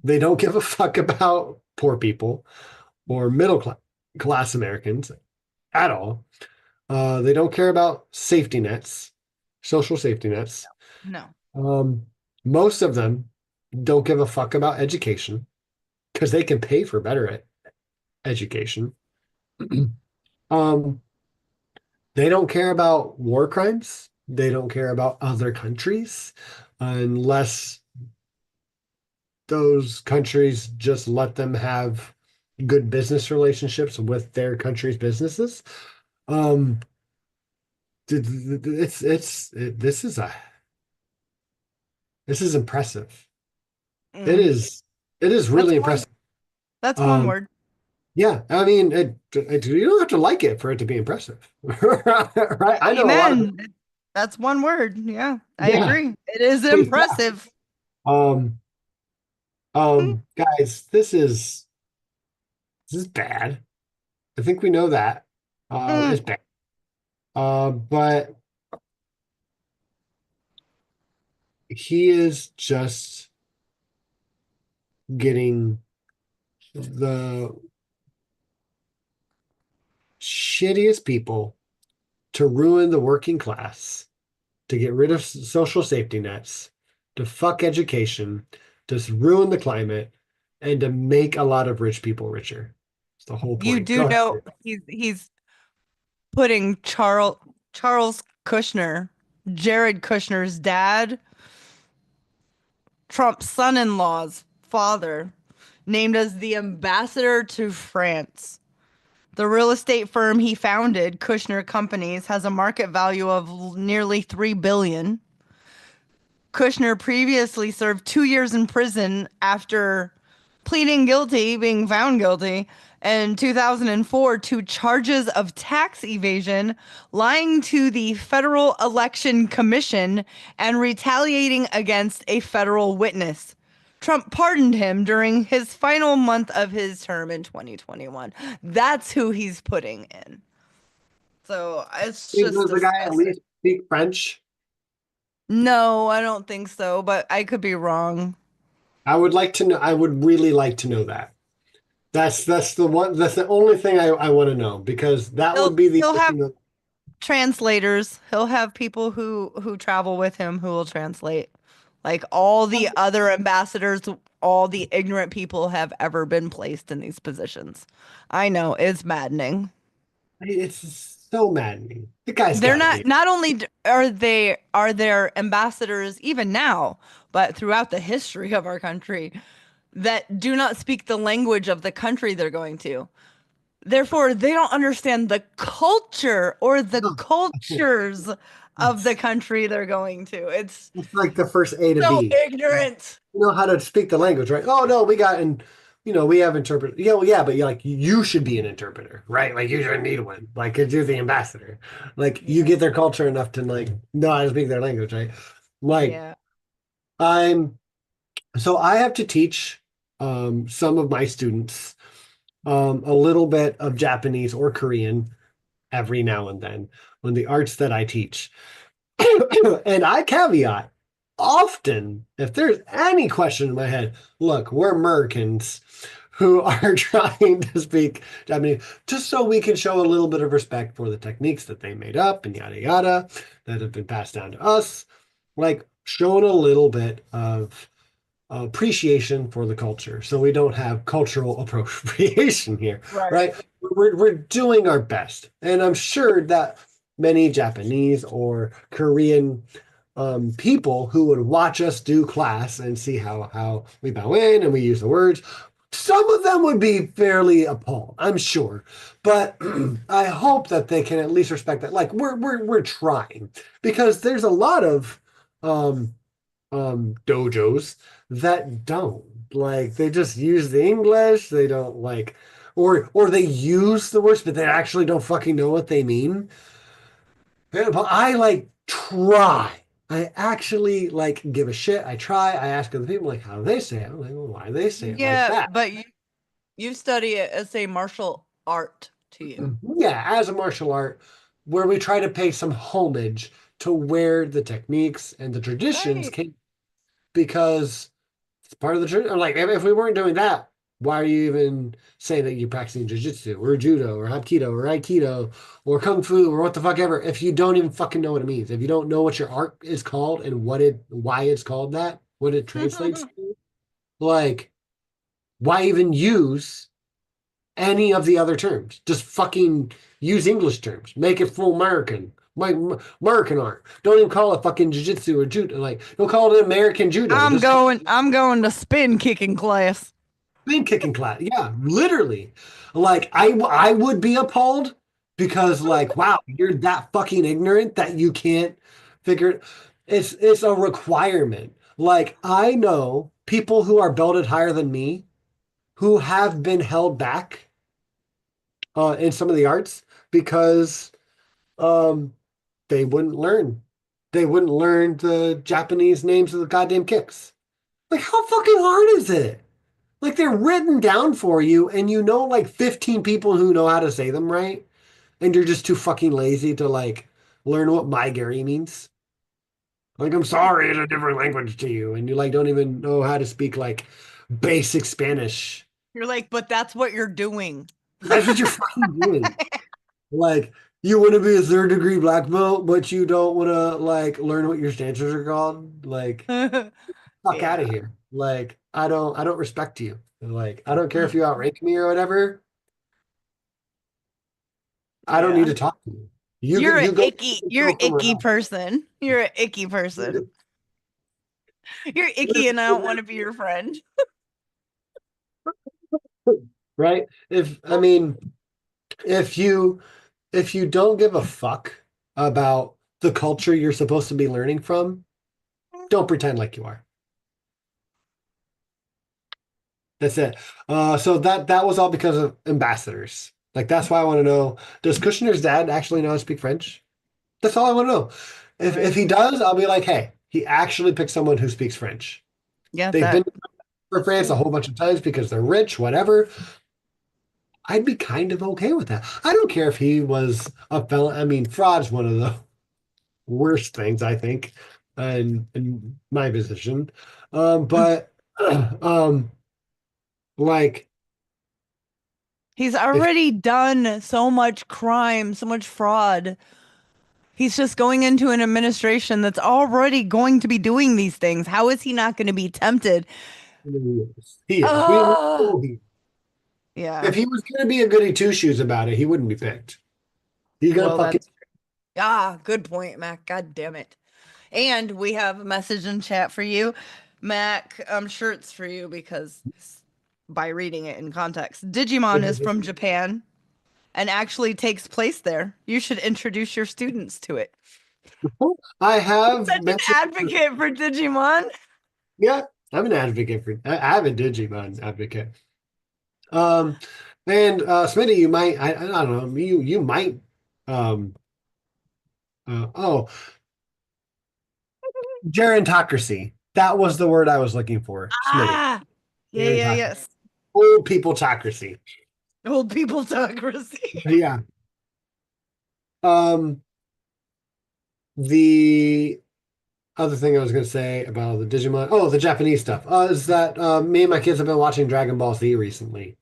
S1: They don't give a fuck about poor people or class Americans at all. They don't care about safety nets, social safety nets.
S2: No.
S1: Um, Most of them don't give a fuck about education because they can pay for better education. um, they don't care about war crimes. They don't care about other countries unless those countries just let them have good business relationships with their country's businesses. Um, this is a this is impressive. It
S2: Mm.
S1: is it is
S2: That's
S1: really
S2: one.
S1: impressive.
S2: That's one
S1: Um,
S2: word.
S1: yeah, I mean, you don't have to like it for it to be impressive, right? I know a lot of
S2: Amen. That's one word. Yeah, I
S1: yeah,
S2: agree. It is
S1: yeah.
S2: impressive.
S1: Um, Guys, this is bad. I think we know that.
S2: Mm.
S1: It's bad. But he is just getting the shittiest people to ruin the working class, to get rid of social safety nets, to fuck education, to ruin the climate, and to make a lot of rich people richer. It's the whole
S2: You
S1: point.
S2: do
S1: Go
S2: know
S1: ahead.
S2: he's putting Charles Kushner, Jared Kushner's dad, Trump's son-in-law's father, named as the ambassador to France. The real estate firm he founded, Kushner Companies, has a market value of nearly 3 billion. Kushner previously served 2 years in prison after pleading guilty, being found guilty in 2004 to charges of tax evasion, lying to the Federal Election Commission, and retaliating against a federal witness. Trump pardoned him during his final month of his term in 2021. That's who he's putting in. So it's just
S1: Does the guy at
S2: disgusting.
S1: least speak French?
S2: No, I don't think so, but I could be wrong.
S1: I would like to know. I would really like to know that. That's the one. That's the only thing I want to know because that would
S2: He'll
S1: be the
S2: he'll
S1: other
S2: have
S1: thing that
S2: translators. He'll have people who travel with him who will translate. Like all the other ambassadors, all the ignorant people have ever been placed in these positions. I know, it's maddening.
S1: it's so maddening. The guy's
S2: They're
S1: got to be.
S2: not only are there ambassadors even now, but throughout the history of our country that do not speak the language of the country they're going to. Therefore, they don't understand the culture or the
S1: No,
S2: cultures of the
S1: it's,
S2: country they're going to. It's
S1: it's like the first A to
S2: so
S1: B.
S2: ignorant.
S1: You know how to speak the language, right? Oh no, we got and we have interpreters. Yeah, well, yeah, but you're like you should be an interpreter, right? Like you shouldn't need one. Like 'cause you're the ambassador. Like you
S2: Yeah.
S1: get their culture enough to like know how to speak their language, right? Like
S2: Yeah.
S1: I'm so I have to teach some of my students a little bit of Japanese or Korean every now and then when the arts that I teach. And I caveat often, if there's any question in my head, look, we're Americans. who are trying to speak Japanese just so we can show a little bit of respect for the techniques that they made up and yada yada that have been passed down to us. Like showing a little bit of appreciation for the culture so we don't have cultural appropriation here,
S2: Right.
S1: right? We're doing our best. And I'm sure that many Japanese or Korean people who would watch us do class and see how we bow in and we use the words, some of them would be fairly appalled, I'm sure. But I hope that they can at least respect that. Like we're trying because there's a lot of um, dojos that don't like they just use the English. They don't like or they use the words, but they actually don't fucking know what they mean. Yeah, but I like try. I actually like give a shit. I try. I ask other people like how do they say it? I'm like, well, why do they say it like
S2: Yeah,
S1: that?
S2: but you study it as a martial art to you.
S1: Yeah, as a martial art, where we try to pay some homage to where the techniques and the traditions
S2: Right.
S1: came because it's part of the tradition. Like if we weren't doing that, why are you even saying that you're practicing jujitsu or judo or hapkido or aikido or kung fu or what the fuck ever? If you don't even fucking know what it means, if you don't know what your art is called and why it's called that, what it translates to, like why even use any of the other terms? Just fucking use English terms. Make it full American. Like American art. Don't even call it fucking jiu-jitsu or judo. Like, don't call it American judo. Just call
S2: I'm going to spin kicking class.
S1: spin kicking class. Yeah, literally. Like I would be appalled because like wow, you're that fucking ignorant that you can't figure it. It's a requirement. Like I know people who are belted higher than me who have been held back in some of the arts because um they wouldn't learn. They wouldn't learn the Japanese names of the goddamn kicks. Like how fucking hard is it? Like they're written down for you, and you know like 15 people who know how to say them right, and you're just too fucking lazy to like learn what my Gary means. Like I'm sorry, it's a different language to you, and you like don't even know how to speak like basic Spanish.
S2: You're like, but that's what you're doing.
S1: That's what you're fucking doing. Like you want to be a third degree black belt, but you don't want to like learn what your stances are called. Like fuck out
S2: Yeah.
S1: of here. Like I don't respect you. Like I don't care if you outrank me or whatever. I don't need
S2: Yeah.
S1: to talk to you. You
S2: You're
S1: go
S2: an
S1: somewhere
S2: icky
S1: else.
S2: person. You're an icky person. You're icky and I don't want to be your friend.
S1: Right? If I mean, if you if you don't give a fuck about the culture you're supposed to be learning from, don't pretend like you are. That's it. So that was all because of ambassadors. Like that's why I want to know, does Kushner's dad actually know how to speak French? That's all I want to know. If
S2: Right.
S1: he does, I'll be like, hey, he actually picked someone who speaks French.
S2: Yeah,
S1: They've been for
S2: that's
S1: France a
S2: true.
S1: whole bunch of times because they're rich, whatever. I'd be kind of okay with that. I don't care if he was a felon. I mean, fraud's one of the worst things I think in my position. But um, like
S2: He's
S1: if
S2: already done so much crime, so much fraud. He's just going into an administration that's already going to be doing these things. How is he not going to be tempted?
S1: he is, we
S2: Oh,
S1: know he.
S2: yeah.
S1: If he was going to be a goody two shoes about it, he wouldn't be picked. He's gonna
S2: Well,
S1: fucking.
S2: that's good point, Mac. God damn it. And we have a message in chat for you, Mac. Shirts for you because by reading it in context, Digimon is from Japan and actually takes place there. You should introduce your students to it.
S1: I have
S2: Such an
S1: mentioned.
S2: advocate for Digimon.
S1: Yeah, I'm an advocate for. I'm a Digimon advocate. Um, and Smitty, you might. I don't know. You might. Um. Oh, gerontocracy. That was the word I was looking for. Smitty.
S2: Ah, yeah, yeah,
S1: Gerontocracy.
S2: yes.
S1: Old people tocracy.
S2: Old people democracy.
S1: Yeah. Um. The other thing I was going to say about the Digimon, oh, the Japanese stuff, is that me and my kids have been watching Dragon Ball Z recently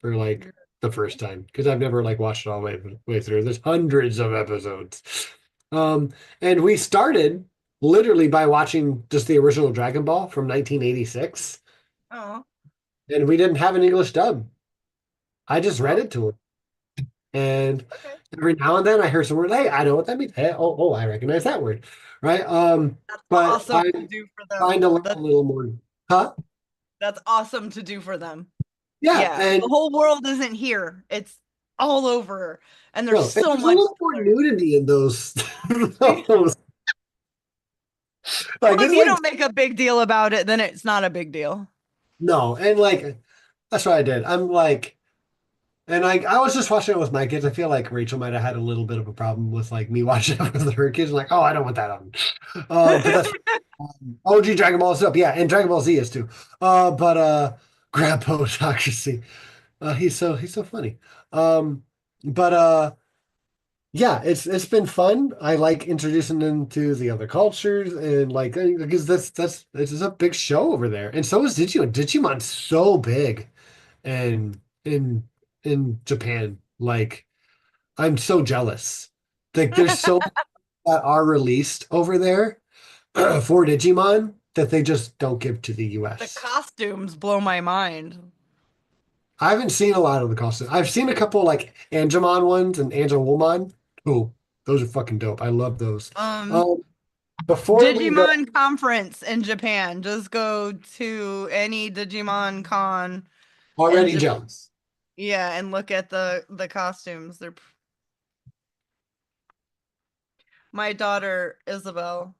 S1: for like the first time because I've never like watched it all the way through. There's hundreds of episodes. Um, and we started literally by watching just the original Dragon Ball from 1986,
S2: Oh,
S1: and we didn't have an English dub. I just read
S2: oh,
S1: it to him, and
S2: okay.
S1: every now and then I hear some word. Hey, I know what that means. Hey, oh, I recognize that word, right?
S2: That's
S1: But
S2: awesome to
S1: I'm
S2: do for
S1: trying
S2: them.
S1: to learn a little more. Huh?
S2: That's awesome to do for them.
S1: Yeah,
S2: Yeah,
S1: and
S2: the whole world isn't here. It's all over, and there's
S1: no, and
S2: so
S1: there's a
S2: much
S1: little
S2: to
S1: more
S2: learn.
S1: nudity in those.
S2: Well,
S1: those like
S2: if
S1: it's
S2: you
S1: like
S2: don't make a big deal about it, then it's not a big deal.
S1: no, and like that's what I did. I'm like, and like I was just watching it with my kids. I feel like Rachel might have had a little bit of a problem with like me watching it with her kids. Like, oh, I don't want that on. But that's OG Dragon Ball is up, yeah, and Dragon Ball Z is too. Grandpa Autocracy. He's so funny. Um, but yeah, it's been fun. I like introducing them to the other cultures and like because that's this is a big show over there, and so is Digimon. Digimon's so big, and in Japan, like I'm so jealous. Like there's so many that are released over there for Digimon that they just don't give to the
S2: The
S1: US.
S2: costumes blow my mind.
S1: I haven't seen a lot of the costumes. I've seen a couple like Angemon ones and Angelwomon. Oh, those are fucking dope. I love those.
S2: Um,
S1: Um, before we go,
S2: Digimon conference in Japan. Just go to any Digimon con in
S1: already
S2: Japan.
S1: jealous.
S2: Yeah, and look at the costumes. My daughter Isabel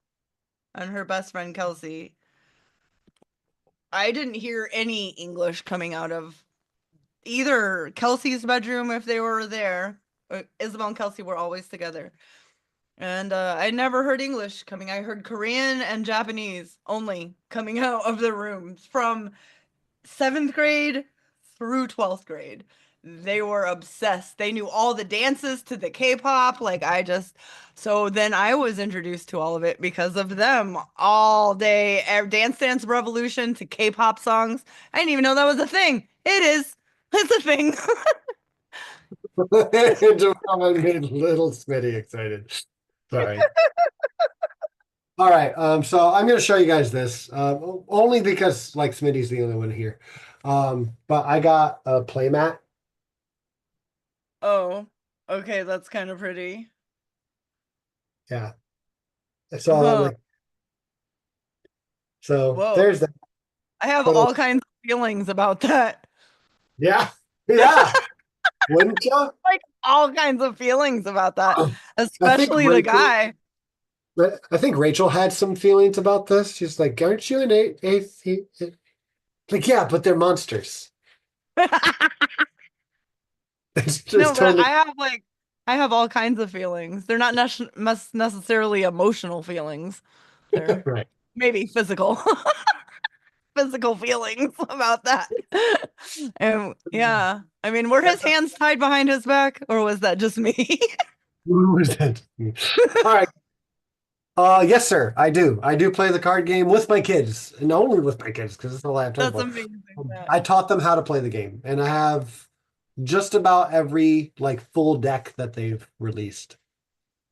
S2: and her best friend Kelsey. I didn't hear any English coming out of either Kelsey's bedroom if they were there. Isabel and Kelsey were always together. And I never heard English coming. I heard Korean and Japanese only coming out of the rooms from seventh grade through 12th grade. They were obsessed. They knew all the dances to the K-pop. So then I was introduced to all of it because of them all day. Dance Dance Revolution to K-pop songs. I didn't even know that was a thing. It is. It's a thing.
S1: Jamal made little Smitty excited. Sorry. All right. So I'm going to show you guys this, only because like Smitty's the only one here. But I got a playmat.
S2: Oh, okay, that's kind of pretty.
S1: Yeah. So I'm
S2: Huh.
S1: like, so
S2: Whoa.
S1: there's that.
S2: I have
S1: But
S2: all kinds of feelings about that.
S1: yeah, yeah. Wouldn't you?
S2: Like all kinds of feelings about that,
S1: I think
S2: especially the
S1: Rachel.
S2: guy.
S1: I think Rachel had some feelings about this. She's like, "Aren't you an atheist?" Like, yeah, but they're monsters. It's
S2: No,
S1: just
S2: but
S1: totally
S2: I have all kinds of feelings. They're not necessarily emotional feelings. They're
S1: right.
S2: maybe physical, physical feelings about that. And yeah, I mean, were his hands tied behind his back, or was that just me?
S1: Who was that? All right. Yes, sir. I do. I do play the card game with my kids, and only with my kids because it's all I have time
S2: That's
S1: for.
S2: amazing, Matt.
S1: I taught them how to play the game, and I have just about every like full deck that they've released.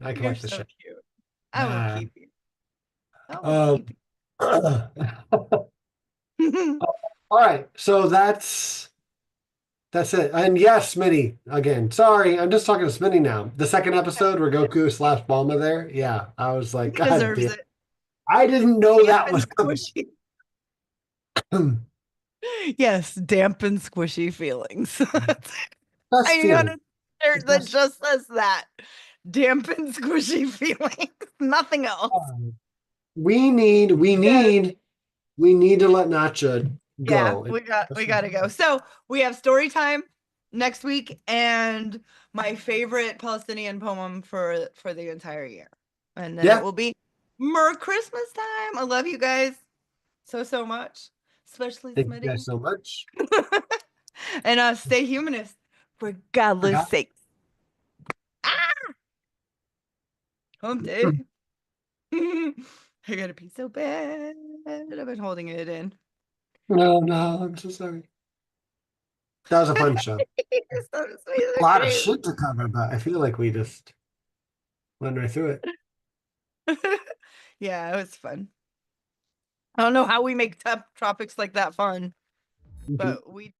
S1: I
S2: You're
S1: collect the
S2: so
S1: shit.
S2: cute. I will
S1: Uh,
S2: keep you. I will
S1: um,
S2: keep
S1: all
S2: you.
S1: right. So that's it. And yes, Smitty, again. Sorry, I'm just talking to Smitty now. The second episode where Goku slash Bulma there. Yeah, I was like,
S2: He
S1: God
S2: deserves
S1: damn.
S2: it.
S1: I didn't know
S2: Damp
S1: that
S2: and
S1: was coming.
S2: squishy. Yes, damp and squishy feelings.
S1: Best
S2: I got
S1: feeling.
S2: a shirt that
S1: Best.
S2: just says that. Damp and squishy feelings. Nothing else.
S1: We need, we
S2: Yes.
S1: need, we need to let Nacha
S2: Yeah,
S1: go.
S2: we gotta go. So we have story time next week and my favorite Palestinian poem for the entire year. And then it
S1: Yeah,
S2: will be more Christmas time. I love you guys so much, especially
S1: thank you guys
S2: Smitty.
S1: so much.
S2: And stay humanist for
S1: I
S2: godless
S1: got
S2: sakes. Ah, hump day. I gotta pee so bad. I've been holding it in.
S1: No, no, I'm so sorry. That was a fun show. A lot of shit to cover, but I feel like we just went right through it.
S2: Yeah, it was fun. I don't know how we make topics like that fun,
S1: Mhm.
S2: but we